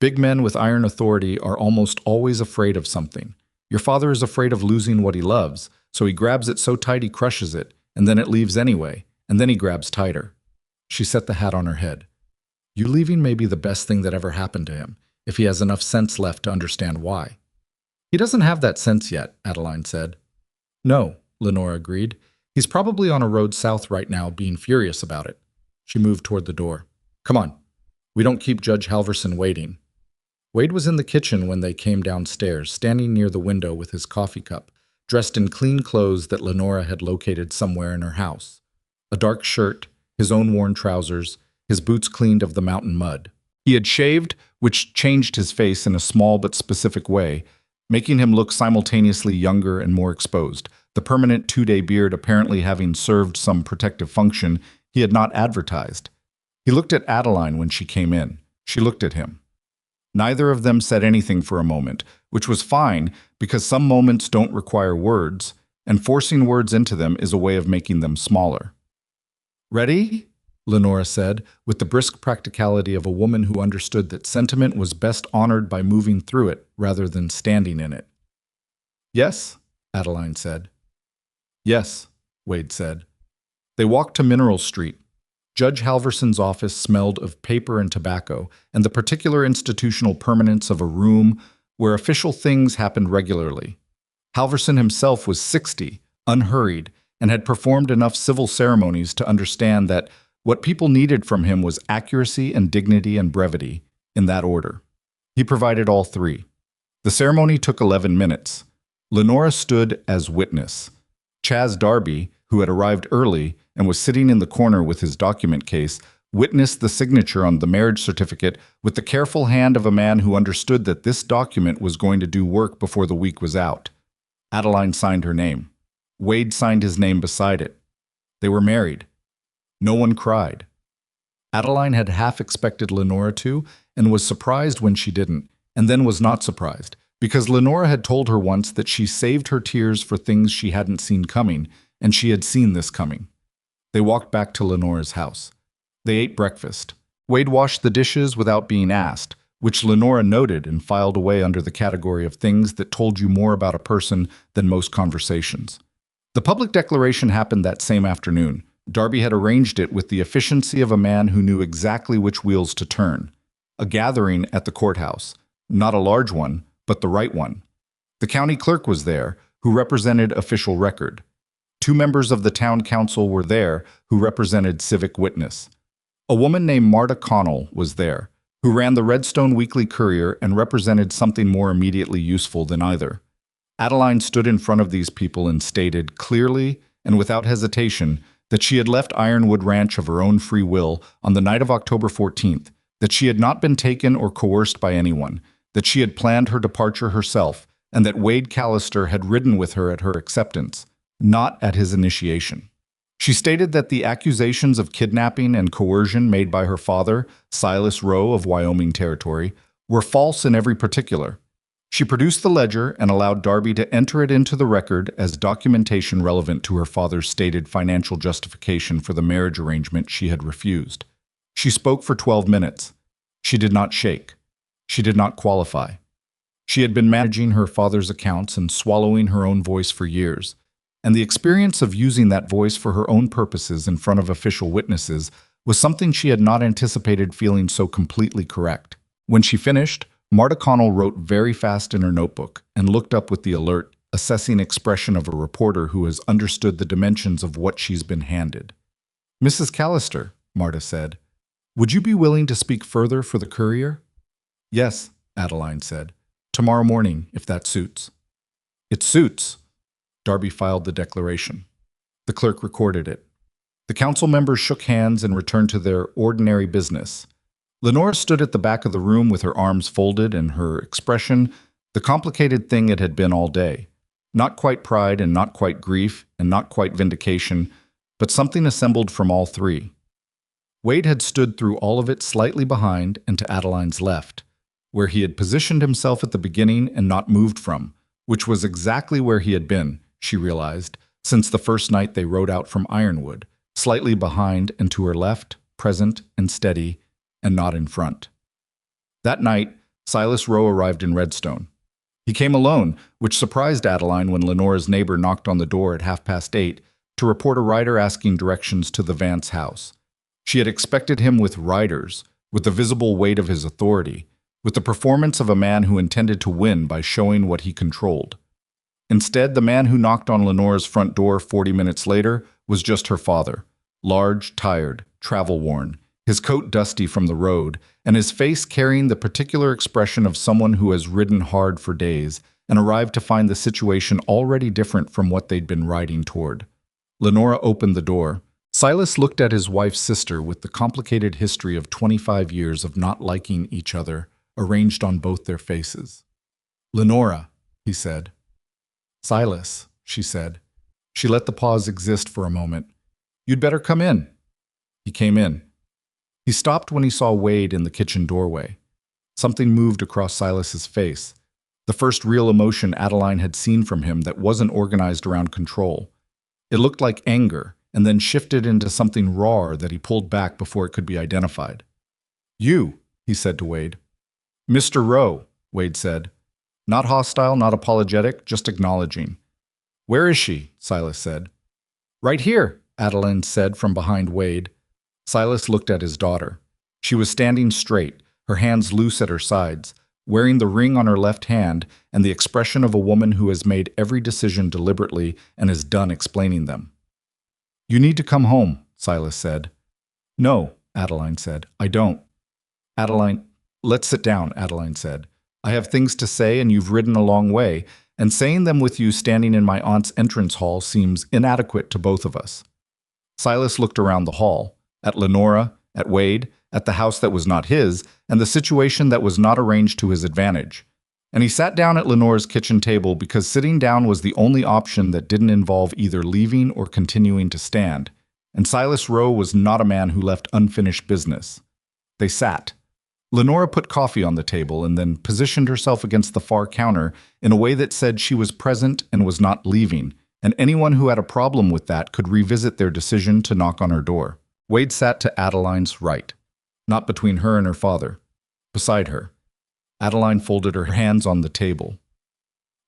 Big men with iron authority are almost always afraid of something. Your father is afraid of losing what he loves, so he grabs it so tight he crushes it, and then it leaves anyway, and then he grabs tighter." She set the hat on her head. "You leaving may be the best thing that ever happened to him, if he has enough sense left to understand why." "He doesn't have that sense yet," Adeline said. "No," Lenora agreed. "He's probably on a road south right now being furious about it." She moved toward the door. "Come on. We don't keep Judge Halverson waiting." Wade was in the kitchen when they came downstairs, standing near the window with his coffee cup, dressed in clean clothes that Lenora had located somewhere in her house. A dark shirt, his own worn trousers, his boots cleaned of the mountain mud. He had shaved, which changed his face in a small but specific way, making him look simultaneously younger and more exposed, the permanent 2-day beard apparently having served some protective function he had not advertised. He looked at Adeline when she came in. She looked at him. Neither of them said anything for a moment, which was fine because some moments don't require words, and forcing words into them is a way of making them smaller. "Ready?" Lenora said, with the brisk practicality of a woman who understood that sentiment was best honored by moving through it rather than standing in it. "Yes," Adeline said. "Yes," Wade said. They walked to Mineral Street. Judge Halverson's office smelled of paper and tobacco, and the particular institutional permanence of a room where official things happened regularly. Halverson himself was 60, unhurried, and had performed enough civil ceremonies to understand that what people needed from him was accuracy and dignity and brevity, in that order. He provided all three. The ceremony took 11 minutes. Lenora stood as witness. Chaz Darby, who had arrived early and was sitting in the corner with his document case, witnessed the signature on the marriage certificate with the careful hand of a man who understood that this document was going to do work before the week was out. Adeline signed her name. Wade signed his name beside it. They were married. No one cried. Adeline had half expected Lenora to, and was surprised when she didn't, and then was not surprised, because Lenora had told her once that she saved her tears for things she hadn't seen coming, and she had seen this coming. They walked back to Lenora's house. They ate breakfast. Wade washed the dishes without being asked, which Lenora noted and filed away under the category of things that told you more about a person than most conversations. The public declaration happened that same afternoon. Darby had arranged it with the efficiency of a man who knew exactly which wheels to turn. A gathering at the courthouse. Not a large one, but the right one. The county clerk was there, who represented official record. 2 members of the town council were there, who represented civic witness. A woman named Marta Connell was there, who ran the Redstone Weekly Courier and represented something more immediately useful than either. Adeline stood in front of these people and stated clearly and without hesitation that she had left Ironwood Ranch of her own free will on the night of October 14th, that she had not been taken or coerced by anyone, that she had planned her departure herself, and that Wade Callister had ridden with her at her acceptance, not at his initiation. She stated that the accusations of kidnapping and coercion made by her father, Silas Rowe of Wyoming Territory, were false in every particular. She produced the ledger and allowed Darby to enter it into the record as documentation relevant to her father's stated financial justification for the marriage arrangement she had refused. She spoke for 12 minutes. She did not shake. She did not qualify. She had been managing her father's accounts and swallowing her own voice for years, and the experience of using that voice for her own purposes in front of official witnesses was something she had not anticipated feeling so completely correct. When she finished, Marta Connell wrote very fast in her notebook and looked up with the alert, assessing expression of a reporter who has understood the dimensions of what she's been handed. "Mrs. Callister," Marta said, "would you be willing to speak further for the courier?" "Yes," Adeline said. "Tomorrow morning, if that suits." "It suits." Darby filed the declaration. The clerk recorded it. The council members shook hands and returned to their ordinary business. Lenora stood at the back of the room with her arms folded and her expression the complicated thing it had been all day. Not quite pride and not quite grief and not quite vindication, but something assembled from all three. Wade had stood through all of it slightly behind and to Adeline's left, where he had positioned himself at the beginning and not moved from, which was exactly where he had been, she realized, since the first night they rode out from Ironwood, slightly behind and to her left, present and steady, and not in front. That night, Silas Rowe arrived in Redstone. He came alone, which surprised Adeline when Lenora's neighbor knocked on the door at 8:30 to report a rider asking directions to the Vance house. She had expected him with riders, with the visible weight of his authority, with the performance of a man who intended to win by showing what he controlled. Instead, the man who knocked on Lenora's front door 40 minutes later was just her father, large, tired, travel-worn, his coat dusty from the road, and his face carrying the particular expression of someone who has ridden hard for days and arrived to find the situation already different from what they'd been riding toward. Lenora opened the door. Silas looked at his wife's sister with the complicated history of 25 years of not liking each other arranged on both their faces. "Lenora," he said. "Silas," she said. She let the pause exist for a moment. "You'd better come in." He came in. He stopped when he saw Wade in the kitchen doorway. Something moved across Silas's face, the first real emotion Adeline had seen from him that wasn't organized around control. It looked like anger, and then shifted into something rawer that he pulled back before it could be identified. "You," he said to Wade. "Mr. Rowe," Wade said. Not hostile, not apologetic, just acknowledging. "Where is she?" Silas said. "Right here," Adeline said from behind Wade. Silas looked at his daughter. She was standing straight, her hands loose at her sides, wearing the ring on her left hand and the expression of a woman who has made every decision deliberately and is done explaining them. "You need to come home," Silas said. "No," Adeline said. "I don't." "Adeline, let's sit down," Adeline said. "I have things to say and you've ridden a long way, and saying them with you standing in my aunt's entrance hall seems inadequate to both of us." Silas looked around the hall, at Lenora, at Wade, at the house that was not his, and the situation that was not arranged to his advantage. And he sat down at Lenora's kitchen table because sitting down was the only option that didn't involve either leaving or continuing to stand, and Silas Rowe was not a man who left unfinished business. They sat. Lenora put coffee on the table and then positioned herself against the far counter in a way that said she was present and was not leaving, and anyone who had a problem with that could revisit their decision to knock on her door. Wade sat to Adeline's right, not between her and her father, beside her. Adeline folded her hands on the table.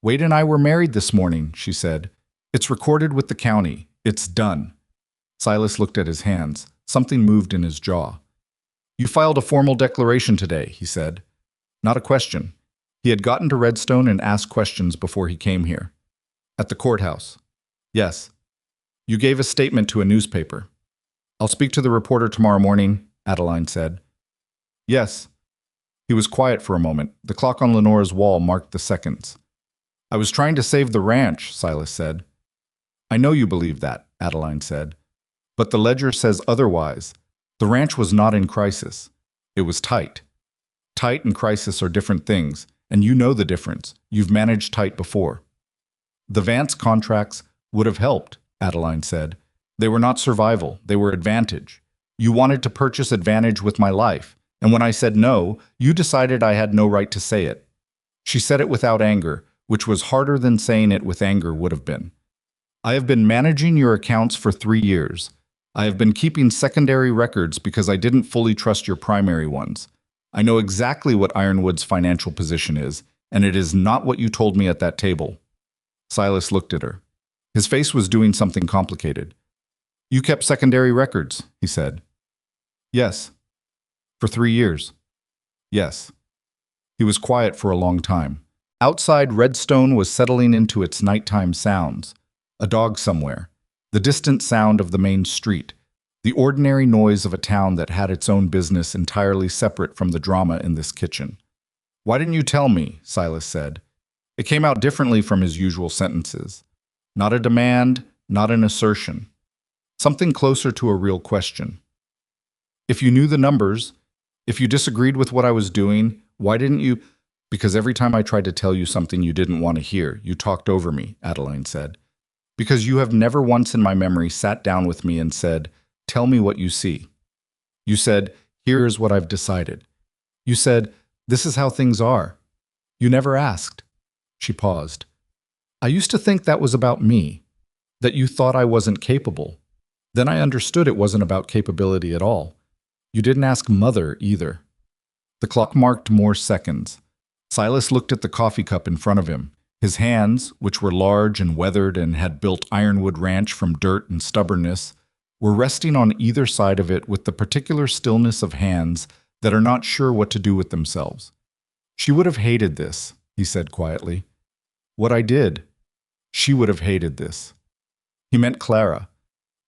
"Wade and I were married this morning," she said. "It's recorded with the county. It's done." Silas looked at his hands. Something moved in his jaw. "You filed a formal declaration today," he said. Not a question. He had gotten to Redstone and asked questions before he came here. "At the courthouse." "Yes." "You gave a statement to a newspaper." "I'll speak to the reporter tomorrow morning," Adeline said. "Yes." He was quiet for a moment. The clock on Lenora's wall marked the seconds. "I was trying to save the ranch," Silas said. "I know you believe that," Adeline said. "But the ledger says otherwise. The ranch was not in crisis. It was tight. Tight and crisis are different things, and you know the difference. You've managed tight before." "The Vance contracts would have helped," Adeline said. "They were not survival. They were advantage. You wanted to purchase advantage with my life, and when I said no, you decided I had no right to say it." She said it without anger, which was harder than saying it with anger would have been. "I have been managing your accounts for 3 years. I have been keeping secondary records because I didn't fully trust your primary ones. I know exactly what Ironwood's financial position is, and it is not what you told me at that table." Silas looked at her. His face was doing something complicated. "You kept secondary records," he said. "Yes." "For 3 years." "Yes." He was quiet for a long time. Outside, Redstone was settling into its nighttime sounds. A dog somewhere. The distant sound of the main street, the ordinary noise of a town that had its own business entirely separate from the drama in this kitchen. "Why didn't you tell me?" Silas said. It came out differently from his usual sentences. Not a demand, not an assertion. Something closer to a real question. "If you knew the numbers, if you disagreed with what I was doing, why didn't you—" "Because every time I tried to tell you something you didn't want to hear, you talked over me," Adeline said. "Because you have never once in my memory sat down with me and said, 'Tell me what you see.' You said, 'Here is what I've decided.' You said, 'This is how things are.' You never asked." She paused. "I used to think that was about me, that you thought I wasn't capable. Then I understood it wasn't about capability at all. You didn't ask Mother either." The clock marked more seconds. Silas looked at the coffee cup in front of him. His hands, which were large and weathered and had built Ironwood Ranch from dirt and stubbornness, were resting on either side of it with the particular stillness of hands that are not sure what to do with themselves. "She would have hated this," he said quietly. "What I did. She would have hated this." He meant Clara.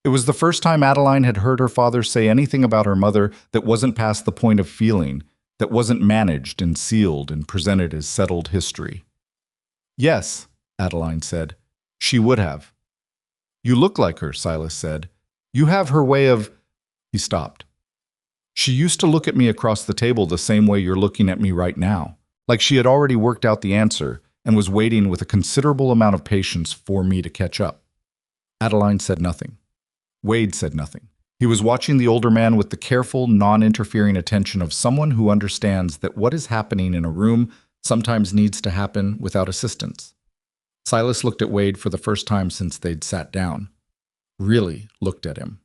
It was the first time Adeline had heard her father say anything about her mother that wasn't past the point of feeling, that wasn't managed and sealed and presented as settled history. "Yes," Adeline said. "She would have." "You look like her," Silas said. "You have her way of—" He stopped. "She used to look at me across the table the same way you're looking at me right now, like she had already worked out the answer and was waiting with a considerable amount of patience for me to catch up." Adeline said nothing. Wade said nothing. He was watching the older man with the careful, non-interfering attention of someone who understands that what is happening in a room sometimes needs to happen without assistance. Silas looked at Wade for the first time since they'd sat down. Really looked at him.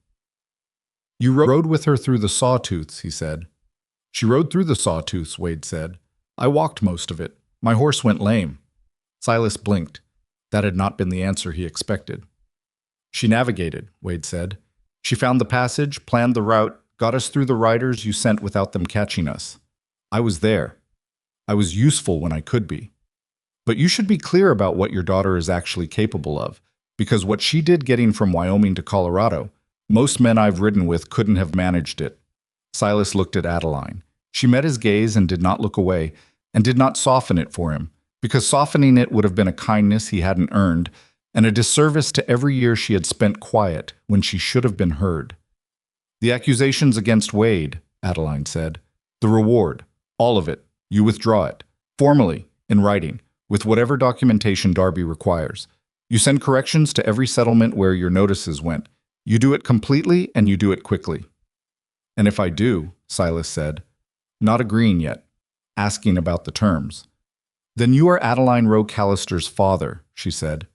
"You rode with her through the sawtooths," he said. "She rode through the sawtooths," Wade said. "I walked most of it. My horse went lame." Silas blinked. That had not been the answer he expected. "She navigated," Wade said. "She found the passage, planned the route, got us through the riders you sent without them catching us. I was there. I was useful when I could be. But you should be clear about what your daughter is actually capable of, because what she did getting from Wyoming to Colorado, most men I've ridden with couldn't have managed it." Silas looked at Adeline. She met his gaze and did not look away, and did not soften it for him, because softening it would have been a kindness he hadn't earned, and a disservice to every year she had spent quiet when she should have been heard. "The accusations against Wade," Adeline said. "The reward, all of it, you withdraw it, formally, in writing, with whatever documentation Darby requires. You send corrections to every settlement where your notices went. You do it completely and you do it quickly. And if I do, Silas said, not agreeing yet, asking about the terms. Then you are Adeline Rowe Callister's father, she said.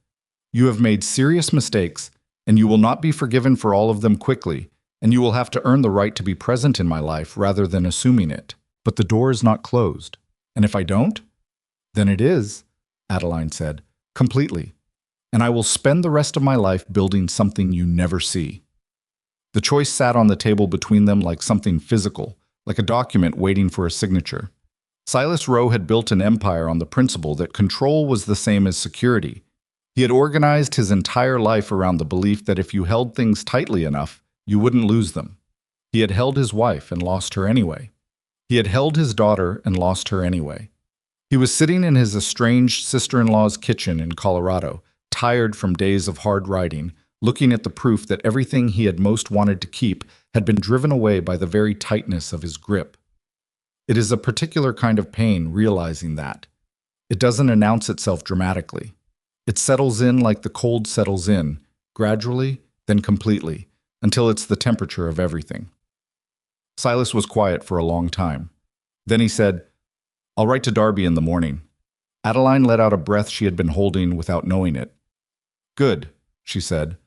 You have made serious mistakes, and you will not be forgiven for all of them quickly, and you will have to earn the right to be present in my life rather than assuming it. But the door is not closed. And if I don't? Then it is, Adeline said, completely. And I will spend the rest of my life building something you never see. The choice sat on the table between them like something physical, like a document waiting for a signature. Silas Rowe had built an empire on the principle that control was the same as security. He had organized his entire life around the belief that if you held things tightly enough, you wouldn't lose them. He had held his wife and lost her anyway. He had held his daughter and lost her anyway. He was sitting in his estranged sister-in-law's kitchen in Colorado, tired from days of hard riding, looking at the proof that everything he had most wanted to keep had been driven away by the very tightness of his grip. It is a particular kind of pain realizing that. It doesn't announce itself dramatically. It settles in like the cold settles in, gradually, then completely, until it's the temperature of everything. Silas was quiet for a long time. Then he said, I'll write to Darby in the morning. Adeline let out a breath she had been holding without knowing it. Good, she said.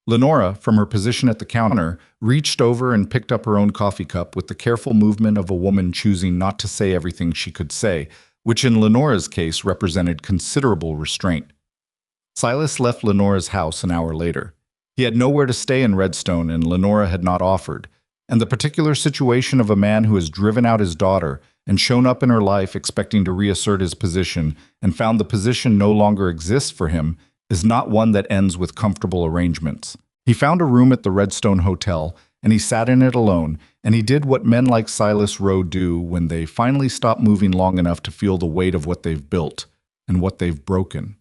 Lenora, from her position at the counter, reached over and picked up her own coffee cup with the careful movement of a woman choosing not to say everything she could say, which in Lenora's case represented considerable restraint. Silas left Lenora's house an hour later. He had nowhere to stay in Redstone and Lenora had not offered, and the particular situation of a man who has driven out his daughter and shown up in her life expecting to reassert his position and found the position no longer exists for him is not one that ends with comfortable arrangements. He found a room at the Redstone Hotel, and he sat in it alone, and he did what men like Silas Rowe do when they finally stop moving long enough to feel the weight of what they've built and what they've broken.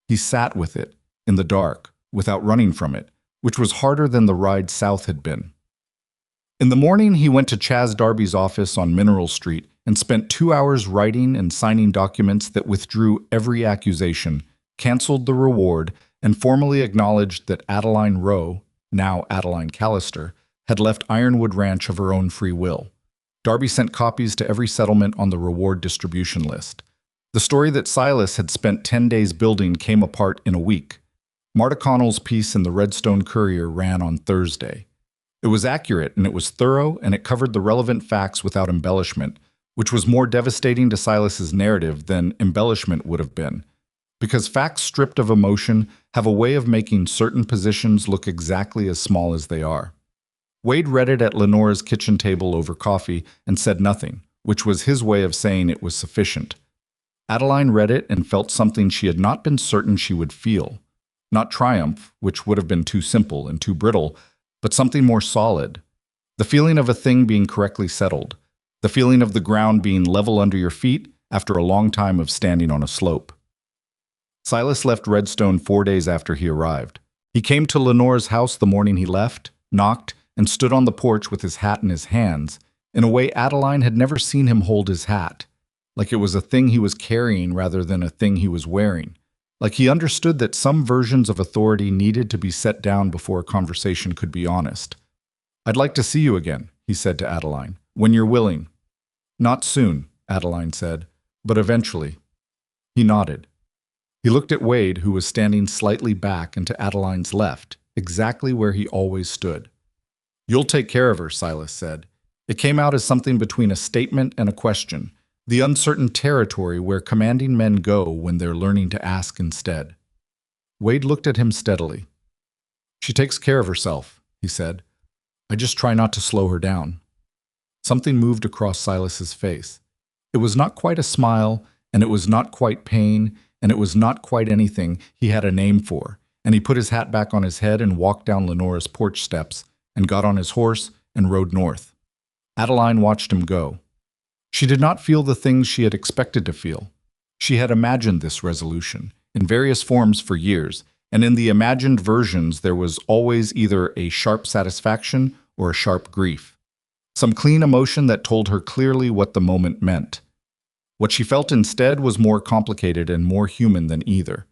He sat with it, in the dark, without running from it, which was harder than the ride south had been. In the morning, he went to Chaz Darby's office on Mineral Street and spent 2 hours writing and signing documents that withdrew every accusation, canceled the reward, and formally acknowledged that Adeline Rowe, now Adeline Callister, had left Ironwood Ranch of her own free will. Darby sent copies to every settlement on the reward distribution list. The story that Silas had spent 10 days building came apart in a week. Marta Connell's piece in the Redstone Courier ran on Thursday. It was accurate and it was thorough and it covered the relevant facts without embellishment, which was more devastating to Silas's narrative than embellishment would have been. Because facts stripped of emotion have a way of making certain positions look exactly as small as they are. Wade read it at Lenora's kitchen table over coffee and said nothing, which was his way of saying it was sufficient. Adeline read it and felt something she had not been certain she would feel. Not triumph, which would have been too simple and too brittle, but something more solid. The feeling of a thing being correctly settled. The feeling of the ground being level under your feet after a long time of standing on a slope. Silas left Redstone 4 days after he arrived. He came to Lenora's house the morning he left, knocked, and stood on the porch with his hat in his hands, in a way Adeline had never seen him hold his hat, like it was a thing he was carrying rather than a thing he was wearing, like he understood that some versions of authority needed to be set down before a conversation could be honest. I'd like to see you again, he said to Adeline, when you're willing. Not soon, Adeline said, but eventually. He nodded. He looked at Wade, who was standing slightly back and to Adeline's left, exactly where he always stood. You'll take care of her, Silas said. It came out as something between a statement and a question, the uncertain territory where commanding men go when they're learning to ask instead. Wade looked at him steadily. She takes care of herself, he said. I just try not to slow her down. Something moved across Silas's face. It was not quite a smile, and it was not quite pain, and it was not quite anything he had a name for, and he put his hat back on his head and walked down Lenora's porch steps and got on his horse and rode north. Adeline watched him go. She did not feel the things she had expected to feel. She had imagined this resolution, in various forms for years, and in the imagined versions there was always either a sharp satisfaction or a sharp grief. Some clean emotion that told her clearly what the moment meant. What she felt instead was more complicated and more human than either.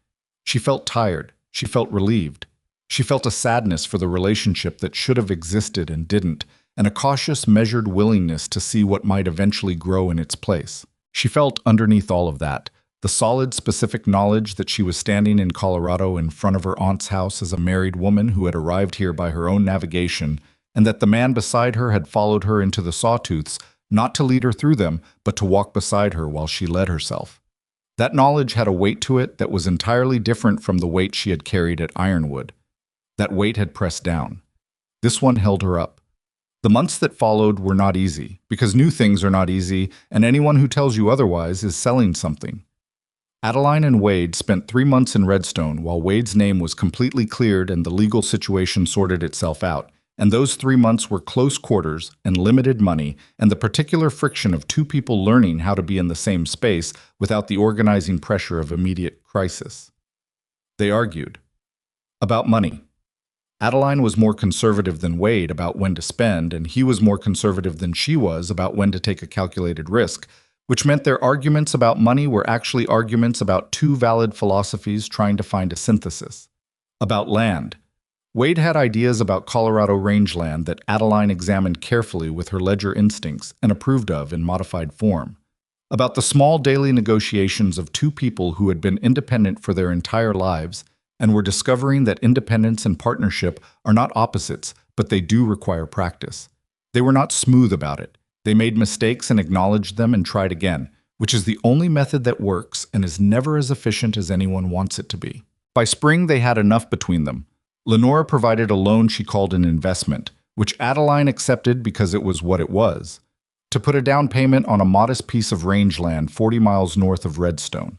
She felt tired. She felt relieved. She felt a sadness for the relationship that should have existed and didn't, and a cautious, measured willingness to see what might eventually grow in its place. She felt, underneath all of that, the solid, specific knowledge that she was standing in Colorado in front of her aunt's house as a married woman who had arrived here by her own navigation, and that the man beside her had followed her into the sawtooths, not to lead her through them, but to walk beside her while she led herself. That knowledge had a weight to it that was entirely different from the weight she had carried at Ironwood. That weight had pressed down. This one held her up. The months that followed were not easy, because new things are not easy, and anyone who tells you otherwise is selling something. Adeline and Wade spent 3 months in Redstone while Wade's name was completely cleared and the legal situation sorted itself out, and those 3 months were close quarters and limited money and the particular friction of two people learning how to be in the same space without the organizing pressure of immediate crisis. They argued. About money. Adeline was more conservative than Wade about when to spend, and he was more conservative than she was about when to take a calculated risk, which meant their arguments about money were actually arguments about two valid philosophies trying to find a synthesis. About land. Wade had ideas about Colorado rangeland that Adeline examined carefully with her ledger instincts and approved of in modified form. About the small daily negotiations of two people who had been independent for their entire lives and were discovering that independence and partnership are not opposites, but they do require practice. They were not smooth about it. They made mistakes and acknowledged them and tried again, which is the only method that works and is never as efficient as anyone wants it to be. By spring, they had enough between them. Lenora provided a loan she called an investment, which Adeline accepted because it was what it was, to put a down payment on a modest piece of rangeland 40 miles north of Redstone.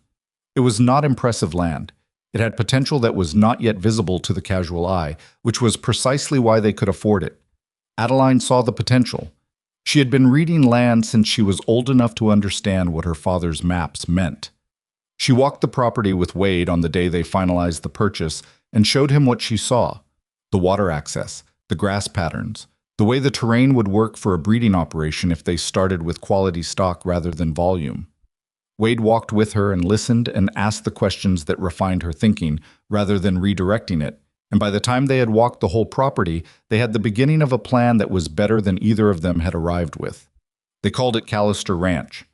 It was not impressive land. It had potential that was not yet visible to the casual eye, which was precisely why they could afford it. Adeline saw the potential. She had been reading land since she was old enough to understand what her father's maps meant. She walked the property with Wade on the day they finalized the purchase and showed him what she saw: the water access, the grass patterns, the way the terrain would work for a breeding operation if they started with quality stock rather than volume. Wade walked with her and listened and asked the questions that refined her thinking rather than redirecting it, and by the time they had walked the whole property, they had the beginning of a plan that was better than either of them had arrived with. They called it Callister Ranch.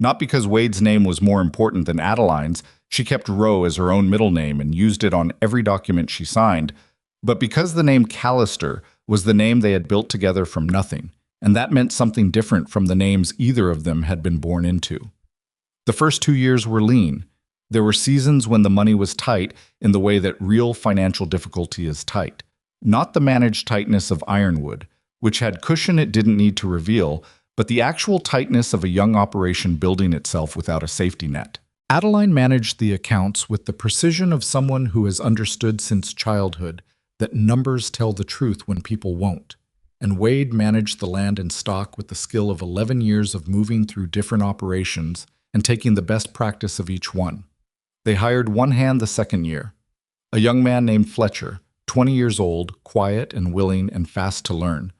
Not because Wade's name was more important than Adeline's, she kept Rowe as her own middle name and used it on every document she signed, but because the name Callister was the name they had built together from nothing, and that meant something different from the names either of them had been born into. The first 2 years were lean. There were seasons when the money was tight in the way that real financial difficulty is tight. Not the managed tightness of Ironwood, which had cushion it didn't need to reveal, but the actual tightness of a young operation building itself without a safety net. Adeline managed the accounts with the precision of someone who has understood since childhood that numbers tell the truth when people won't. And Wade managed the land and stock with the skill of 11 years of moving through different operations and taking the best practice of each one. They hired one hand the second year, a young man named Fletcher, 20 years old, quiet and willing and fast to learn,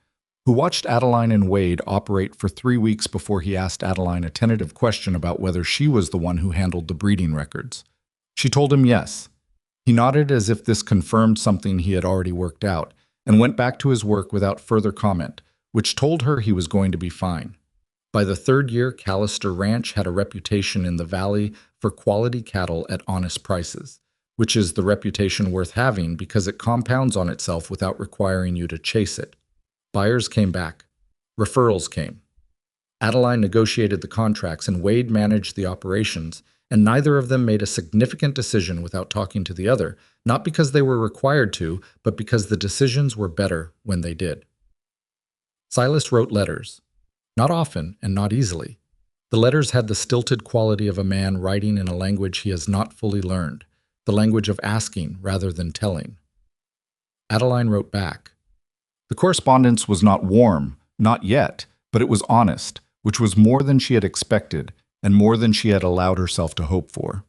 who watched Adeline and Wade operate for 3 weeks before he asked Adeline a tentative question about whether she was the one who handled the breeding records. She told him yes. He nodded as if this confirmed something he had already worked out, and went back to his work without further comment, which told her he was going to be fine. By the 3rd year, Callister Ranch had a reputation in the valley for quality cattle at honest prices, which is the reputation worth having because it compounds on itself without requiring you to chase it. Buyers came back. Referrals came. Adeline negotiated the contracts and Wade managed the operations, and neither of them made a significant decision without talking to the other, not because they were required to, but because the decisions were better when they did. Silas wrote letters. Not often and not easily. The letters had the stilted quality of a man writing in a language he has not fully learned, the language of asking rather than telling. Adeline wrote back. The correspondence was not warm, not yet, but it was honest, which was more than she had expected and more than she had allowed herself to hope for.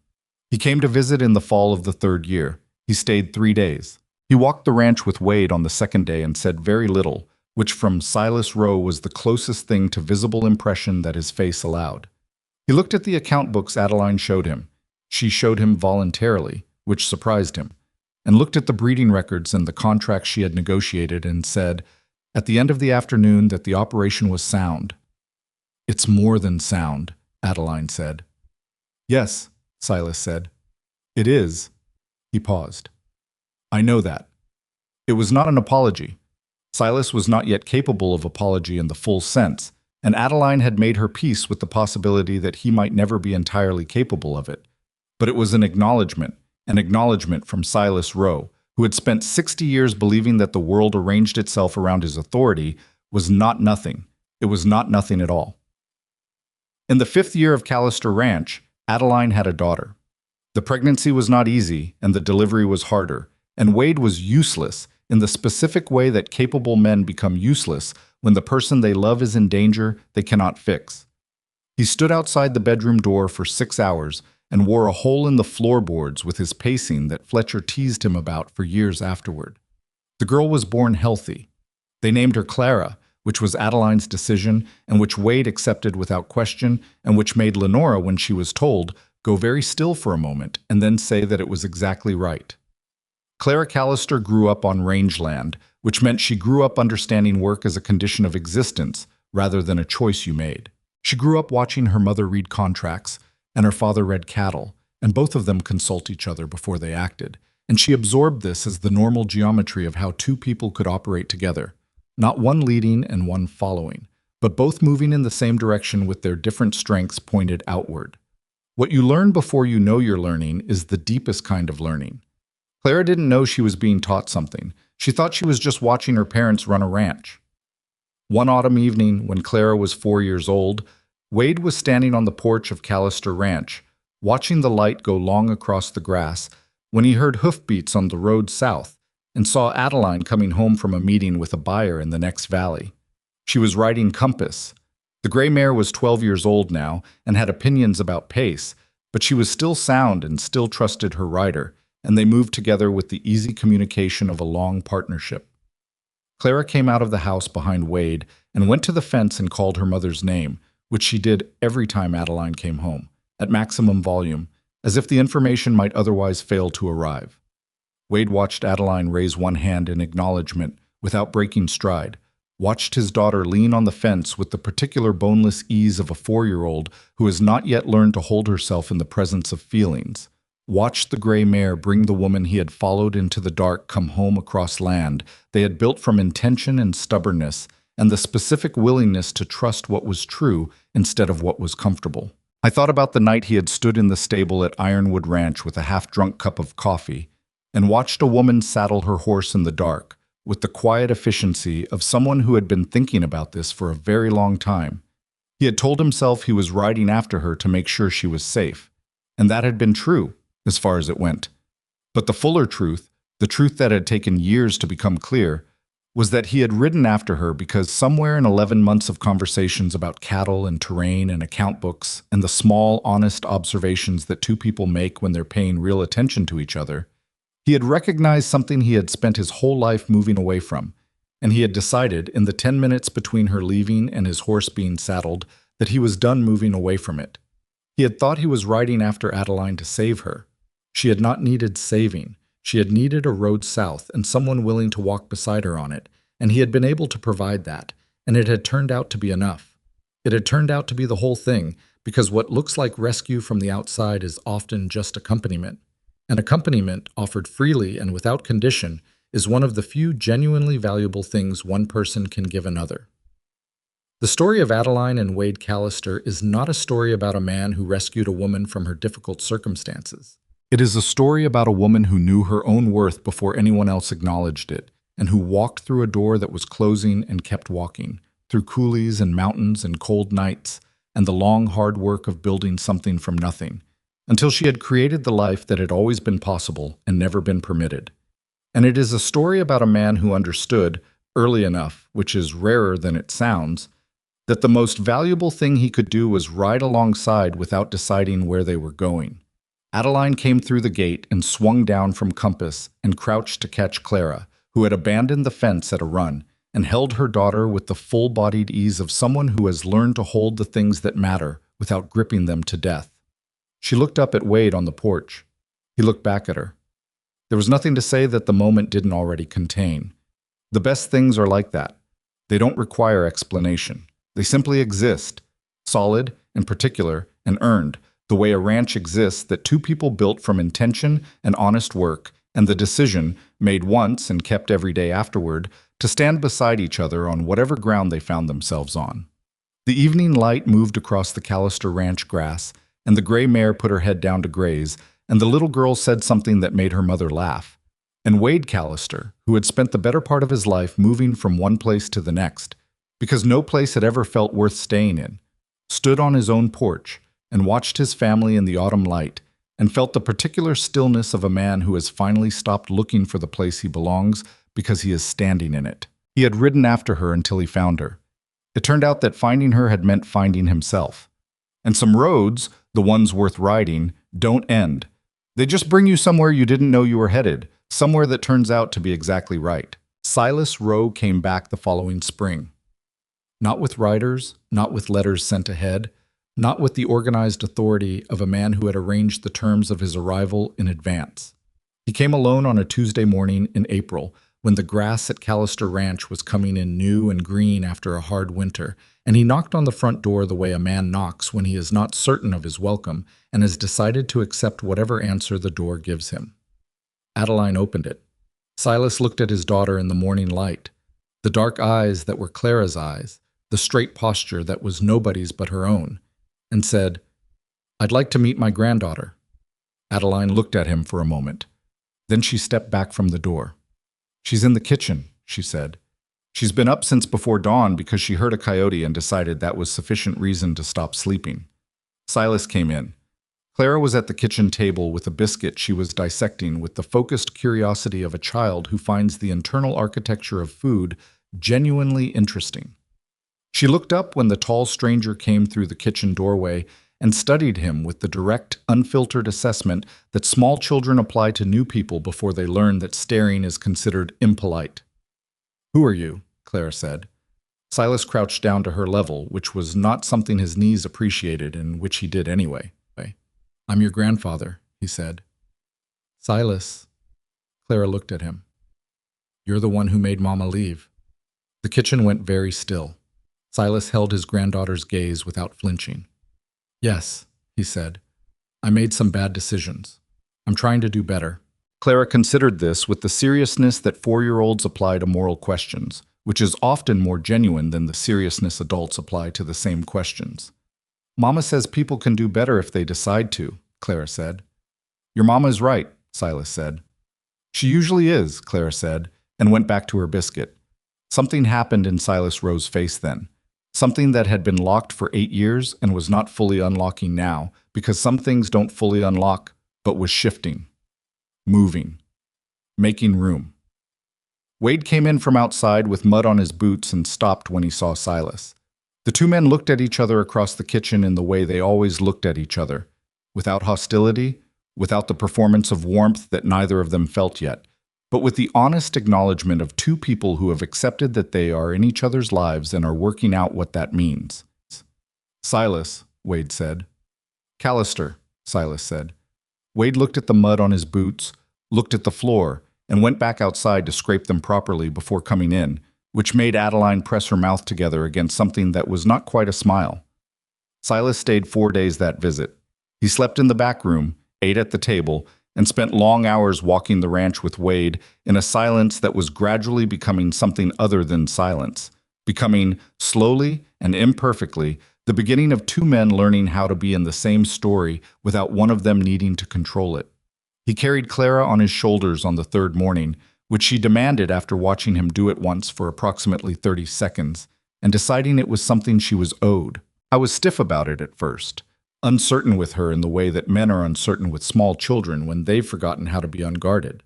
He came to visit in the fall of the 3rd year. He stayed 3 days. He walked the ranch with Wade on the 2nd day and said very little, which from Silas Rowe was the closest thing to visible impression that his face allowed. He looked at the account books Adeline showed him. She showed him voluntarily, which surprised him. and looked at the breeding records and the contracts she had negotiated and said, at the end of the afternoon, that the operation was sound. "It's more than sound," Adeline said. "Yes," Silas said. "It is." He paused. "I know that." It was not an apology. Silas was not yet capable of apology in the full sense, and Adeline had made her peace with the possibility that he might never be entirely capable of it. But it was an acknowledgement from Silas Rowe, who had spent 60 years believing that the world arranged itself around his authority, was not nothing. It was not nothing at all. In the 5th year of Callister Ranch, Adeline had a daughter. The pregnancy was not easy, and the delivery was harder, and Wade was useless in the specific way that capable men become useless when the person they love is in danger they cannot fix. He stood outside the bedroom door for 6 hours and wore a hole in the floorboards with his pacing that Fletcher teased him about for years afterward. The girl was born healthy. They named her Clara, which was Adeline's decision and which Wade accepted without question, and which made Lenora, when she was told, go very still for a moment and then say that it was exactly right. Clara Callister grew up on rangeland, which meant she grew up understanding work as a condition of existence rather than a choice you made. She grew up watching her mother read contracts and her father read cattle, and both of them consult each other before they acted, and she absorbed this as the normal geometry of how two people could operate together, not one leading and one following, but both moving in the same direction with their different strengths pointed outward. What you learn before you know you're learning is the deepest kind of learning. Clara didn't know she was being taught something. She thought she was just watching her parents run a ranch. One autumn evening, when Clara was 4 years old, Wade was standing on the porch of Callister Ranch, watching the light go long across the grass, when he heard hoofbeats on the road south and saw Adeline coming home from a meeting with a buyer in the next valley. She was riding Compass. The gray mare was 12 years old now and had opinions about pace, but she was still sound and still trusted her rider, and they moved together with the easy communication of a long partnership. Clara came out of the house behind Wade and went to the fence and called her mother's name, which she did every time Adeline came home, at maximum volume, as if the information might otherwise fail to arrive. Wade watched Adeline raise one hand in acknowledgement without breaking stride, watched his daughter lean on the fence with the particular boneless ease of a 4-year-old who has not yet learned to hold herself in the presence of feelings, watched the gray mare bring the woman he had followed into the dark come home across land they had built from intention and stubbornness and the specific willingness to trust what was true instead of what was comfortable. I thought about the night he had stood in the stable at Ironwood Ranch with a half-drunk cup of coffee and watched a woman saddle her horse in the dark with the quiet efficiency of someone who had been thinking about this for a very long time. He had told himself he was riding after her to make sure she was safe, and that had been true, as far as it went. But the fuller truth, the truth that had taken years to become clear, was that he had ridden after her because somewhere in 11 months of conversations about cattle and terrain and account books and the small, honest observations that two people make when they're paying real attention to each other, he had recognized something he had spent his whole life moving away from, and he had decided, in the 10 minutes between her leaving and his horse being saddled, that he was done moving away from it. He had thought he was riding after Adeline to save her. She had not needed saving. She had needed a road south and someone willing to walk beside her on it, and he had been able to provide that, and it had turned out to be enough. It had turned out to be the whole thing, because what looks like rescue from the outside is often just accompaniment. And accompaniment, offered freely and without condition, is one of the few genuinely valuable things one person can give another. The story of Adeline and Wade Callister is not a story about a man who rescued a woman from her difficult circumstances. It is a story about a woman who knew her own worth before anyone else acknowledged it, and who walked through a door that was closing and kept walking, through coulees and mountains and cold nights, and the long, hard work of building something from nothing, until she had created the life that had always been possible and never been permitted. And it is a story about a man who understood, early enough, which is rarer than it sounds, that the most valuable thing he could do was ride alongside without deciding where they were going. Adeline came through the gate and swung down from Compass and crouched to catch Clara, who had abandoned the fence at a run, and held her daughter with the full-bodied ease of someone who has learned to hold the things that matter without gripping them to death. She looked up at Wade on the porch. He looked back at her. There was nothing to say that the moment didn't already contain. The best things are like that. They don't require explanation. They simply exist, solid and particular and earned, the way a ranch exists that two people built from intention and honest work, and the decision, made once and kept every day afterward, to stand beside each other on whatever ground they found themselves on. The evening light moved across the Callister Ranch grass, and the gray mare put her head down to graze, and the little girl said something that made her mother laugh. And Wade Callister, who had spent the better part of his life moving from one place to the next, because no place had ever felt worth staying in, stood on his own porch and watched his family in the autumn light, and felt the particular stillness of a man who has finally stopped looking for the place he belongs because he is standing in it. He had ridden after her until he found her. It turned out that finding her had meant finding himself. And some roads, the ones worth riding, don't end. They just bring you somewhere you didn't know you were headed, somewhere that turns out to be exactly right. Silas Rowe came back the following spring. Not with riders, not with letters sent ahead, not with the organized authority of a man who had arranged the terms of his arrival in advance. He came alone on a Tuesday morning in April, when the grass at Callister Ranch was coming in new and green after a hard winter, and he knocked on the front door the way a man knocks when he is not certain of his welcome and has decided to accept whatever answer the door gives him. Adeline opened it. Silas looked at his daughter in the morning light, the dark eyes that were Clara's eyes, the straight posture that was nobody's but her own, and said, "I'd like to meet my granddaughter." Adeline looked at him for a moment. Then she stepped back from the door. "She's in the kitchen," she said. "She's been up since before dawn because she heard a coyote and decided that was sufficient reason to stop sleeping." Silas came in. Clara was at the kitchen table with a biscuit she was dissecting with the focused curiosity of a child who finds the internal architecture of food genuinely interesting. She looked up when the tall stranger came through the kitchen doorway and studied him with the direct, unfiltered assessment that small children apply to new people before they learn that staring is considered impolite. "Who are you?" Clara said. Silas crouched down to her level, which was not something his knees appreciated and which he did anyway. "I'm your grandfather," he said. "Silas," Clara looked at him. "You're the one who made Mama leave." The kitchen went very still. Silas held his granddaughter's gaze without flinching. "Yes," he said. "I made some bad decisions. I'm trying to do better." Clara considered this with the seriousness that 4-year-olds apply to moral questions, which is often more genuine than the seriousness adults apply to the same questions. "Mama says people can do better if they decide to," Clara said. "Your mama is right," Silas said. "She usually is," Clara said, and went back to her biscuit. Something happened in Silas Rowe's face then. Something that had been locked for 8 years and was not fully unlocking now, because some things don't fully unlock, but was shifting, moving, making room. Wade came in from outside with mud on his boots and stopped when he saw Silas. The two men looked at each other across the kitchen in the way they always looked at each other, without hostility, without the performance of warmth that neither of them felt yet, but with the honest acknowledgement of two people who have accepted that they are in each other's lives and are working out what that means. "Silas," Wade said. "Callister," Silas said. Wade looked at the mud on his boots, looked at the floor, and went back outside to scrape them properly before coming in, which made Adeline press her mouth together against something that was not quite a smile. Silas stayed 4 days that visit. He slept in the back room, ate at the table, and spent long hours walking the ranch with Wade in a silence that was gradually becoming something other than silence, becoming, slowly and imperfectly, the beginning of two men learning how to be in the same story without one of them needing to control it. He carried Clara on his shoulders on the third morning, which she demanded after watching him do it once for approximately 30 seconds, and deciding it was something she was owed. I was stiff about it at first, uncertain with her in the way that men are uncertain with small children when they've forgotten how to be unguarded.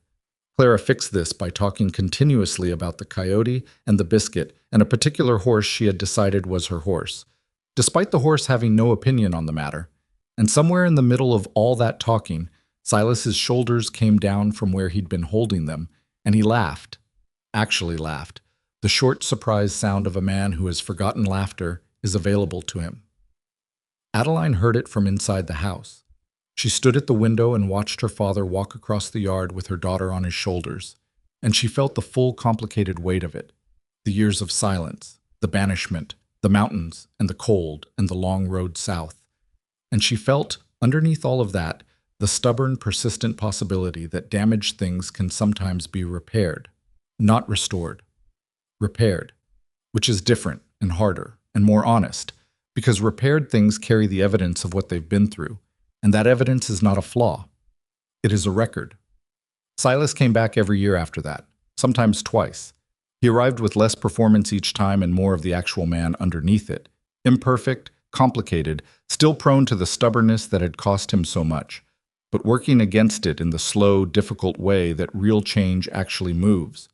Clara fixed this by talking continuously about the coyote and the biscuit and a particular horse she had decided was her horse, despite the horse having no opinion on the matter. And somewhere in the middle of all that talking, Silas's shoulders came down from where he'd been holding them, and he laughed, actually laughed. The short, surprised sound of a man who has forgotten laughter is available to him. Adeline heard it from inside the house. She stood at the window and watched her father walk across the yard with her daughter on his shoulders, and she felt the full complicated weight of it. The years of silence, the banishment, the mountains, and the cold, and the long road south. And she felt, underneath all of that, the stubborn, persistent possibility that damaged things can sometimes be repaired, not restored. Repaired, which is different and harder and more honest, because repaired things carry the evidence of what they've been through, and that evidence is not a flaw. It is a record. Silas came back every year after that, sometimes twice. He arrived with less performance each time and more of the actual man underneath it, imperfect, complicated, still prone to the stubbornness that had cost him so much, but working against it in the slow, difficult way that real change actually moves.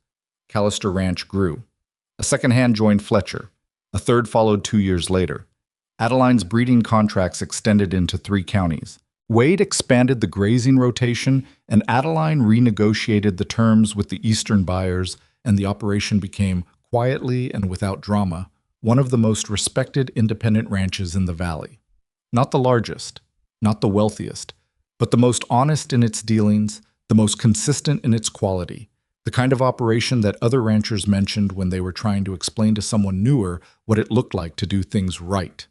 Callister Ranch grew. A second hand joined Fletcher. A third followed 2 years later. Adeline's breeding contracts extended into 3 counties. Wade expanded the grazing rotation, and Adeline renegotiated the terms with the eastern buyers, and the operation became, quietly and without drama, one of the most respected independent ranches in the valley. Not the largest, not the wealthiest, but the most honest in its dealings, the most consistent in its quality, the kind of operation that other ranchers mentioned when they were trying to explain to someone newer what it looked like to do things right.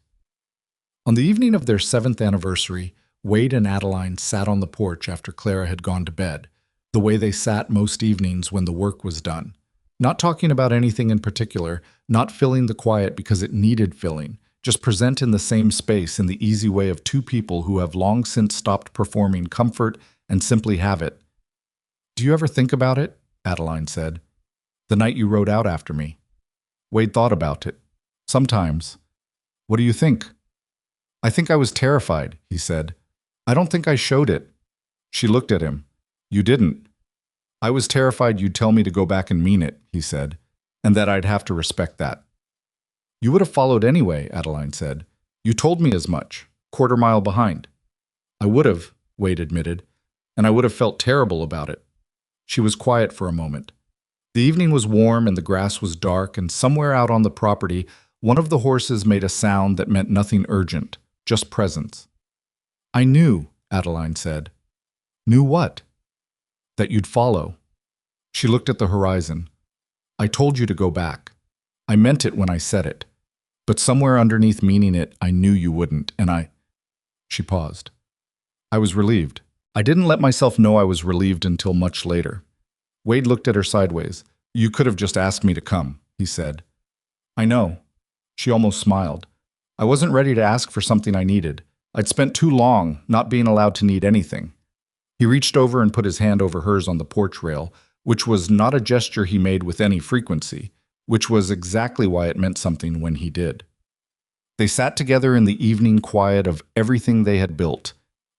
On the evening of their 7th anniversary, Wade and Adeline sat on the porch after Clara had gone to bed, the way they sat most evenings when the work was done. Not talking about anything in particular, not filling the quiet because it needed filling, just present in the same space in the easy way of 2 people who have long since stopped performing comfort and simply have it. "Do you ever think about it?" Adeline said. "The night you rode out after me." Wade thought about it. "Sometimes." "What do you think?" "I think I was terrified," he said. "I don't think I showed it." She looked at him. "You didn't." "I was terrified you'd tell me to go back and mean it," he said, "and that I'd have to respect that." "You would have followed anyway," Adeline said. "You told me as much, quarter-mile behind." "I would have," Wade admitted, "and I would have felt terrible about it." She was quiet for a moment. The evening was warm and the grass was dark, and somewhere out on the property, one of the horses made a sound that meant nothing urgent, just presence. "I knew," Adeline said. "Knew what?" "That you'd follow." She looked at the horizon. "I told you to go back. I meant it when I said it. But somewhere underneath meaning it, I knew you wouldn't, and She paused. "I was relieved. I didn't let myself know I was relieved until much later." Wade looked at her sideways. "You could have just asked me to come," he said. "I know." She almost smiled. "I wasn't ready to ask for something I needed. I'd spent too long not being allowed to need anything." He reached over and put his hand over hers on the porch rail, which was not a gesture he made with any frequency, which was exactly why it meant something when he did. They sat together in the evening quiet of everything they had built,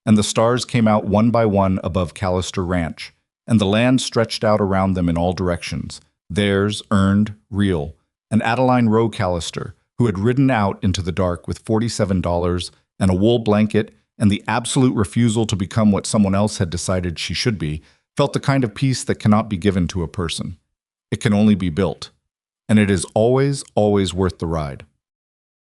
and the stars came out one by one above Callister Ranch, and the land stretched out around them in all directions, theirs, earned, real, and Adeline Rowe Callister, who had ridden out into the dark with $47 and a wool blanket and the absolute refusal to become what someone else had decided she should be, felt the kind of peace that cannot be given to a person. It can only be built. And it is always, always worth the ride.